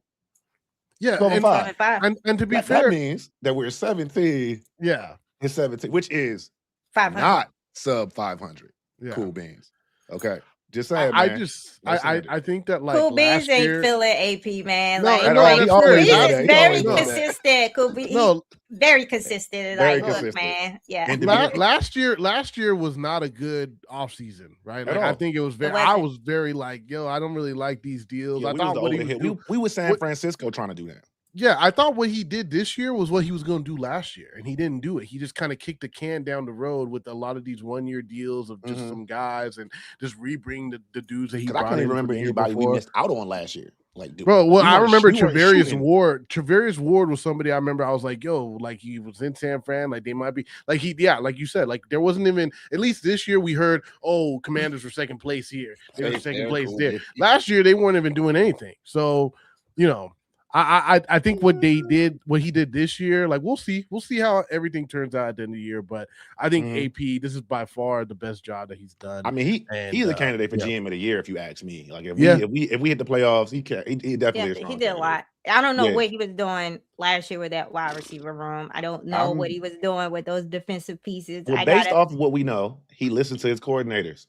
Yeah, 12-5. And to be fair, that means that we're 17. Yeah, it's 17, which is 500. Not sub 500. Yeah. Cool beans. Okay. Just saying, I think that like Cool Beans ain't year, feeling AP, man. He's very consistent. Cool Beans, very consistent. Very consistent. Look, man, yeah. Last year was not a good offseason, right? Like I think it was very. I was very like, yo, I don't really like these deals. Yeah, I thought we were San Francisco trying to do that. Yeah, I thought what he did this year was what he was going to do last year, and he didn't do it. He just kind of kicked the can down the road with a lot of these 1-year deals of just some guys and just rebring the dudes that he brought in. I can't even remember anybody we missed out on last year. Like, dude, bro, well, I remember Travarius Ward. Travarius Ward was somebody I remember. I was like, yo, like he was in San Fran. Like they might be like like you said, like there wasn't even. At least this year we heard, oh, Commanders were second place here. They were second place there. Last year they weren't even doing anything. So, you know. I think what he did this year, like we'll see how everything turns out at the end of the year. But I think AP, this is by far the best job that he's done. I mean, he's a candidate for GM of the year, if you ask me. Like if we hit the playoffs, he definitely he did a lot. I don't know what he was doing last year with that wide receiver room. I don't know what he was doing with those defensive pieces. Well, based off of what we know, he listened to his coordinators.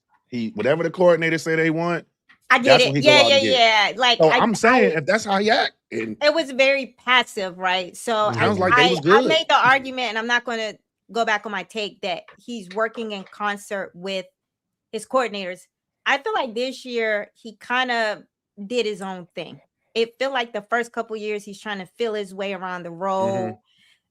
Whatever the coordinators say they want. I get it. Yeah. Like I'm saying, if that's how he act, it was very passive, right? So I made the argument, and I'm not going to go back on my take that he's working in concert with his coordinators. I feel like this year he kind of did his own thing. It felt like the first couple years he's trying to feel his way around the role.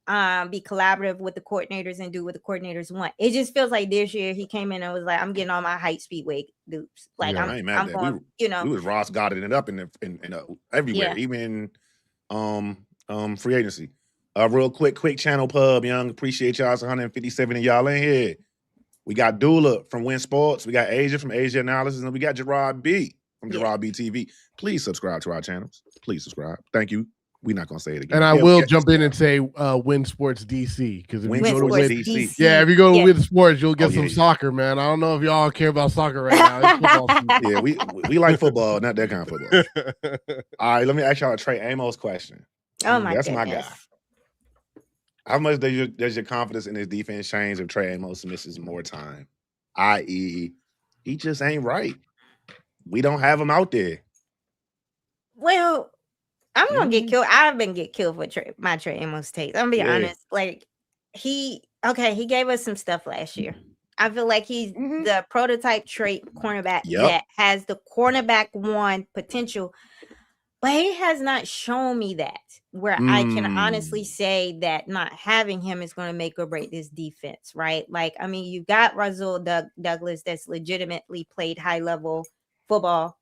be collaborative with the coordinators and do what the coordinators want. It just feels like this year he came in and was like, I'm getting all my height speedway dupes. Like Yeah. I ain't mad I'm at that. going, you know, We was Ross Goddard it up in everywhere, Yeah. even free agency. Real quick channel pub, young. Appreciate y'all. It's 157 of y'all in here. We got Dula from Win Sports. We got Asia from Asia Analysis, and we got Gerard B from Yeah. Gerard B TV. Please subscribe to our channels. Please subscribe. Thank you. We're not gonna say it again. And I Yeah, will yeah, jump in and say Win Sports DC, because if Win you go to Sports Win, DC. yeah, if you go to Yeah. Win Sports, you'll get Oh, some yeah. soccer, man. I don't know if y'all care about soccer right now. It's football season. Yeah, we like football, not that kind of football. All right, let me ask y'all a Trey Amos question. Oh my That's goodness. my guy. How much does your confidence in his defense change if Trey Amos misses more time? I.e., he just ain't right. We don't have him out there. Well, I'm gonna Mm-hmm. get killed. I've been get killed for my Trey Amos takes. I'm gonna be Yeah. honest. Like he gave us some stuff last year. I feel like he's the prototype trait cornerback Yep. that has the cornerback one potential, but he has not shown me that where I can honestly say that not having him is going to make or break this defense, right? Like, I mean, you got Russell Douglas that's legitimately played high level football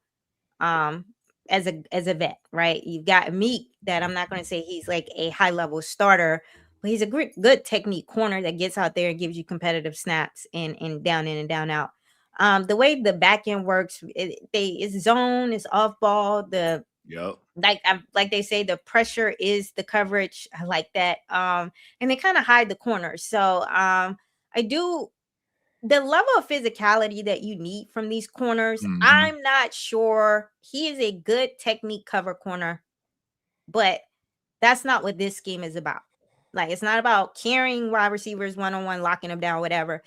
as a vet, right? You've got Meek that I'm not going to say he's like a high level starter, but he's a good technique corner that gets out there and gives you competitive snaps and down in and down out. The way the back end works, it's zone, it's off ball. Yep. Like they say, the pressure is the coverage. I like that. And they kind of hide the corners. So the level of physicality that you need from these corners, I'm not sure. He is a good technique cover corner, but that's not what this scheme is about. Like, it's not about carrying wide receivers one-on-one, locking them down, whatever.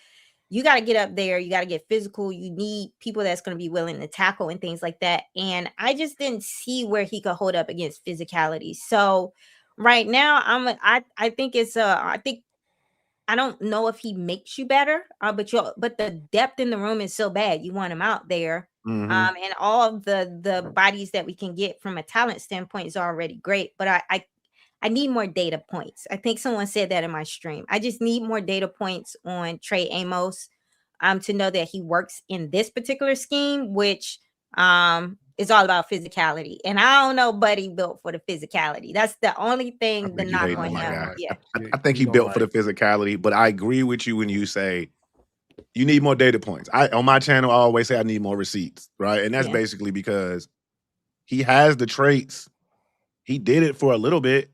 You got to get up there. You got to get physical. You need people that's going to be willing to tackle and things like that. And I just didn't see where he could hold up against physicality. So right now, I think I don't know if he makes you better, but the depth in the room is so bad. You want him out there. And all of the bodies that we can get from a talent standpoint is already great. But I need more data points. I think someone said that in my stream. I just need more data points on Trey Amos to know that he works in this particular scheme, which is all about physicality. And I don't know Buddy built for the physicality. That's the only thing the knock on him. Yeah. I think he built for the physicality, but I agree with you when you say you need more data points. On my channel, I always say I need more receipts, right? And that's basically because he has the traits. He did it for a little bit.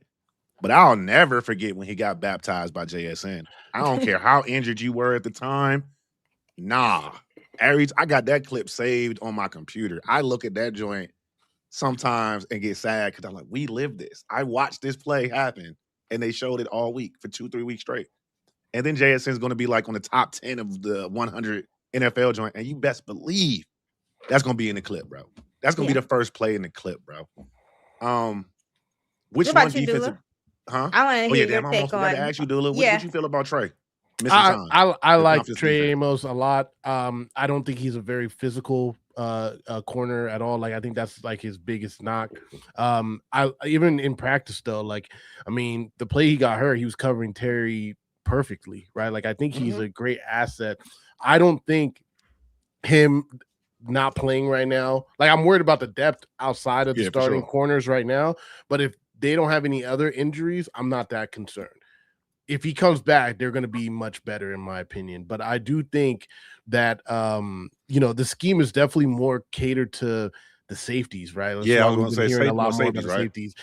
But I'll never forget when he got baptized by JSN. I don't care how injured you were at the time. Nah. I got that clip saved on my computer. I look at that joint sometimes and get sad because I'm like, we lived this. I watched this play happen, and they showed it all week for 2-3 weeks straight. And then JSN's going to be like on the top 10 of the 100 NFL joint, and you best believe that's going to be in the clip, bro. That's going to be the first play in the clip, bro. Which one defensive... Huh? I want to hear your take on. I ask you, Dula, what you feel about Trey? I like Trey Amos a lot. I don't think he's a very physical corner at all. Like, I think that's like his biggest knock. I even in practice though, like, I mean, the play he got hurt, he was covering Terry perfectly, right? Like, I think he's a great asset. I don't think him not playing right now, like, I'm worried about the depth outside of the starting corners right now, but if they don't have any other injuries, I'm not that concerned. If he comes back, they're going to be much better, in my opinion. But I do think that, the scheme is definitely more catered to the safeties, right? That's I was going to say hearing a lot more about the safeties,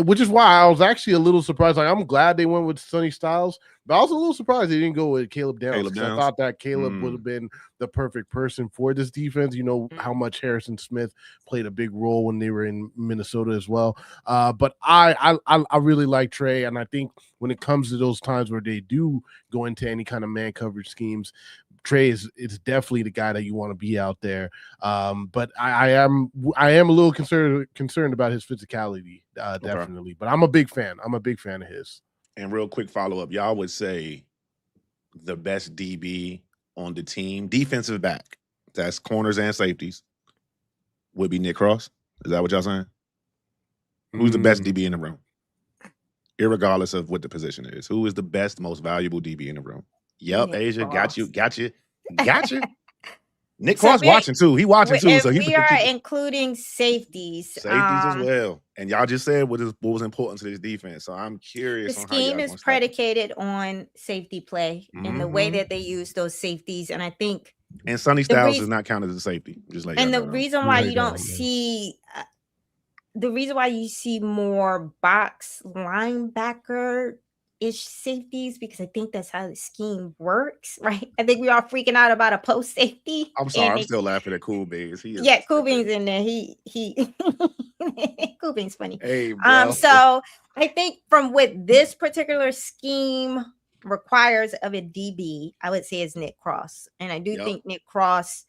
which is why I was actually a little surprised. Like, I'm glad they went with Sonny Styles, but I was a little surprised they didn't go with Caleb Downs. I thought that Caleb would have been the perfect person for this defense. You know how much Harrison Smith played a big role when they were in Minnesota as well. But I really like Trey, and I think when it comes to those times where they do go into any kind of man coverage schemes, Trey is definitely the guy that you want to be out there. But I am a little concerned about his physicality, definitely. But I'm a big fan. I'm a big fan of his. And real quick follow-up, y'all would say the best DB on the team, defensive back, that's corners and safeties, would be Nick Cross. Is that what y'all saying? Who's the best DB in the room? irregardless of what the position is. Who is the best, most valuable DB in the room? Yep, Nick Asia, got you. Cross. Nick So Cross we're- watching too. He watching too, so he we are including safeties. safeties as well. And y'all just said what was important to this defense. So I'm The curious on how scheme y'all is gonna stack it. predicated on safety play and the way that they use those safeties. And I think And Sonny Styles is not counted as a safety. Just like and the reason why Really you don't don't, yeah. see the reason why you see more box linebacker ish safeties, because I think that's how the scheme works, right? I think we are freaking out about a post safety. I'm sorry, I'm still laughing at Cool Beans. Yeah, Cool Beans in there. He Cool Beans funny. Hey, bro. So I think from what this particular scheme requires of a DB, I would say is Nick Cross, and I do think Nick Cross.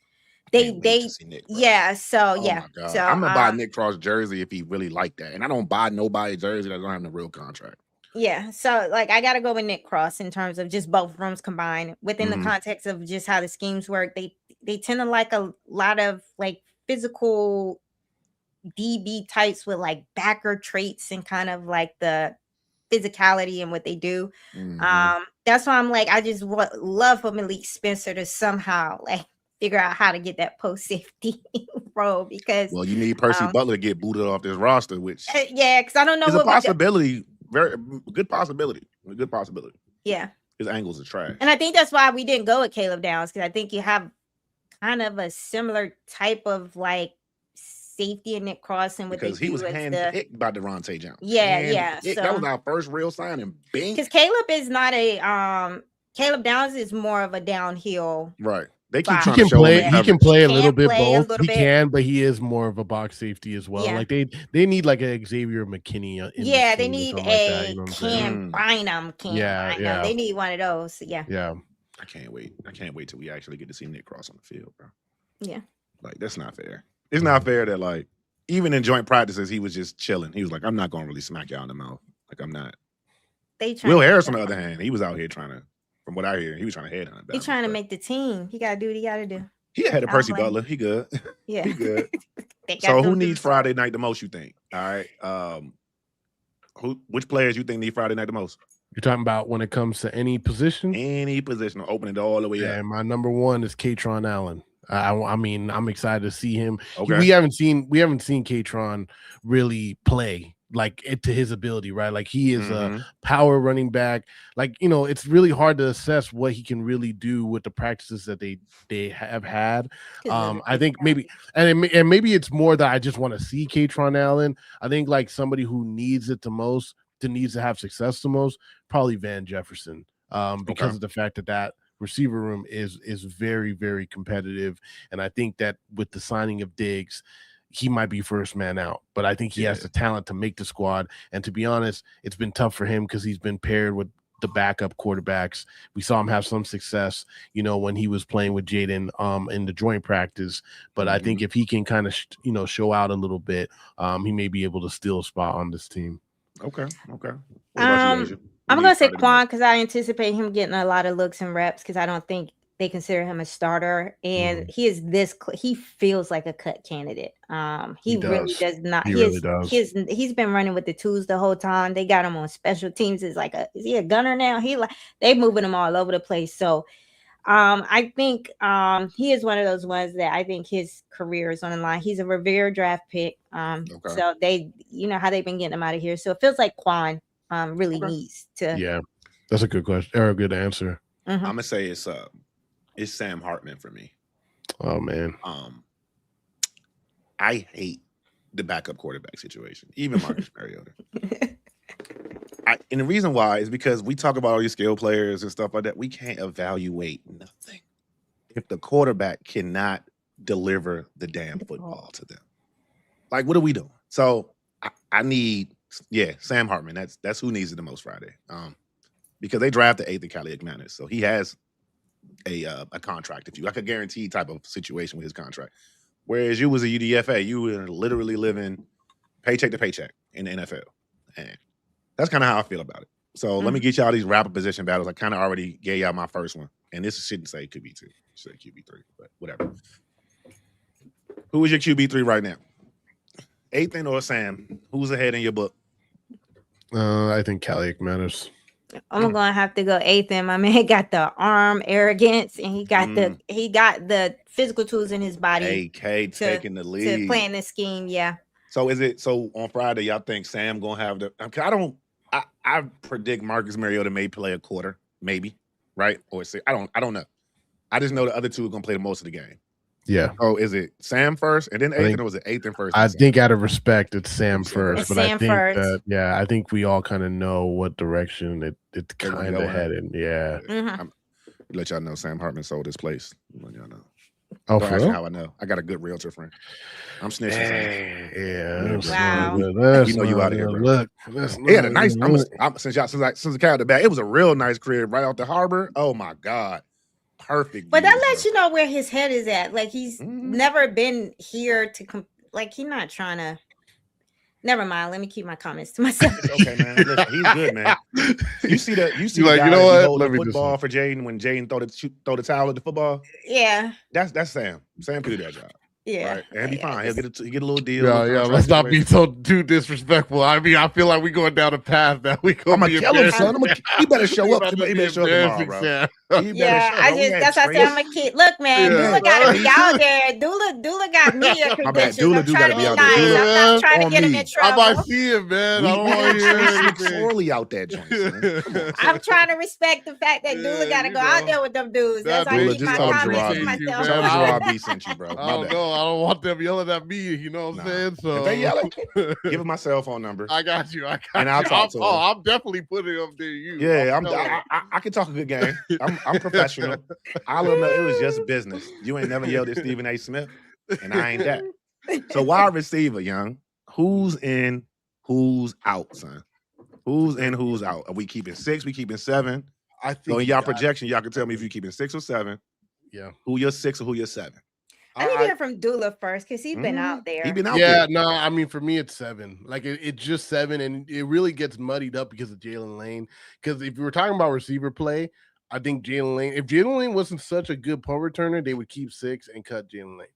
Can't wait to see Nick Cross. Yeah. So Oh yeah. my God. So I'm gonna buy Nick Cross jersey if he really like that, and I don't buy nobody jersey that don't have the real contract. Yeah, so like I gotta go with Nick Cross in terms of just both rooms combined within the context of just how the schemes work. They tend to like a lot of like physical DB types with like backer traits and kind of like the physicality and what they do. That's why I'm like I just love for Malik Spencer to somehow like figure out how to get that post safety role, because you need Percy Butler to get booted off this roster, which because I don't know is what a possibility. Very good possibility. A good possibility. Yeah. His angles are trash. And I think that's why we didn't go with Caleb Downs, because I think you have kind of a similar type of like safety in Nick Cross and what because he was handpicked by Devontae Johnson. Yeah. So, that was our first real signing. Because Caleb is not a Caleb Downs is more of a downhill. Right. They keep he can play. He can play a little bit both. He can, but he is more of a box safety as well. Yeah. Like they need like a Xavier McKinney. They need a Cam Bynum. Yeah. They need one of those. Yeah. I can't wait. I can't wait till we actually get to see Nick Cross on the field, bro. Yeah. Like that's not fair. It's not fair that like even in joint practices he was just chilling. He was like, I'm not gonna really smack y'all in the mouth. Like I'm not. Will Harris on the other hand, he was out here trying to. From what I hear, he was trying to headhunt. He's trying to make the team. He got to do what he got to do. He ahead of Percy Butler. He good. Yeah. He good. So who needs Friday night the most, you think? All right. Which players you think need Friday night the most? You're talking about when it comes to any position? Any position. Open it all the way up. And my number one is Katron Allen. I mean, I'm excited to see him. Okay. We haven't seen Katron really play like it to his ability, right? Like he is a power running back. Like, you know, it's really hard to assess what he can really do with the practices that they have had. I think maybe and maybe it's more that I just want to see Katron Allen. I think like somebody who needs it the most, that needs to have success the most, probably Van Jefferson. Because of the fact that receiver room is very, very competitive. And I think that with the signing of Diggs, he might be first man out, but I think he has the talent to make the squad. And to be honest, it's been tough for him because he's been paired with the backup quarterbacks. We saw him have some success, you know, when he was playing with Jaden in the joint practice. But I think if he can kind of, show out a little bit, he may be able to steal a spot on this team. Okay. I'm going to say Quan because I anticipate him getting a lot of looks and reps because I don't think they consider him a starter, and he is he feels like a cut candidate. He really does not. He's been running with the twos the whole time. They got him on special teams. Is he a gunner now? They moving him all over the place. So I think he is one of those ones that I think his career is on the line. He's a Revere draft pick. So they, how they've been getting him out of here. So it feels like Quan really needs to. Yeah, that's a good question or a good answer. I'm gonna say it's Sam Hartman for me. Oh man. I hate the backup quarterback situation, even Marcus Mariota. And the reason why is because we talk about all these skill players and stuff like that. We can't evaluate nothing if the quarterback cannot deliver the damn football to them. Like, what are we doing? So I need, Sam Hartman. That's who needs it the most Friday. Because they drafted 8th in Cali Ignanis, so he has a contract, if you like, a guaranteed type of situation with his contract. Whereas you was a UDFA, you were literally living paycheck to paycheck in the NFL. And that's kind of how I feel about it. So let me get y'all these rapid position battles. I kind of already gave y'all my first one. And this shouldn't say QB2. It should say QB3, but whatever. Who is your QB3 right now? Ethan or Sam? Who's ahead in your book? I think Kaliak matters. I'm gonna have to go Ethan. My man got the arm arrogance, and he got the physical tools in his body AK taking the to lead. play in the scheme. Yeah. So on Friday? Y'all think Sam gonna have the? I predict Marcus Mariota may play a quarter, maybe, right? Or I don't know. I just know the other two are gonna play the most of the game. Yeah. Oh, is it Sam first and then Ethan, or was it Ethan first? I think out of respect, it's Sam first. It's but Sam I think first. I think we all kind of know what direction it's kind of headed. Yeah. Let y'all know Sam Hartman sold his place. Let y'all know. Oh, Don't for ask me real? how I know. I got a good realtor friend. I'm snitching. Yeah. Wow. You know you out of here, bro. Look, He had a nice. Since the cat of the bag, it was a real nice crib right out the harbor. Oh my god, perfect. But that views, lets bro. you know where his head is at. Like he's never been here to like he's not trying to. Never mind. Let me keep my comments to myself. It's okay, man. Listen, he's good, man. You see the like, guy you know that what? hold Let the me just football for Jaden when Jaden throw the towel at the football. Yeah. That's Sam. Sam can do that job. Yeah. Right? And he'll be fine. He'll get a little deal. Yeah. Let's not be so too disrespectful. I mean, I feel like we're going down a path that we I'm gonna gonna kill him, son. He better show up. He better show up tomorrow, bro. Yeah, that's why I say I'm a kid. Look, man, Dula gotta be out there. Dula got media credentials. I'm trying to be nice. I'm not trying to get him in trouble. I might see him, man. I don't want to hear anything. Sorely out that joint. I'm trying to respect the fact that Dula gotta go out there with them dudes. That's why I keep my comments to myself. Tell Gerard B sent you, bro. I don't know. I don't want them yelling at me. You know what I'm saying? So if they yelling, give him my cell phone number. I got you. And I'll talk to him. Oh, I'm definitely putting it up there. You. Yeah, I can talk a good game. I'm professional. I'll know it was just business. You ain't never yelled at Stephen A. Smith, and I ain't that. So wide receiver, young. Who's in? Who's out, son? Who's in? Who's out? Are we keeping 6? We keeping 7? I think. So in y'all projection, y'all can tell me if you keeping 6 or 7. Yeah. Who your 6 or who your 7? I need to hear from Dula first because he's been out there. He been out there. Yeah, no, I mean for me it's 7. Like it's just 7, and it really gets muddied up because of Jalen Lane. Because if we were talking about receiver play, I think Jalen Lane, if Jalen Lane wasn't such a good punt returner, they would keep 6 and cut Jalen Lane.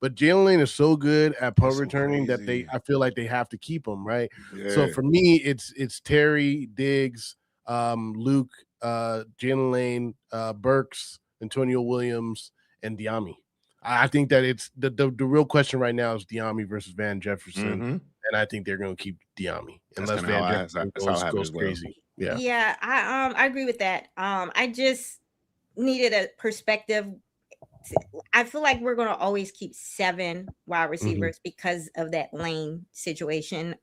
But Jalen Lane is so good at punt returning that I feel like they have to keep him, right? Yeah. So for me, it's Terry, Diggs, Luke, Jalen Lane, Burks, Antonio Williams, and Diami. I think that it's the real question right now is Diami versus Van Jefferson, and I think they're going to keep Diami unless Van Jefferson goes crazy. Yeah, I agree with that. I just needed a perspective. I feel like we're gonna always keep 7 wide receivers because of that Lane situation.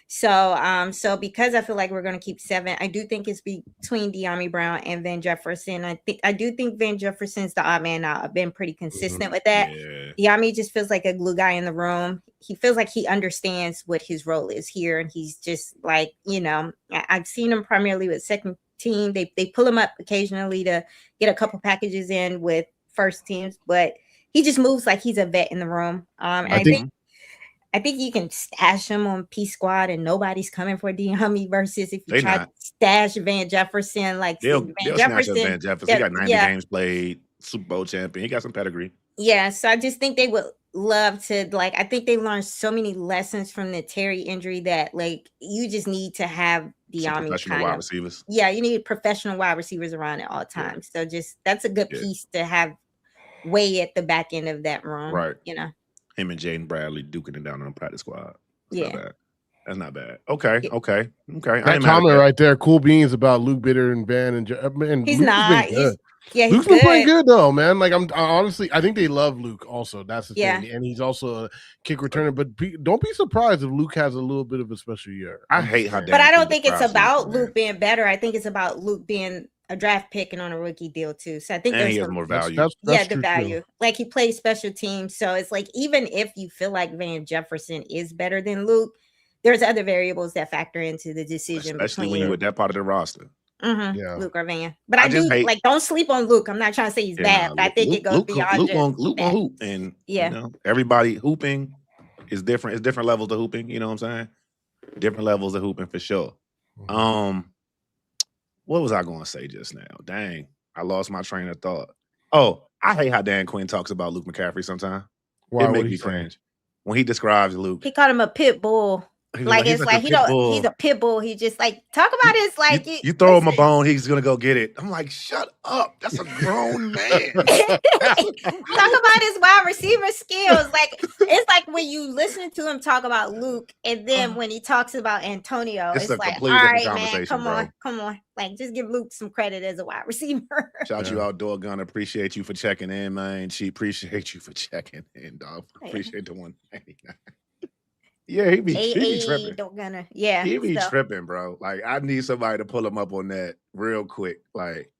So because I feel like we're gonna keep 7, I do think it's between Diami Brown and Van Jefferson. I do think Van Jefferson's the odd man out. I've been pretty consistent with that. Diami just feels like a glue guy in the room. He feels like he understands what his role is here, and he's just like, I've seen him primarily with second team. They pull him up occasionally to get a couple packages in with first teams, but he just moves like he's a vet in the room. And I think you can stash him on P Squad and nobody's coming for Diami versus if you try to stash Van Jefferson, like Van Jefferson. He got 90 games played, Super Bowl champion. He got some pedigree. Yeah, so I just think they would love to, I think they learned so many lessons from the Terry injury that you just need to have Diami professional wide receivers. Yeah, you need professional wide receivers around at all times. So that's a good piece to have way at the back end of that room. Right. Him and Jaden Bradley duking it down on the practice squad. That's not bad. Okay. That comment right there, cool beans about Luke Bitter and Van and he's Luke's not. Luke's been playing good though, man. Like honestly, I think they love Luke. Also, that's the thing, and he's also a kick returner. But don't be surprised if Luke has a little bit of a special year. I hate how, but I don't think it's about Luke being better. I think it's about Luke being a draft pick and on a rookie deal too. So I think he has more value. That's the value. Too. Like he plays special teams, so it's like even if you feel like Van Jefferson is better than Luke, there's other variables that factor into the decision. Especially when you're with that part of the roster. Luke or Van, but I do don't sleep on Luke. I'm not trying to say he's bad, but I think it goes beyond Luke on hoop, and everybody hooping is different. It's different levels of hooping. You know what I'm saying? Different levels of hooping for sure. What was I going to say just now? Dang, I lost my train of thought. Oh, I hate how Dan Quinn talks about Luke McCaffrey sometimes. It makes me cringe when he describes Luke. He called him a pit bull. Like he's it's like like a he pit don't. bull. He's a pit bull. He just like talk about his like. You throw him a listen. bone, he's gonna go get it. I'm like, shut up. That's a grown man. Talk about his wide receiver skills. Like it's like when you listen to him talk about Luke, and then when he talks about Antonio, It's it's a like, all completely different right, man, conversation, come on. Like just give Luke some credit as a wide receiver. Shout you out, Dog Gunner. Appreciate you for checking in, man. She appreciate you for checking in, dog. Appreciate the 199. Yeah, he be tripping. Don't gonna, yeah. He be so. tripping, bro. Like, I need somebody to pull him up on that real quick. Like,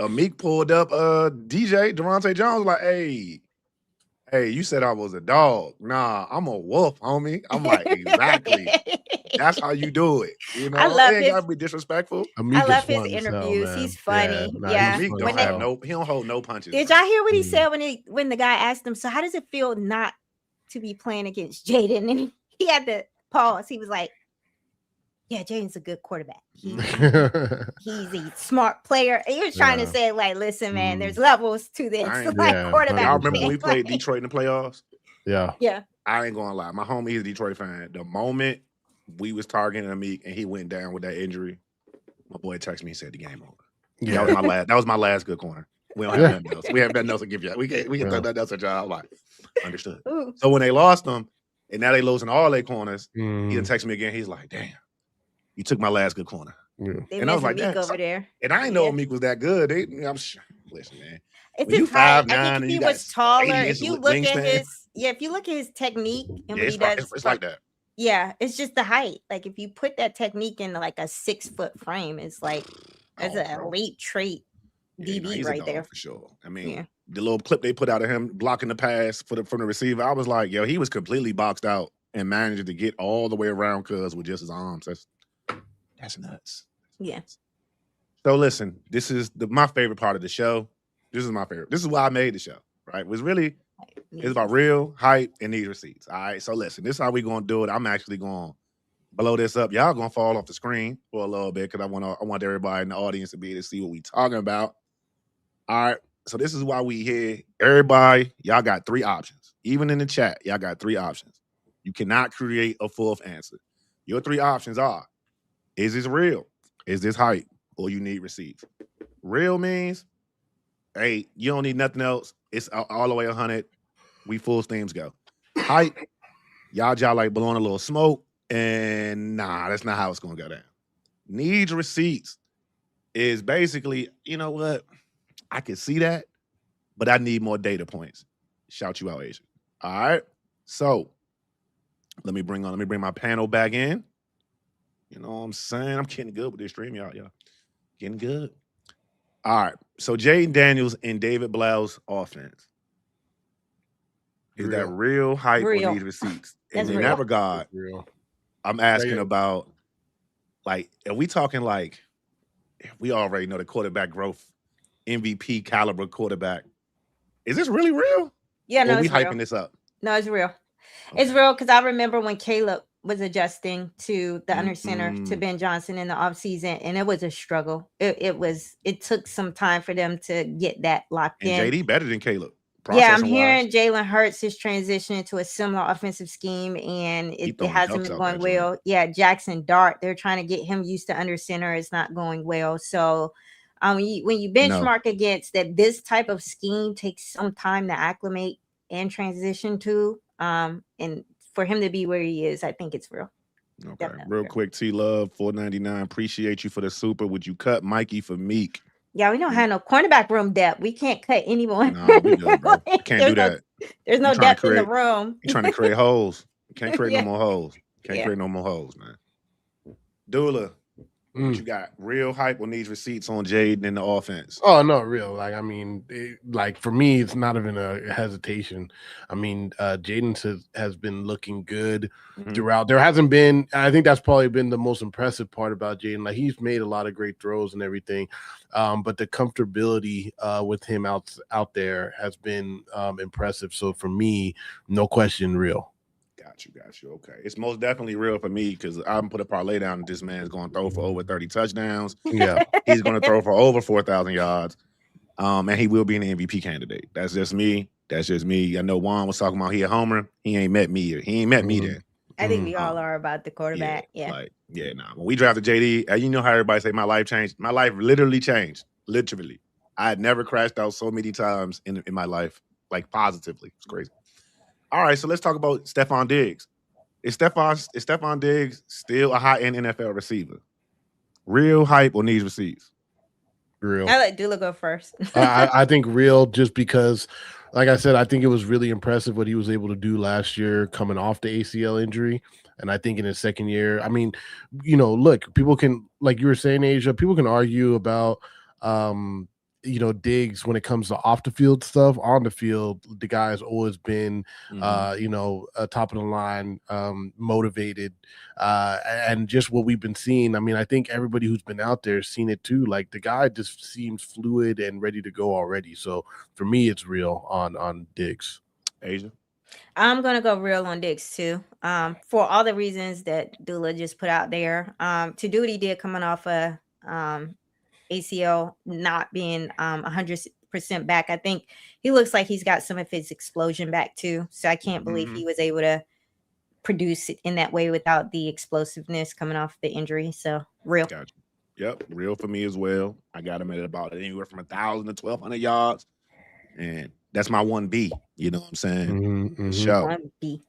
Meek pulled up DJ Durante Jones, like, hey, you said I was a dog. Nah, I'm a wolf, homie. I'm like, exactly. That's how you do it. You know, I love ain't his, gotta be disrespectful. I love his interviews. He's funny. Yeah. Meek don't have he don't hold no punches. Did y'all hear what he said when the guy asked him, so how does it feel not to be playing against Jaden? And he had to pause. He was like, yeah, Jaden's a good quarterback. He's a smart player. And he was trying to say, like, listen, man, there's levels to this. Like quarterback. Y'all remember when we played Detroit in the playoffs? Yeah. I ain't gonna lie. My homie is a Detroit fan. The moment we was targeting Meek and he went down with that injury, my boy texted me and said the game over. Yeah. That was my last good corner. We don't have nothing else. We have nothing else to give you. We can throw nothing else at y'all. I'm like, understood. Ooh. So when they lost them, and now they losing all their corners, he didn't text me again. He's like, damn, you took my last good corner. And I was like, Meek over there. And I didn't know Meek was that good. I'm sure. Listen, man. It's his height. I think if he was taller, if you look at his technique and what he does, it's like that. Yeah, it's just the height. Like if you put that technique in like a 6-foot frame, it's like that's an elite trait. DB right there for sure. I mean, the little clip they put out of him blocking the pass from the receiver, I was like, yo, he was completely boxed out and managed to get all the way around Cuz with just his arms. That's nuts. Yeah. So listen, this is my favorite part of the show. This is my favorite. This is why I made the show. Right? It's about real hype and these receipts. All right. So listen, this is how we gonna do it. I'm actually gonna blow this up. Y'all gonna fall off the screen for a little bit because I want everybody in the audience to be able to see what we talking about. All right. So this is why we here. Everybody, y'all got 3 options. Even in the chat, y'all got 3 options. You cannot create a fourth answer. Your 3 options are: is this real? Is this hype? Or you need receipts? Real means, hey, you don't need nothing else. It's all the way 100. We full steams go. Hype, y'all like blowing a little smoke. And nah, that's not how it's gonna go down. Needs receipts is basically, you know what? I can see that, but I need more data points. Shout you out, Asian. All right. So let me bring my panel back in. You know what I'm saying? I'm getting good with this stream, y'all. Getting good. All right. So Jaden Daniels and David Blau's offense. Is that real hype or need receipts? And in that regard, I'm asking about, like, are we talking like, we already know the quarterback growth, MVP caliber quarterback. Is this really real? Yeah, no, or we hyping this up? No, it's real. Okay. It's real because I remember when Caleb was adjusting to the under center to Ben Johnson in the offseason, and it was a struggle. It took some time for them to get that locked in. JD better than Caleb. Yeah, I'm hearing Jalen Hurts is transitioning to a similar offensive scheme, and it hasn't been going well. Yeah, Jackson Dart, they're trying to get him used to under center. It's not going well. So when you benchmark against that, this type of scheme takes some time to acclimate and transition to. And for him to be where he is, I think it's real. Okay, definitely real quick, T-Love, $4.99. Appreciate you for the super. Would you cut Mikey for Meek? Yeah, we don't have no cornerback room depth. We can't cut anyone. No, we good, bro. Can't do that. There's no depth in the room. You're trying to create holes. You can't create no more holes. Create no more holes, man. Dula, what you got? Real hype on these receipts on Jaden and the offense? Oh, no, real. Like, I mean, like for me, it's not even a hesitation. I mean, Jaden has been looking good throughout. There hasn't been, I think that's probably been the most impressive part about Jaden. Like, he's made a lot of great throws and everything, but the comfortability with him out there has been impressive. So for me, no question, real. Got you. Okay. It's most definitely real for me because I'm put a parlay down that this man's going to throw for over 30 touchdowns. Yeah. He's going to throw for over 4,000 yards. And he will be an MVP candidate. That's just me. I know Juan was talking about he a homer. He ain't met me. He ain't met me then. I think we Mhm. all are about the quarterback. Yeah. Like, nah. When we drafted JD, you know how everybody say my life changed. My life literally changed. Literally. I had never crashed out so many times in my life, like positively. It's crazy. All right, so let's talk about Stephon Diggs. Is Stephon Diggs still a high-end NFL receiver? Real hype or needs receipts? Real. I'll let Dula go first. I think real, just because, like I said, I think it was really impressive what he was able to do last year coming off the ACL injury. And I think in his second year, I mean, look, people can, like you were saying, Asia, people can argue about, Diggs when it comes to off the field stuff. On the field, the guy's always been, top of the line, motivated, and just what we've been seeing. I mean, I think everybody who's been out there has seen it too. Like, the guy just seems fluid and ready to go already. So for me, it's real on Diggs. Asia? I'm gonna go real on Diggs too. For all the reasons that Dula just put out there. To do what he did coming off a ACL not being 100% back. I think he looks like he's got some of his explosion back too. So I can't believe he was able to produce it in that way without the explosiveness coming off the injury. So real. Gotcha. Yep, real for me as well. I got him at about anywhere from 1,000 to 1,200 yards, and that's my 1B. You know what I'm saying? Show. 1B.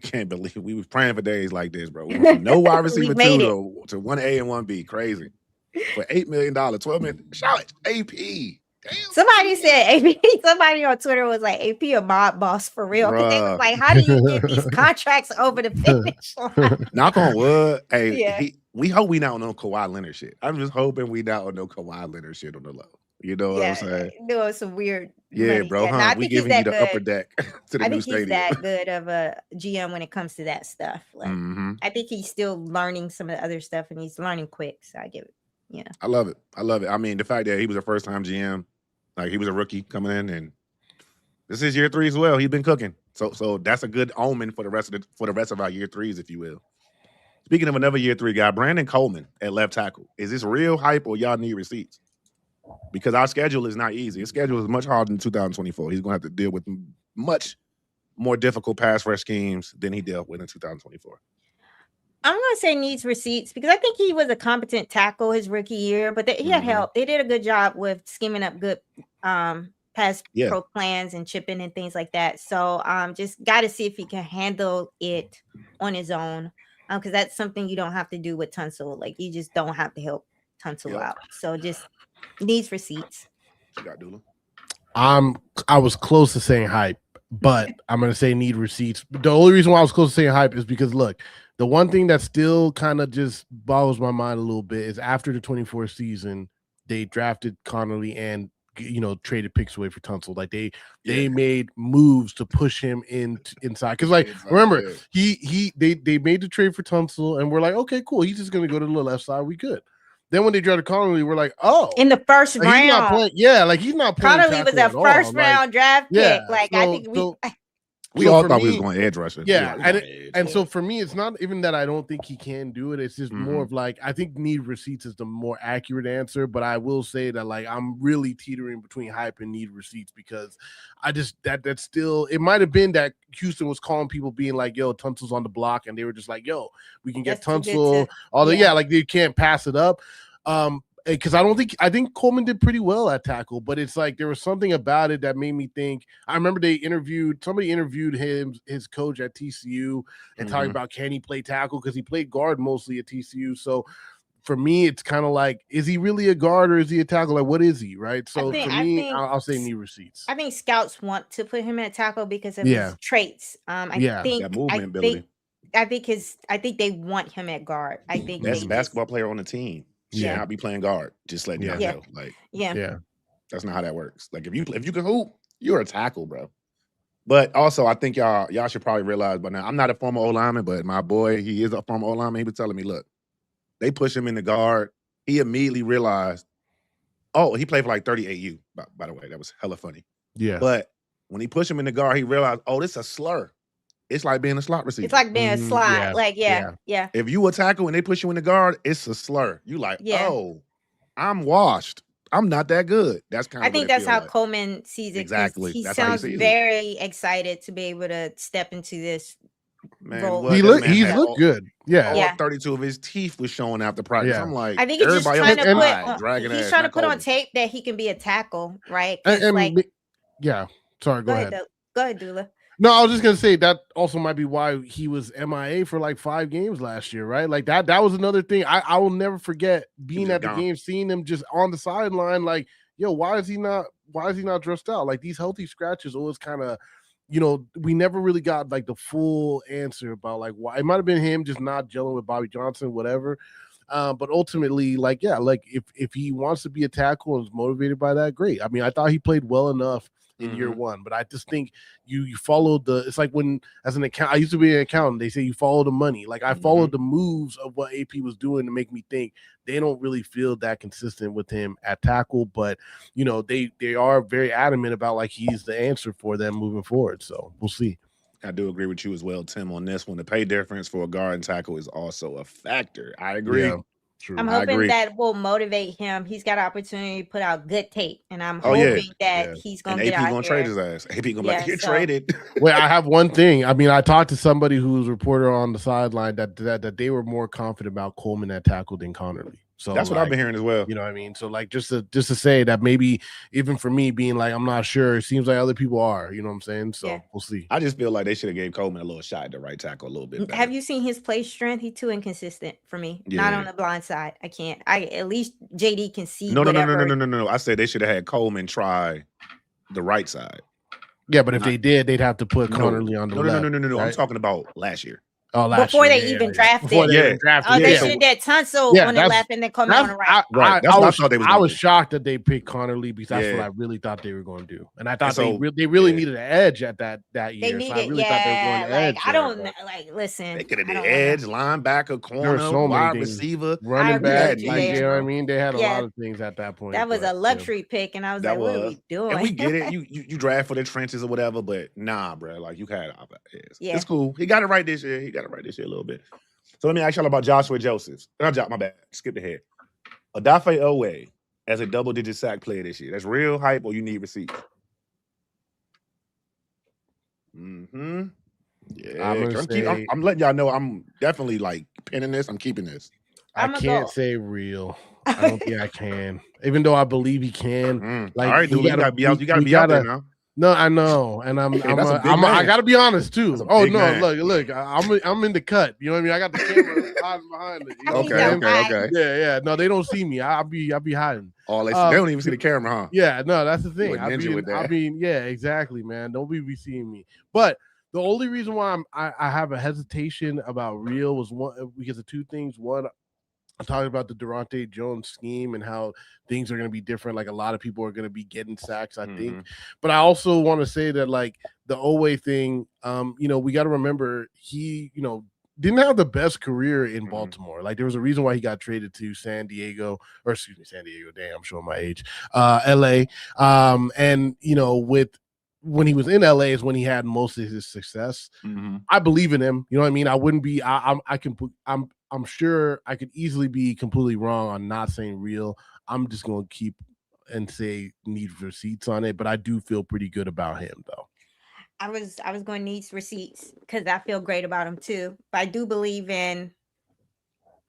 Can't believe we was praying for days like this, bro. We went from no wide receiver two to 1A and 1B. Crazy. For $8 million, $12 million. Shout out AP. Damn. Somebody said AP. Somebody on Twitter was like, AP a mob boss for real. Because they was like, how do you get these contracts over the finish line? Knock on wood. Hey, we hope we not on no Kawhi Leonard shit. I'm just hoping we not on no Kawhi Leonard shit on the low. You know what I'm saying? Doing some weird. Yeah, money. bro. Yeah, We giving you the upper deck to the new stadium. I think he's that good of a GM when it comes to that stuff. Like, I think he's still learning some of the other stuff, and he's learning quick. So I give it. Yeah, I love it. I mean, the fact that he was a first-time GM, like he was a rookie coming in, and this is year 3 as well. He's been cooking, so that's a good omen for the rest of our year 3s, if you will. Speaking of another year 3 guy, Brandon Coleman at left tackle. Is this real hype or y'all need receipts? Because our schedule is not easy. His schedule is much harder than 2024. He's going to have to deal with much more difficult pass rush schemes than he dealt with in 2024. I'm going to say needs receipts because I think he was a competent tackle his rookie year, but he had help. They did a good job with scheming up good pass pro plans and chipping and things like that. So just got to see if he can handle it on his own because that's something you don't have to do with Tunsil. Like, you just don't have to help Tunsil out. So just needs receipts. What you got, Dula? I was close to saying hype, but I'm going to say need receipts. The only reason why I was close to saying hype is because, look, the one thing that still kind of just boggles my mind a little bit is after the 24 season, they drafted Connolly and, traded picks away for Tunsil. Like they made moves to push him inside. Because, like, remember, they made the trade for Tunsil, and we're like, okay, cool. He's just going to go to the left side. We good. Then when they drafted Connolly, we're like, oh, in the first round, he's not playing. He's not playing. Connolly was a first round draft pick. Like, I think we all thought we was going edge rusher. And so for me, it's not even that I don't think he can do it. It's just more of like, I think need receipts is the more accurate answer. But I will say that, like, I'm really teetering between hype and need receipts because I just that's still, it might have been that Houston was calling people being like, yo, Tunsil's on the block, and they were just like, yo, we can get Tunsil. Like they can't pass it up. Because I think Coleman did pretty well at tackle, but it's like there was something about it that made me think. I remember somebody interviewed his coach at TCU and talking about, can he play tackle, because he played guard mostly at TCU. So for me, it's kind of like, is he really a guard or is he a tackle? Like, what is he, right? So I'll say need receipts. I think scouts want to put him at tackle because of his traits. I think that movement ability. I think they want him at guard. I think best basketball player on the team. Yeah, I'll be playing guard. Just letting you know. Like, that's not how that works. Like, if you can hoop, you're a tackle, bro. But also, I think y'all should probably realize by now, I'm not a former O-lineman, but my boy, he is a former O-lineman. He was telling me, look, they push him in the guard. He immediately realized, he played for like 38U, by the way. That was hella funny. Yeah. But when he pushed him in the guard, he realized, this is a slur. It's like being a slot receiver. It's like being a slot. Yeah. If you a tackle and they push you in the guard, it's a slur. You like, I'm washed. I'm not that good. That's kind of. I think that's how Coleman sees it. Exactly. He sounds very excited to be able to step into this Man, role. what? He's That man had looked all- good. Yeah. All Yeah. 32 of his teeth was showing after practice. Yeah. I'm like, I think he's just everybody trying else to died, put dragging he's ass, trying to not put on Coleman. tape that he can be a tackle, right? 'Cause, And like, yeah. Sorry, go ahead. Go ahead, Dula. No, I was just gonna say that also might be why he was MIA for like 5 games last year, right? Like that was another thing. I will never forget being just at the gone. game, seeing him just on the sideline, like, yo, why is he not dressed out? Like these healthy scratches always kind of, we never really got like the full answer about like why. It might have been him just not gelling with Bobby Johnson, whatever. But ultimately, like, yeah, like if he wants to be a tackle and is motivated by that, great. I mean, I thought he played well enough in year one, but I just think you followed it's like when as an account, I used to be an accountant, they say you follow the money. Like I followed the moves of what AP was doing to make me think they don't really feel that consistent with him at tackle, but they are very adamant about like he's the answer for them moving forward. So we'll see. I do agree with you as well, Tim, on this one. The pay difference for a guard and tackle is also a factor. I agree. Yeah, true. I'm I hoping agree. that will motivate him. He's got an opportunity to put out good tape, and I'm Oh, yeah. hoping that Yeah. he's And gonna AP get out gonna here. trade his ass. AP gonna be Yeah, like, you're so- traded. Wait, I have one thing. I mean, I talked to somebody who was a reporter on the sideline that they were more confident about Coleman at tackle than Connerly. So That's what I've been hearing as well. You know what I mean? So like just to say that maybe even for me being like I'm not sure, it seems like other people are. You know what I'm saying? So Yeah. we'll see. I just feel like they should have gave Coleman a little shot at the right tackle a little bit better. Have you seen his play strength? He's too inconsistent for me. Not Yeah. on the blind side. I can't. At least JD can see. No. whatever. I said they should have had Coleman try the right side. Yeah, but if Not- they did, they'd have to put No. Connerly on the No. left. I'm right? talking about last year. Oh, last Before year. they Yeah, even yeah. drafted. Before they Yeah. even drafted. Oh, they Yeah. should have Tunsil Yeah, on the that's- left and then Coleman on the right. Right, that's what I thought they was I gonna was do. shocked that they picked Connerly because that's what Yeah. I really thought they were going to do, and I thought so- they really yeah. needed an edge at that year. They so need I it. really thought they were going to Like edge. I there, don't but know. Like listen. They could have I did don't know. edge, linebacker, corner, so many wide things. receiver. running I back, agree like with you you know what I there. mean. They had a Yeah. lot of things at that point. That was but, a luxury pick, and I was That like, "What are was. we doing?" And we get it. You draft for the trenches or whatever, but nah, bro. Like you had Yeah. It's cool. He got it right this year. A little bit. So let me ask y'all about Joshua Josephs. My bad. Skipped ahead. Odafe Owe as a double-digit sack player this year. That's real hype, or you need receipts? Mm-hmm. Yeah, I'm gonna say- I'm letting y'all know I'm definitely like pinning this. I'm keeping this. I I'ma can't go. say real. I don't think I can, even though I believe he can. Like, All right, dude. he You gotta be out. You gotta we be out there gotta- now. No, I know, and I'm Hey, that's a big I man. gotta be honest too. That's a Oh big no, man. look, I'm in the cut. You know what I mean? I got the camera hiding behind it. You know what I'm saying? Okay. Yeah. No, they don't see me. I'll be hiding. Oh, they Um, don't even see the camera, huh? Yeah, no, that's the thing. a ninja with that. Yeah, exactly, man. Don't be seeing me. But the only reason why I have a hesitation about real was one because of two things. One, I'm talking about the Durante Jones scheme and how things are going to be different. Like a lot of people are going to be getting sacks, I think. But I also want to say that like the Owe thing, we got to remember he, didn't have the best career in Baltimore. Like there was a reason why he got traded to San Diego. Damn, I'm showing my age. LA. And when he was in LA is when he had most of his success. I believe in him. You know what I mean? I wouldn't be. I'm sure I could easily be completely wrong on not saying real. I'm just going to keep and say need receipts on it, but I do feel pretty good about him though. I was going to need receipts because I feel great about him too. But I do believe in.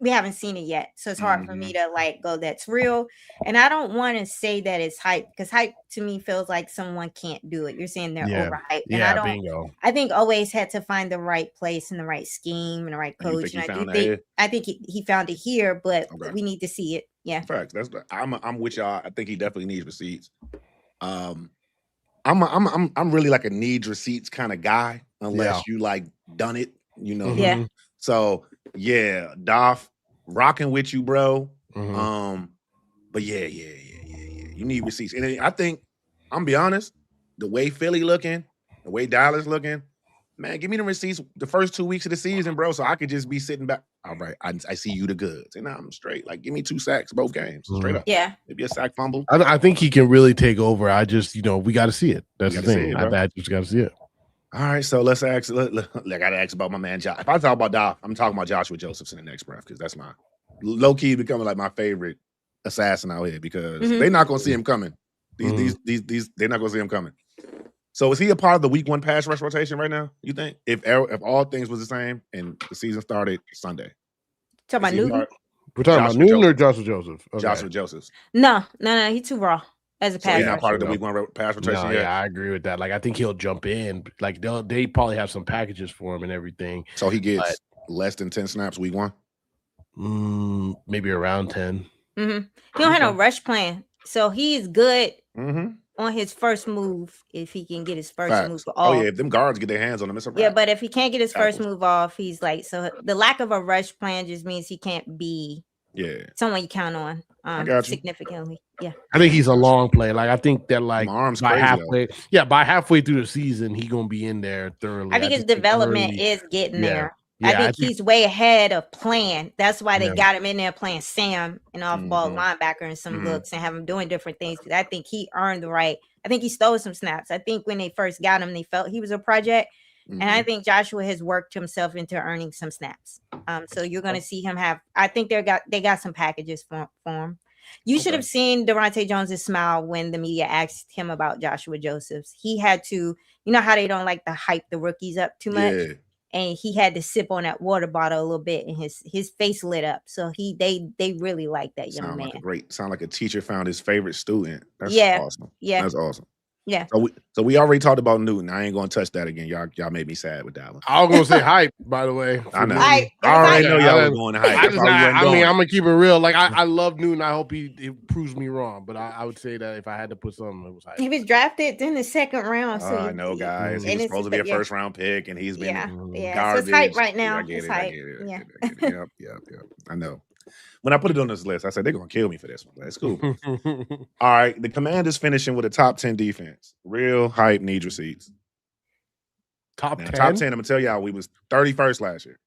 We haven't seen it yet, so it's hard for me to like go. That's real, and I don't want to say that it's hype because hype to me feels like someone can't do it. You're saying they're overhyped, and I don't. Bingo. I think always had to find the right place and the right scheme and the right And you coach. think he And found that here? I think he found it here, but Okay. we need to see it. Yeah. Facts. I'm with y'all. I think he definitely needs receipts. I'm really like a needs receipts kind of guy, unless you like done it, Yeah. So yeah, Dolph, rocking with you, bro. But yeah. You need receipts, and I think I'm be honest, the way Philly looking, the way Dallas looking, man, give me the receipts the first 2 weeks of the season, bro, so I could just be sitting back. All right, I see you the goods, and I'm straight. Like, give me 2 sacks both games, straight up. Yeah. Maybe a sack fumble. I think he can really take over. I just, we got to see it. That's the gotta see thing. it, bro. I just got to see it. All right, so let's ask. I gotta ask about my man Josh. If I talk about Dolph, I'm talking about Joshua Josephs in the next breath because that's my low key becoming like my favorite assassin out here because they're not gonna see him coming. These they're not gonna see him coming. So is he a part of the week 1 pass rush rotation right now? You think if all things was the same and the season started Sunday? Talking about Is he Newton? We're talking about Joshua Newton or Joseph. Joshua Joseph? Okay. Joshua Josephs. No, he's too raw as a So he's passer. not part of the week 1 pass rotation No, yet. yeah, I agree with that. Like, I think he'll jump in. Like, they probably have some packages for him and everything. So he gets less than 10 snaps week 1. Maybe around 10. He don't have no rush plan, so he's good Mm-hmm. on his first move if he can get his first Facts. move off. Oh yeah, if them guards get their hands on him, it's a wrap. Yeah, but if he can't get his first Tackles. move off, he's like, so the lack of a rush plan just means he can't be someone you count on got you. significantly. Yeah. I think he's a long play. Like, I think that like My arm's by crazy, halfway through the season, he gonna be in there thoroughly. I think his development early- is getting Yeah. there. Yeah, I think he's way ahead of plan. That's why they Yeah. got him in there playing Sam, an off-ball Mhm. linebacker, and some Mhm. looks, and have him doing different things. I think he earned the right. I think he stole some snaps. I think when they first got him, they felt he was a project, and I think Joshua has worked himself into earning some snaps. So you're going to see him have. I think they got some packages for him. You should have seen Durante Jones's smile when the media asked him about Joshua Josephs. He had to, you know how they don't like to hype the rookies up too much. Yeah. And he had to sip on that water bottle a little bit, and his face lit up. So they really like that young man. Sound like a teacher found his favorite student. That's awesome. Yeah. That's awesome. Yeah. So we already talked about Newton. I ain't gonna touch that again. Y'all made me sad with that one. I was gonna say hype, by the way. I know. Hype. I already know y'all I- were going to hype. I That's why we wasn't mean, going. I'm gonna keep it real. Like, I love Newton. I hope he proves me wrong, but I would say that if I had to put something, it was hype. He was drafted in the second round. So I know, guys. He was supposed to be a first round pick, and he's been yeah. garbage. So it's hype right now. I get It's it. hype. I get it. Yep. I know. When I put it on this list, I said they're gonna kill me for this one. That's cool. All right, the Commanders finishing with a top 10 defense. Real hype, need receipts. Top Now, 10. top 10. I'm gonna tell y'all, we was 31st last year.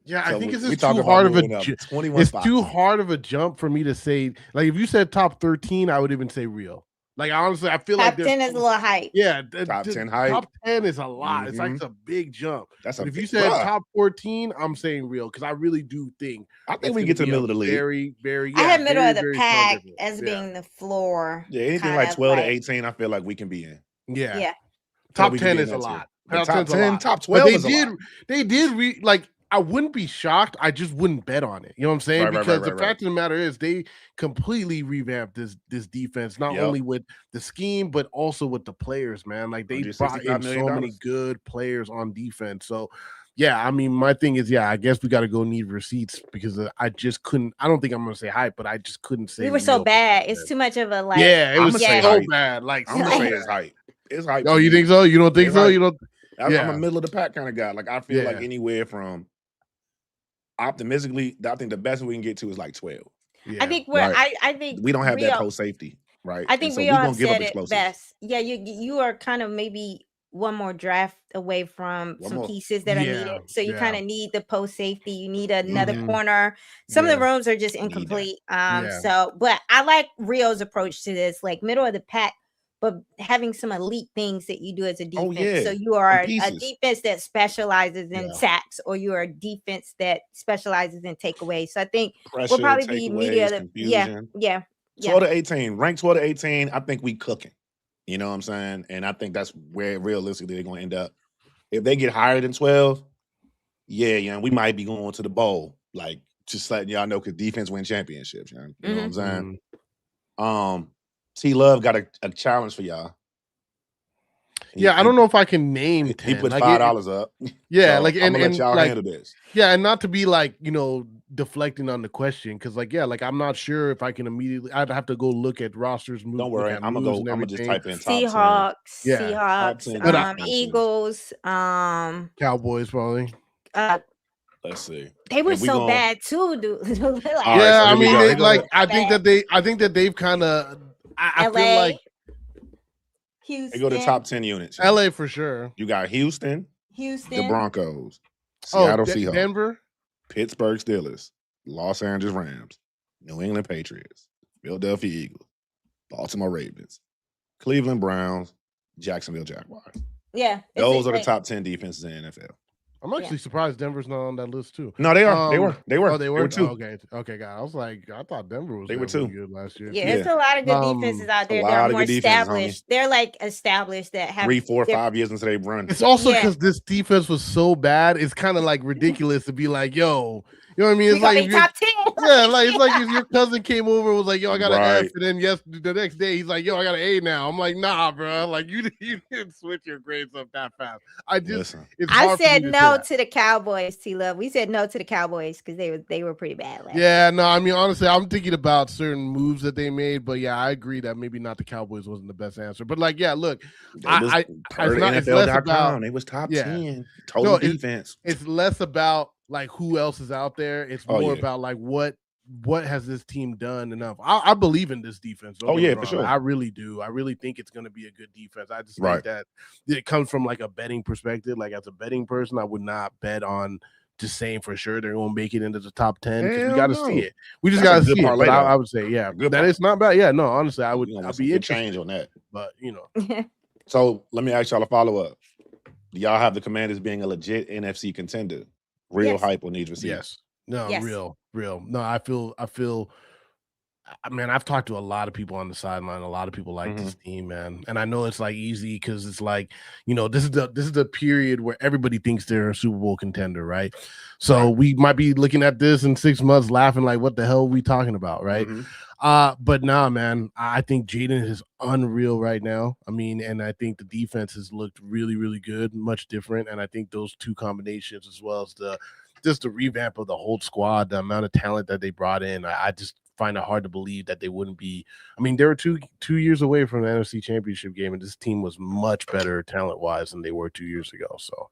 Yeah, So I think it's we just talking too about hard of a moving up jump. 21 It's spots. too hard of a jump for me to say. Like, if you said top 13, I would even say real. Like, honestly, I feel Top like 10 is a little hype. Yeah, Top 10 hype. Top 10 is a lot. It's like Mhm. it's a big jump. That's But a if you big said drop. top 14, I'm saying real because I really do think I think it's we gonna get to the be middle a of the league. Very, very. I had middle very, of the very strong pack difference. as Yeah. being the floor. Yeah, anything kind like of 12 to like- 18, I feel like we can be in. Yeah. Yeah. Top we can 10 be is in a that lot. tier. But Top top 10's a 10, lot. top But 12 they is a did. lot. They did like. I wouldn't be shocked. I just wouldn't bet on it. You know what I'm saying? Right, Because the right. fact of the matter is, they completely revamped this defense, not Yep. only with the scheme but also with the players. Man, like they brought in $165 so million. many good players on defense. So, yeah, I mean, my thing is, I guess we got to go need receipts because I just couldn't. I don't think I'm gonna say hype, but I just couldn't say We were so real. bad. It's too much of a like. Yeah, it I'ma was say so hype. bad. Like, I'm gonna say it's hype. It's hype. oh, to you me. think so? You don't think It's so? hype. You don't? I'm Yeah. a middle of the pack kind of guy. Like I feel like Yeah. anywhere from optimistically, I think the best we can get to is like 12. Yeah. I think we're. Right. I think We don't have that Rio- post safety, right? I think And so we we all gonna give up said it explosives. best. Yeah, you are kind of maybe one more draft away from One some more. pieces that are Yeah, needed. So you yeah. kind of need the post safety. You need another Mhm. corner. Some of the Yeah. rooms are just that. incomplete. Yeah. So, but I like Rio's approach to this, like middle of the pack, but having some elite things that you do as a defense. Oh, yeah. So you are a pieces. defense that specializes in Yeah. sacks, or you are a defense that specializes in takeaways. So I think Pressure, we'll probably be media. takeaways, confusion. Yeah. 12 to 18, ranked 12 to 18. I think we cooking. You know what I'm saying? And I think that's where realistically they're going to end up. If they get higher than 12, we might be going to the bowl. Like, just letting y'all know, because defense win championships. You know what I'm saying? T Love got a challenge for y'all. Yeah, I don't know if I can name He 10. put Like, $5 up. Yeah, So like I'm and, gonna and let y'all like, handle this. yeah, and not to be like, deflecting on the question, because I'm not sure if I can immediately. I'd have to go look at rosters. Don't worry, I'm gonna just type in top 10. Seahawks, Yeah. Top 10 Seahawks, defenses. Eagles, Cowboys probably. Let's see. they were If we so gon- bad too, dude. Like, All right, Yeah, so I here we mean, go. they, Here we like go. I think that they've kind of. I feel LA, like They Houston, go to top 10 units. LA for sure. You got Houston, Houston, the Broncos, Seattle Seahawks, Denver. Pittsburgh Steelers, Los Angeles Rams, New England Patriots, Philadelphia Eagles, Baltimore Ravens, Cleveland Browns, Jacksonville Jaguars. Yeah, Those are the top 10 defenses in the NFL. I'm actually surprised Denver's not on that list too. No, they are. They were. Oh, they were too. Oh, okay, God. I was like, I thought Denver was They were really too. good last year. Yeah, there's a lot of good defenses out there that are more established. They're like established that have 3, 4, 5 years into their run. It's also because this defense was so bad. It's kind of like ridiculous to be like, yo, you know what I mean? It's like if top 10. Yeah, like it's like if your cousin came over and was like, yo, I got an F, and then the next day he's like, yo, I got an A now. I'm like, nah, bro. Like you didn't switch your grades up that fast. I said no to the Cowboys, T-Love. We said no to the Cowboys because they were pretty bad last year. No, I mean honestly, I'm thinking about certain moves that they made, but yeah, I agree that maybe not the Cowboys wasn't the best answer. But like, yeah, look, it's less about they was top 10 total defense. It's less about like who else is out there. It's more about like what has this team done enough. I believe in this defense. For sure. I really do. I really think it's going to be a good defense. I just think that it comes from like a betting perspective. Like as a betting person, I would not bet on just saying for sure they're going to make it into the top 10 because we got to see it. We just got to see it. But I would say, it's not bad. Yeah, no, honestly, I'd be interested. Change on that, but you know. So let me ask y'all a follow up. Do y'all have the Commanders being a legit NFC contender? Real hype on these receivers. Yes. No, real. No, I feel. Man, I've talked to a lot of people on the sideline. A lot of people like this team, man. And I know it's like easy because it's like, you know, this is the period where everybody thinks they're a Super Bowl contender, right? So we might be looking at this in 6 months, laughing like, what the hell are we talking about, right? But nah, man, I think Jaden is unreal right now. I mean, and I think the defense has looked really, really good, much different. And I think those two combinations, as well as the revamp of the whole squad, the amount of talent that they brought in, I just find it hard to believe that they wouldn't be. I mean, they were two years away from the NFC Championship game, and this team was much better talent-wise than they were 2 years ago. So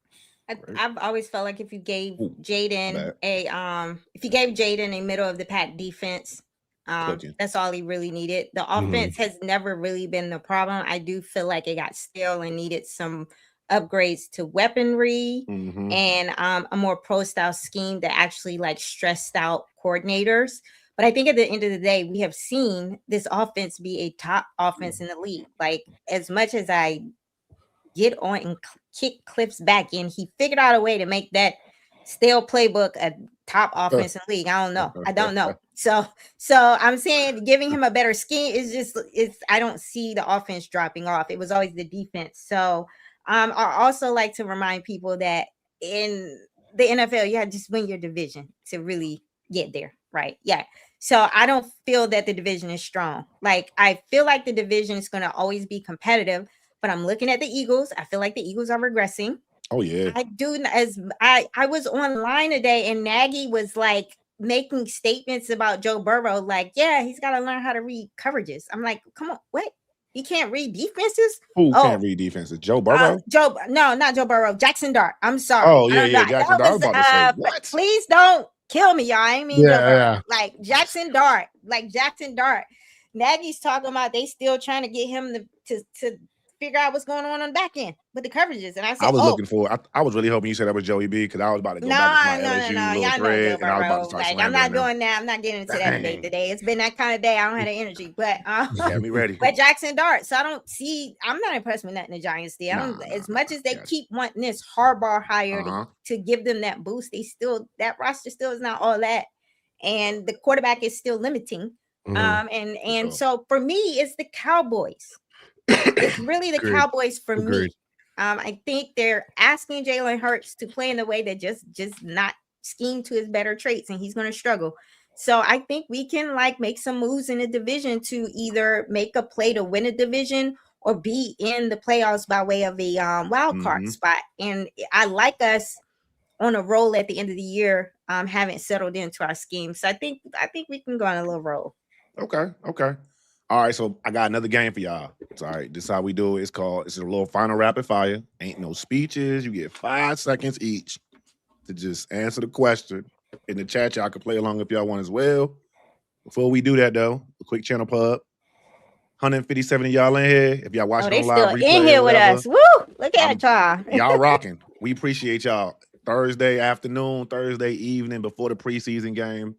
I've always felt like if you gave Jaden a middle of the pack defense, that's all he really needed. The offense has never really been the problem. I do feel like it got stale and needed some upgrades to weaponry and a more pro style scheme that actually like stressed out coordinators. But I think at the end of the day, we have seen this offense be a top offense in the league. Like as much as I get on and kick Cliff's back in, he figured out a way to make that stale playbook a top offense in the league. I don't know. So I'm saying giving him a better scheme is I don't see the offense dropping off. It was always the defense. So I also like to remind people that in the NFL, you have to just win your division to really get there, right? Yeah. So I don't feel that the division is strong. Like I feel like the division is going to always be competitive, but I'm looking at the Eagles. I feel like the Eagles are regressing. Oh yeah. I do. As I was online today and Nagy was like making statements about Joe Burrow, like, yeah, he's got to learn how to read coverages. I'm like, come on, what? He can't read defenses? Who can't read defenses? Joe Burrow? No, not Joe Burrow. Jackson Dart. I'm sorry. Oh, yeah. Jackson Dart. I was about to say, what? Please don't kill me, y'all. I ain't mean Joe Burrow. Like Jackson Dart. Nagy's talking about they still trying to get him to figure out what's going on the back end with the coverages. And I said, looking for. I was really hoping you said that was Joey B because I was about to go back to my LSU little thread, and I was about to start I'm not doing that. I'm not getting into that debate today. It's been that kind of day. I don't have the energy, but get me ready. But Jackson Dart. So I'm not impressed with nothing the Giants did. As much as they keep wanting this Harbaugh hire to give them that boost, that roster still is not all that, and the quarterback is still limiting. So for me, it's the Cowboys. It's really the Cowboys for me. I think they're asking Jalen Hurts to play in a way that just not scheme to his better traits, and he's going to struggle. So I think we can like make some moves in the division to either make a play to win a division or be in the playoffs by way of a wild card spot. And I like us on a roll at the end of the year, haven't settled into our scheme. So I think we can go on a little roll. Okay. All right, so I got another game for y'all. It's all right. This is how we do it. It's a little final rapid fire. Ain't no speeches. You get 5 seconds each to just answer the question. In the chat, y'all can play along if y'all want as well. Before we do that, though, a quick channel pub. 157 of y'all in here. If y'all watching on live, still in here with us. Woo! Look at y'all. Y'all rocking. We appreciate y'all. Thursday afternoon, Thursday evening before the preseason game.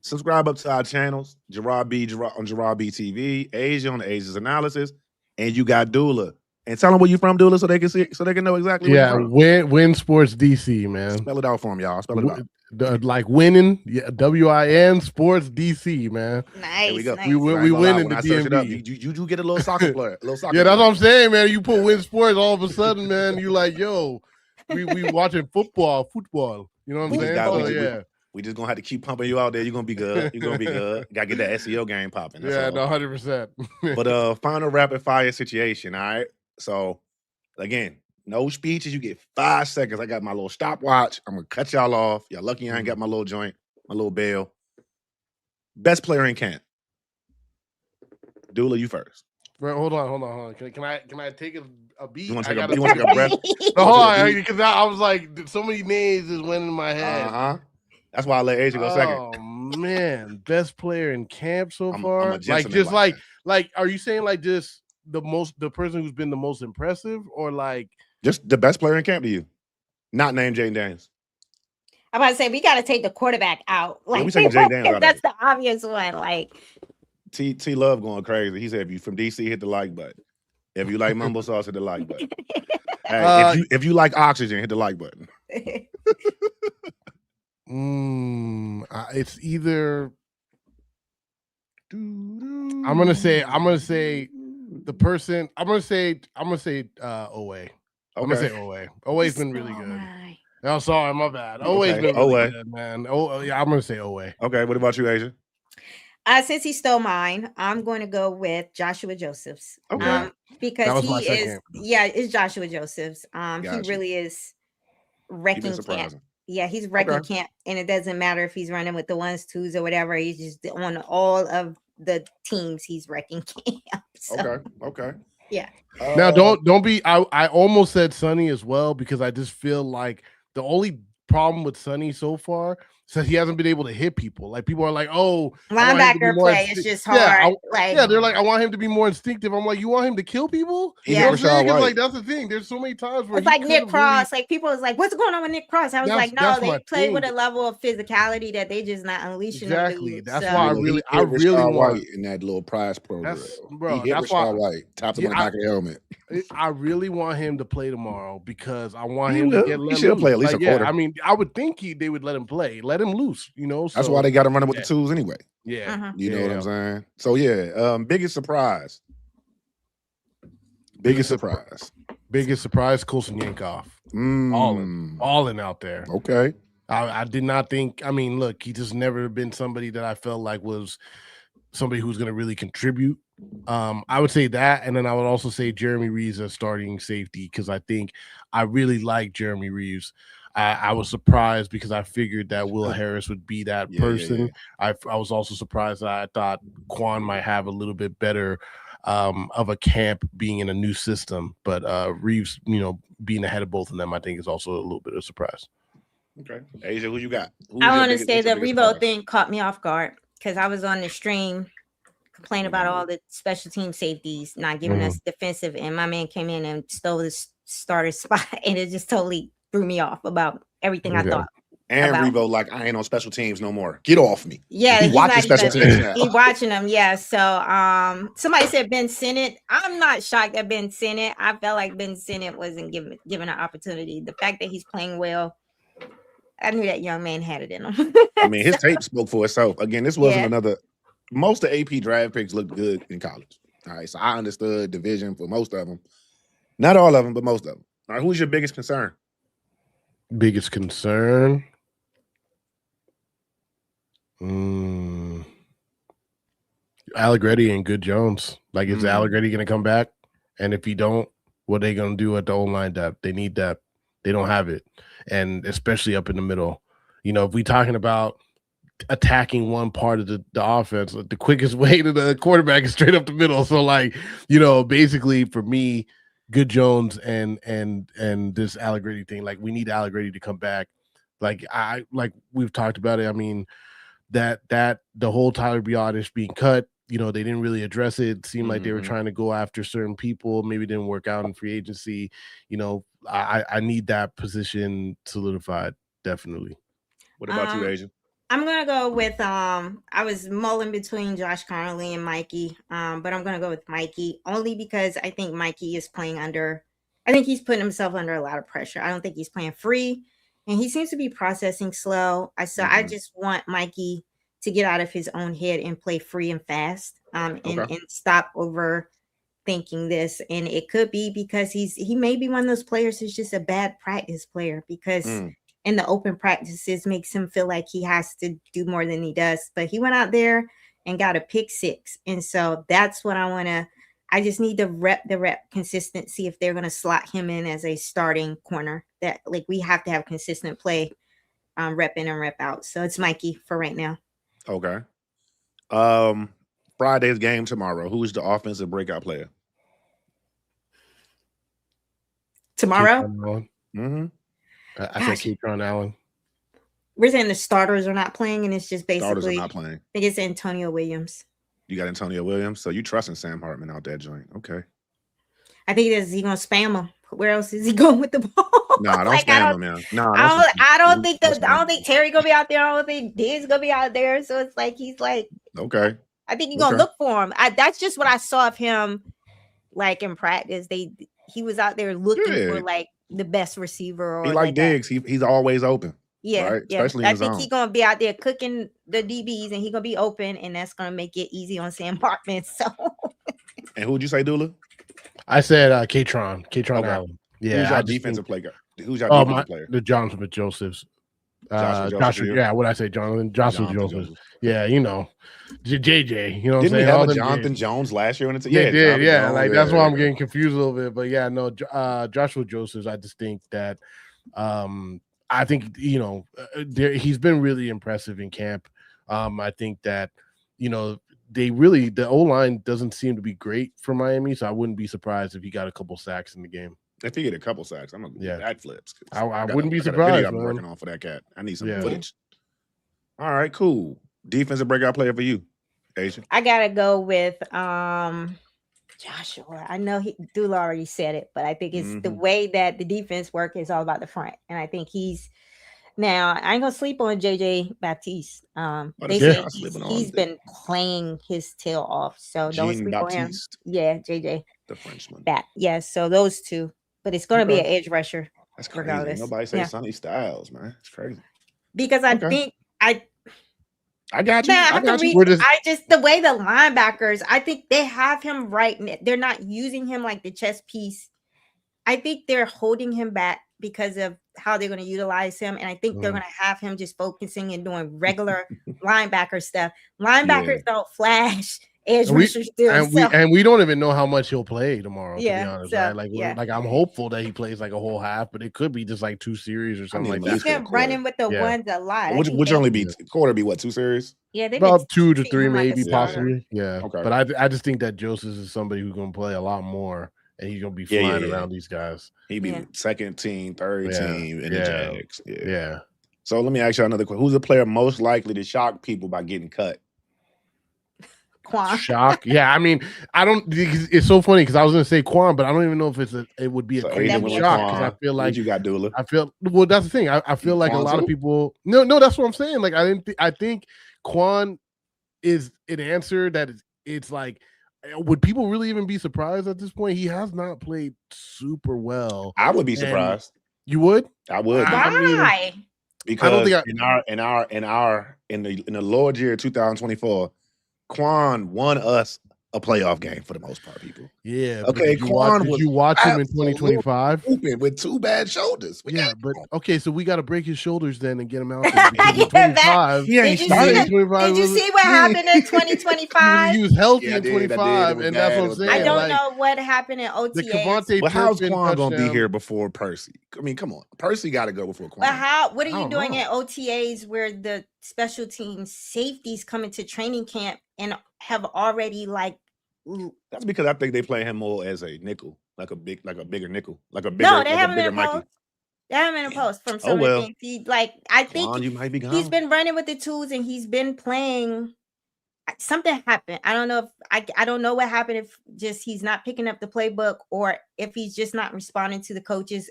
Subscribe up to our channels, Gerard B on Gerard B TV, Asia on the Asia's Analysis, and you got Dula And tell them where you from, Dula, so they can see, so they can know exactly where Yeah, you're from. Win Sports DC, man. Spell it out for them, y'all. Spell it out. Like winning, yeah, WIN Sports DC, man. Nice. we go. Nice. We win in When the I search it up, DMV. you do get a little soccer player. Yeah, that's what I'm saying, man. You put Win Sports, all of a sudden, man, you like, yo, we watching football. You know what I'm saying? So, we just gonna have to keep pumping you out there. You're gonna be good. You're gonna be good. Gotta get that SEO game popping. Yeah, no, 100%. But final rapid fire situation. All right. So again, no speeches. You get 5 seconds. I got my little stopwatch. I'm gonna cut y'all off. Y'all lucky I ain't got my little joint, my little bell. Best player in camp. Dula, you first. Bro, hold on. Can I take a beat? You want to take a breath? No, hold on, because I was like, so many names just went in my head. That's why I let Asia go second. Oh man, best player in camp so far. I'm like just like, are you saying like just the person who's been the most impressive, or like just the best player in camp to you? Not named Jaden Daniels. I'm about to say we got to take the quarterback out. Like we taking Jaden Daniels out. That's the obvious one. Like T Love going crazy. He said, if you from DC, hit the like button. If you like mumbo sauce, hit the like button. Hey, if you like oxygen, hit the like button. It's either I'm gonna say the person. I'm gonna say Owe. I'm gonna say Owe. Owe's been really good. Oh, sorry, my bad. Owe's been really good, man. Oh yeah, I'm gonna say Owe. Okay, what about you, Asia? Since he stole mine, I'm going to go with Joshua Josephs. Okay. Because he is, it's Joshua Josephs. He really is wrecking camp. Yeah, he's wrecking camp, and it doesn't matter if he's running with the 1s, 2s, or whatever. He's just on all of the teams. He's wrecking camp. So. Okay. Yeah. Now, don't be. I almost said Sonny as well, because I just feel like the only problem with Sonny so far. So he hasn't been able to hit people. Like people are like, oh, linebacker play is just hard. They're like, I want him to be more instinctive. I'm like, you want him to kill people? Yeah, like that's the thing. There's so many times where it's like Nick Cross. Like people was like, what's going on with Nick Cross? I was like, no, they play with a level of physicality that they just not unleashing. Exactly. That's why I really want in that little prize program. That's why White tapped him on the back of the helmet. I really want him to play tomorrow because I want him to get. He should play at least a quarter. I mean, I would think they would let him play, let him loose. You know, that's why they got him running with the 2s anyway. Yeah, you know what I'm saying. So biggest surprise. Biggest surprise, Coulson Yankoff. All in out there. Okay. I did not think. I mean, look, he just never been somebody that I felt like was somebody who's going to really contribute. I would say that, and then I would also say Jeremy Reeves as starting safety, because I think I really like Jeremy Reeves. I was surprised because I figured that Will Harris would be that person. I was also surprised that I thought Quan might have a little bit better of a camp being in a new system, but Reeves, being ahead of both of them, I think is also a little bit of a surprise. Okay, Asia, who you got? I want to say the Revo thing caught me off guard because I was on the stream complaining about all the special team safeties not giving us defensive, and my man came in and stole the starter spot, and it just totally threw me off about everything I thought. And Revo, like, I ain't on special teams no more. Get off me. Yeah, he's watching special teams now. He's watching them. Yeah. So, somebody said Ben Sinnott. I'm not shocked at Ben Sinnott. I felt like Ben Sinnott wasn't given an opportunity. The fact that he's playing well, I knew that young man had it in him. I mean, his tape spoke for itself. Again, this wasn't another. Most of the AP draft picks looked good in college. All right, so I understood division for most of them. Not all of them, but most of them. All right, who's your biggest concern? Biggest concern? Allegretti and Good Jones. Like, is Allegretti going to come back? And if he don't, what are they going to do at the O-line depth? They need depth. They don't have it. And especially up in the middle. If we talking about attacking one part of the offense, the quickest way to the quarterback is straight up the middle. So, basically for me, Good Jones and this Allegretti thing, like, we need Allegretti to come back. Like we've talked about it. I mean, that the whole Tyler Biadasz being cut, they didn't really address it. It seemed like they were trying to go after certain people. Maybe it didn't work out in free agency. I need that position solidified, definitely. What about you, Asia? I'm gonna go with I was mulling between Josh Connolly and Mikey, but I'm gonna go with Mikey only because I think Mikey is playing under. I think he's putting himself under a lot of pressure. I don't think he's playing free, and he seems to be processing slow. I just want Mikey to get out of his own head and play free and fast, and stop overthinking this. And it could be because he may be one of those players who's just a bad practice player because in the open practices makes him feel like he has to do more than he does. But he went out there and got a pick 6. And so that's what I just need to rep consistency if they're going to slot him in as a starting corner. That like we have to have consistent play, rep in and rep out. So it's Mikey for right now. Okay. Friday's game tomorrow. Who's the offensive breakout player? Tomorrow? Mm-hmm. I said Kaytron Allen. We're saying the starters are not playing, and it's just Starters basically are not playing. I think it's Antonio Williams. You got Antonio Williams, so you trusting Sam Hartman out that joint. Okay. I think is he gonna spam him? Where else is he going with the ball? No, don't spam him, man. No, I don't think Terry gonna be out there. I don't think Diggs gonna be out there. So it's like he's like, okay. I think he's gonna look for him. That's just what I saw of him, like in practice. He was out there looking for like the best receiver. Or he like Diggs. He's always open. Yeah, right? Yeah. Especially I think he's gonna be out there cooking the DBs, and he's gonna be open, and that's gonna make it easy on Sam Hartman. So. And who'd you say, Dula? I said Kaytron Allen. Yeah, who's your defensive player? Who's your defensive player? The Jonathan Josephs. Joshua. Yeah, what I say, Joshua Joseph. Yeah, you know, JJ. You know, didn't what I'm saying? We have a Jonathan Jones last year? Yeah, did. Yeah, Jones, like that's why I'm getting confused a little bit. But yeah, no, Joshua Josephs. I just think that, I think he's been really impressive in camp. I think that the O-line doesn't seem to be great for Miami, so I wouldn't be surprised if he got a couple sacks in the game. If he get a couple sacks, I'm gonna backflips. I wouldn't be surprised. I'm working on for that cat. I need some footage. All right, cool. Defensive breakout player for you, Asia. I gotta go with Joshua. I know Dula already said it, but I think it's the way that the defense work is all about the front, and I think now I ain't gonna sleep on JJ Baptiste. They say he's been playing his tail off, so don't sleep on him. Yeah, JJ, the Frenchman. So those two, but it's gonna be an edge rusher. That's crazy. Regardless. Nobody says Sonny Styles, man. It's crazy. Because I think I got you. I just the way the linebackers, I think they have him right. They're not using him like the chess piece. I think they're holding him back because of how they're going to utilize him. And I think they're going to have him just focusing and doing regular linebacker stuff. Linebackers don't flash. Edge rushers do. And we don't even know how much he'll play tomorrow, to be honest. So, right? Like I'm hopeful that he plays like a whole half, but it could be just like 2 series or something like that. He's been running with the ones a lot. Which only be quarter be what, 2 series? Yeah, about 2 to 3 maybe possibly. Yeah. Okay. But I just think that Joseph is somebody who's going to play a lot more. And he's gonna be flying around these guys. He'd be second team, third team in the Jags. Yeah. So let me ask you another question. Who's the player most likely to shock people by getting cut? Quan. Shock. Yeah, I mean, I don't. It's so funny because I was gonna say Quan, but I don't even know if it would be a crazy shock because I feel like you got Dula. I feel that's the thing. I feel like Quan a lot of people. No, that's what I'm saying. Like I think Quan is an answer that it's like. Would people really even be surprised at this point? He has not played super well. I would be surprised. You would? I would. Why? Because I don't think in the Lord year 2024, Quan won us a playoff game for the most part, people. Yeah. Okay, Quan did you watch him in 2025? With 2 bad shoulders. But okay, so we got to break his shoulders then and get him out there. In 25, did you see what happened in 2025? He was healthy in 25, and that's what I'm saying. I don't know what happened in OTAs. But how's Quan gonna be here before Percy? I mean, come on, Percy got to go before Quan. But what are you doing at OTAs where the special team safeties come into training camp and have already That's because I think they play him more as a nickel, like a bigger nickel, they haven't been a post. They haven't been a post from some of the things. I think you might be gone. He's been running with the tools and he's been playing. Something happened. I don't know if I don't know what happened. If just he's not picking up the playbook or if he's just not responding to the coaches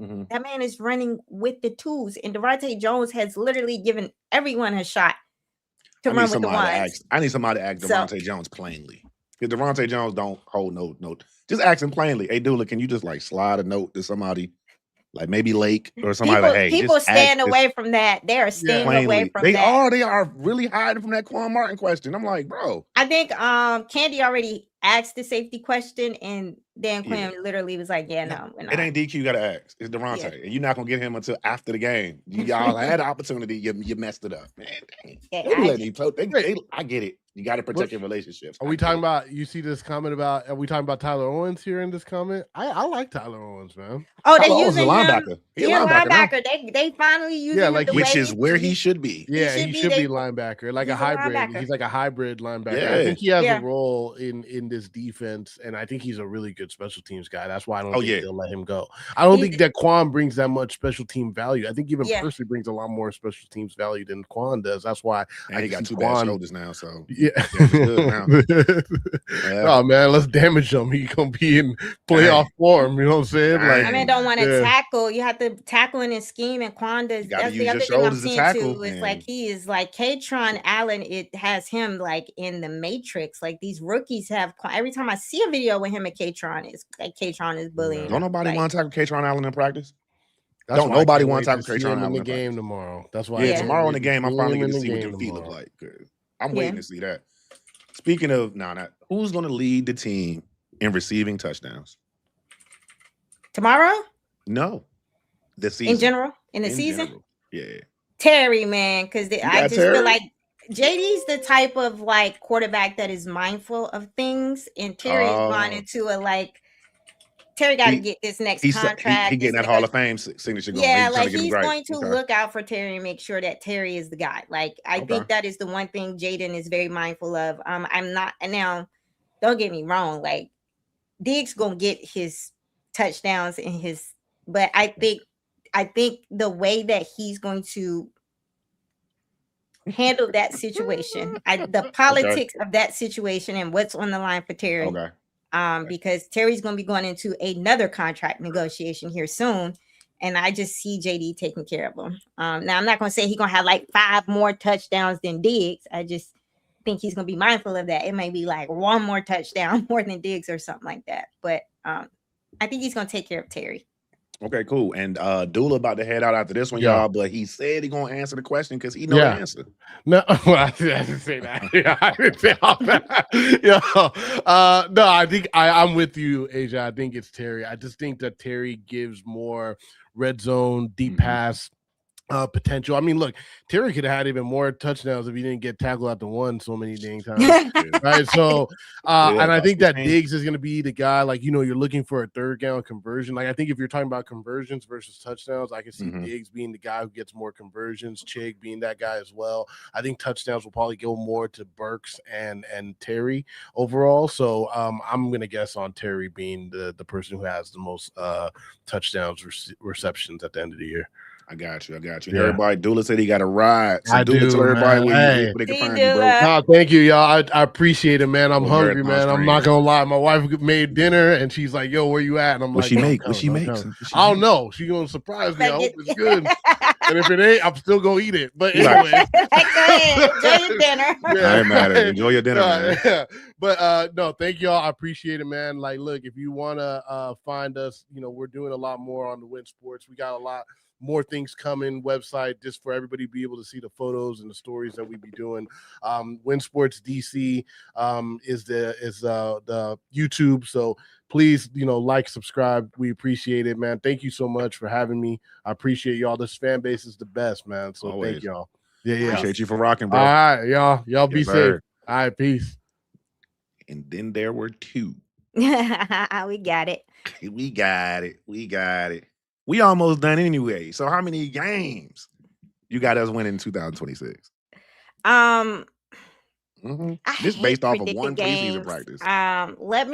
Mhm. That man is running with the twos, and Devontae Jones has literally given everyone a shot to I run need with the somebody to ones. ask. I need somebody to ask So Devontae Jones plainly. Because Devontae Jones don't hold no. Just ask him plainly. Hey, Dula, can you just like slide a note to somebody, like maybe Lake or somebody, like, hey, people just ask stand this away from that. They are staying away plainly. from They that. are really hiding from that Quan Martin question. I'm like, bro. I think Candy already asked the safety question, and Dan Yeah. Quinn literally was like, "Yeah, no, we're It not." ain't DQ you gotta ask. It's Devontae. Yeah. And you're not gonna get him until after the game. Y'all had the opportunity, you messed it up. Man, dang. Yeah, They be I letting you talk. I get it. You gotta protect What- your relationships. Are we talking about? You see this comment about? Are we talking about Tyler Owens here in this comment? I like Tyler Owens, man. Oh, Tyler they Owens is a using him. linebacker. He a Yeah, linebacker now. linebacker. They finally using him like, the Which way is where he should be. Yeah, he should be they- linebacker, like a he's a hybrid. linebacker. He's like a hybrid linebacker. Yeah. I think he has Yeah. a role in this defense, and I think he's a really good special teams guy. That's why I don't Oh, think yeah. they'll let him go. I don't He's- think that Quan brings that much special team value. I think even Yeah. Percy brings a lot more special teams value than Quan does. That's why And he got see two bad Quan- shoulders now, so Yeah. damage good now. Yeah. Oh man, let's damage him. He gonna be in playoff form. You know what I'm saying? Dang. Like, I mean, don't want to Yeah. tackle. You have to tackle in his scheme, and Quan does. You gotta That's use the your other thing I'm shoulders to seeing tackle, too. Is and- like he is like Katron Allen. It has him like in the Matrix. Like these rookies have. Every time I see a video with him and Katron, is like Katron is bullying. Don't nobody like, want to tackle Katron Allen in practice? That's Don't why I nobody can't want wait to tackle see Katron him in Allen the in game practice. tomorrow. That's why. Yeah, I can't tomorrow in wait the game, I'm see finally him going to in see the what game them feet look tomorrow. like. 'Cause I'm waiting to see that. Speaking of who's going to lead the team in receiving touchdowns? tomorrow No, the season in general in the In season. general. Yeah, Terry, man, because I got just Terry? feel like JD's the type of like quarterback that is mindful of things, and Terry has gone Oh. into a like Terry got to He- get this next he contract. getting this that Hall of Fame signature going. Yeah, He's trying like to get him he's right. going to Okay. look out for Terry and make sure that Terry is the guy. Like I Okay. think that is the one thing Jaden is very mindful of. I'm not, and now don't get me wrong, like Diggs gonna get his touchdowns and his, but I think the way that he's going to handle that situation, the politics of that situation and what's on the line for Terry. Okay. Because Terry's going to be going into another contract negotiation here soon, and I just see JD taking care of him. Now I'm not going to say he's going to have like 5 more touchdowns than Diggs. I just think he's going to be mindful of that. It may be like 1 more touchdown more than Diggs or something like that. But I think he's going to take care of Terry. Okay, cool. And Dula about to head out after this one, Yeah. y'all. But he said he gonna answer the question because he know the Yeah. answer. No, I didn't say that. Yeah, I didn't say all that. Yeah. No, I think I'm with you, Asia. I think it's Terry. I just think that Terry gives more red zone, deep Mhm. pass potential. I mean, look, Terry could have had even more touchdowns if he didn't get tackled out the one so many dang times. Right. So and I think that Diggs is going to be the guy, like, you know, you're looking for a third down conversion. Like, I think if you're talking about conversions versus touchdowns, I can see Mhm. Diggs being the guy who gets more conversions, Chig being that guy as well. I think touchdowns will probably go more to Burks and Terry overall. So I'm going to guess on Terry being the person who has the most touchdowns receptions at the end of the year. I got you. And Yeah. everybody, Dula said he got a ride. So I Dula, do, tell everybody man. where Hey. they can See, find you, bro. Dula. No, thank you, y'all. I appreciate it, man. I'm Well, hungry, marathon man. I'm stream. not gonna lie. My wife made dinner and she's like, "Yo, where you at?" And I'm What like, she "I'm make? coming, What she I'm make? coming." What she I don't make? know. She gonna surprise me. I Like hope it's good. And if it ain't, I'm still gonna eat it. But Like- anyway, Like, go ahead, enjoy your dinner. I ain't mad at it. Enjoy your dinner, man. Yeah. But no, thank y'all. I appreciate it, man. Like, look, if you wanna find us, you know, we're doing a lot more on the Win Sports. We got a lot more things coming. Website just for everybody to be able to see the photos and the stories that we be doing. Win Sports DC is the YouTube. So please, you know, like, subscribe. We appreciate it, man. Thank you so much for having me. I appreciate y'all. This fan base is the best, man. So Always. thank y'all. Yeah. Appreciate you for rocking, All bro. right, y'all be Yes, safe. sir. All right, peace. And then there were 2. We got it. We got it. We almost done anyway. So how many games you got us winning in 2026? I This hate based off of predicting one preseason games. practice. Let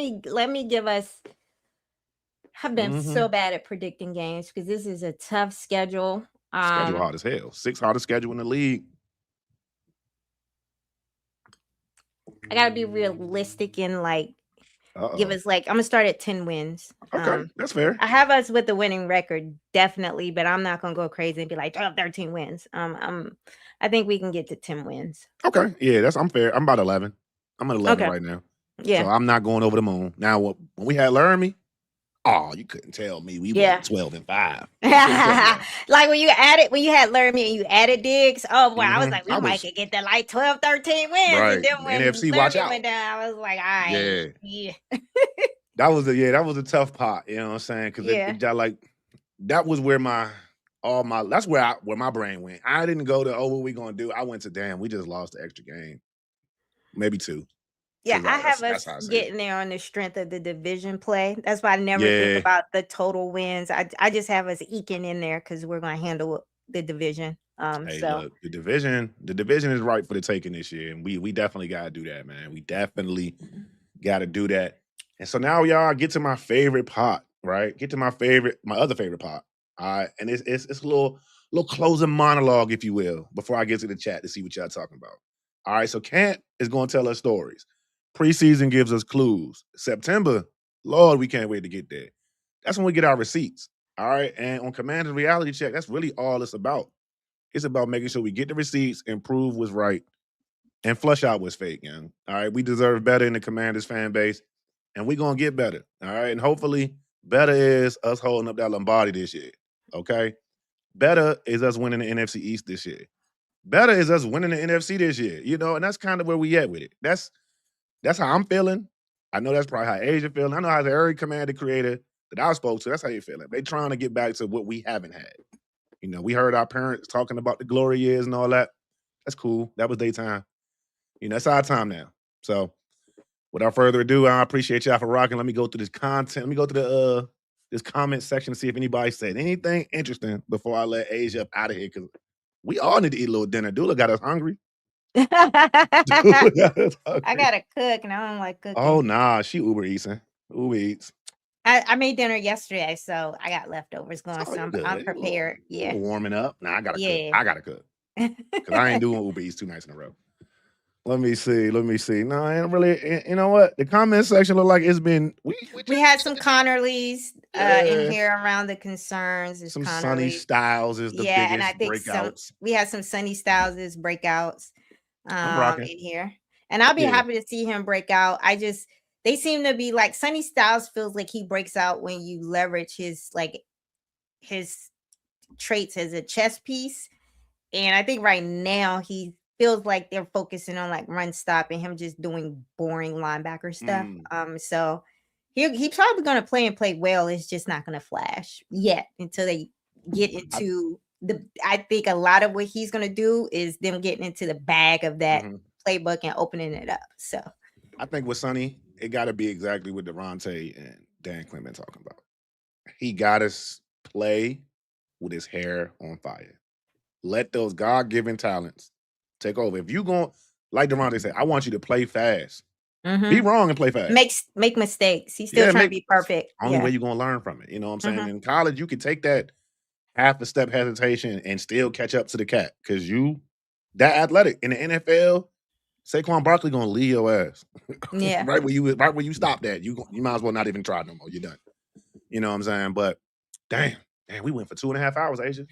me give us. I've been Mhm. so bad at predicting games because this is a tough schedule. Schedule hard as hell. 6th hardest schedule in the league. I gotta be realistic in like give us like, I'm gonna start at 10 wins. Okay, that's fair. I have us with the winning record, definitely, but I'm not gonna go crazy and be like 12, 13 wins. I think we can get to 10 wins. Okay, yeah, I'm fair. I'm about 11. I'm at 11 Okay. right now. Yeah. So I'm not going over the moon. Now, when we had Laramie, you couldn't tell me we Yeah. went 12 and 5. Like when you had Laramie and you added Diggs. Oh, well, I was like, we I might was- could get to like 12, 13 wins. Right. And then when NFC, Laramie watch out. went down, I was like, all right. Yeah. That was a tough pot. You know what I'm saying? Because that was where that's where my brain went. I didn't go to what we gonna do. I went to damn. We just lost the extra game, maybe 2. Yeah, I have that's us how I see it. getting there on the strength of the division play. That's why I never think about the total wins. I just have us eking in there because we're going to handle the division. Hey, So look, the division is right for the taking this year, and we definitely got to do that, man. We definitely got to do that. And so now, y'all, get to my favorite pot, right? Get to my other favorite pot. All right, and it's a little closing monologue, if you will, before I get to the chat to see what y'all talking about. All right, so Kant is going to tell us stories. Preseason gives us clues. September, Lord, we can't wait to get there. That's when we get our receipts. All right. And on Commander's reality check, that's really all it's about. It's about making sure we get the receipts, improve what's right, and flush out what's fake, young. All right. We deserve better in the Commanders fan base, and we're going to get better. All right. And hopefully, better is us holding up that Lombardi this year. Okay. Better is us winning the NFC East this year. Better is us winning the NFC this year. You know, and that's kind of where we at with it. That's how I'm feeling. I know that's probably how Asia feeling. I know how every Commander creator that I spoke to, that's how you feeling. They trying to get back to what we haven't had. You know, we heard our parents talking about the glory years and all that. That's cool. That was their time. You know, it's our time now. So without further ado, I appreciate y'all for rocking. Let me go through this content. Let me go through this comment section to see if anybody said anything interesting before I let Asia up out of here, because we all need to eat a little dinner. Dula got us hungry. I gotta cook and I don't like cooking. Oh nah, she Uber Eats. I made dinner yesterday, so I got leftovers going. So I'm prepared. Yeah, warming up. Nah, I gotta cook because I ain't doing Uber Eats 2 nights in a row. Let me see. No, I ain't really. You know what? The comment section look like it's been. We had some Connerlys in here around the concerns. Some Sunny Styles is the biggest and I think breakouts. we had some Sunny Styles as breakouts in here, and I'll be happy to see him break out. They seem to be like Sunny Styles feels like he breaks out when you leverage his traits as a chess piece, and I think right now he feels like they're focusing on like run stop and him just doing boring linebacker stuff. So he's probably going to play well. It's just not going to flash yet until they get into I think a lot of what he's going to do is them getting into the bag of that playbook and opening it up. So I think with Sonny, it got to be exactly what Devontae and Dan Quinn been talking about. He got us play with his hair on fire. Let those God-given talents take over. If you going, like Devontae said, I want you to play fast. Be wrong and play fast. Make mistakes. He's still trying to be perfect. Only way you're going to learn from it. You know what I'm saying? In college, you can take that half a step hesitation and still catch up to the cat because that athletic. In the NFL, Saquon Barkley going to leave your ass. Yeah. right where you stopped at. You might as well not even try no more. You're done. You know what I'm saying? But damn, we went for 2.5 hours, Asia.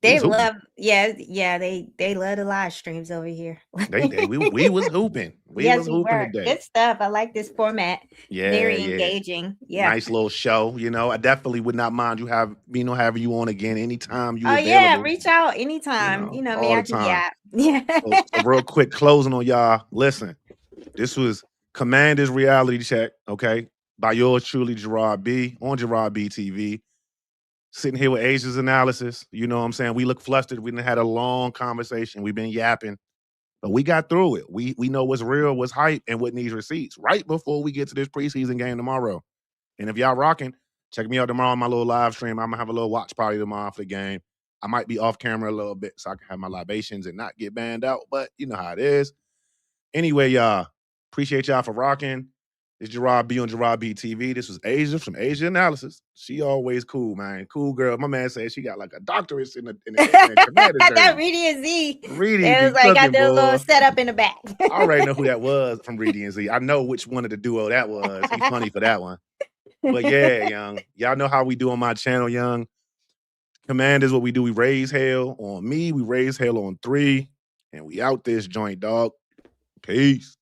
They love, they love the live streams over here. we was hooping. We was hooping today. Good stuff. I like this format. Yeah, very engaging. Yeah, nice little show. You know, I definitely would not mind you having you on again anytime you. Available. Reach out anytime. You know me, I can yap. Yeah. So real quick closing on y'all. Listen, this was Commander's Reality Check. Okay, by yours truly, Gerard B on Gerard B TV. Sitting here with Asia's analysis, you know what I'm saying? We look flustered. We done had a long conversation. We've been yapping, but we got through it. We know what's real, what's hype, and what needs receipts right before we get to this preseason game tomorrow. And if y'all rocking, check me out tomorrow on my little live stream. I'm going to have a little watch party tomorrow for the game. I might be off camera a little bit so I can have my libations and not get banned out, but you know how it is. Anyway, y'all, appreciate y'all for rocking. It's Gerard B on Gerard B TV. This was Asia from Asia Analysis. She always cool, man. Cool girl. My man said she got like a doctorate in the Commanders that jersey. Reedy and Z. Reedy It be was like got cooking, their boy. little setup in the back. I already know who that was from Reedy and Z. I know which one of the duo that was. He's funny for that one. But yeah, young. Y'all know how we do on my channel, young. Commanders, what we do, we raise hell on me. We raise hell on 3. And we out this joint, dog. Peace.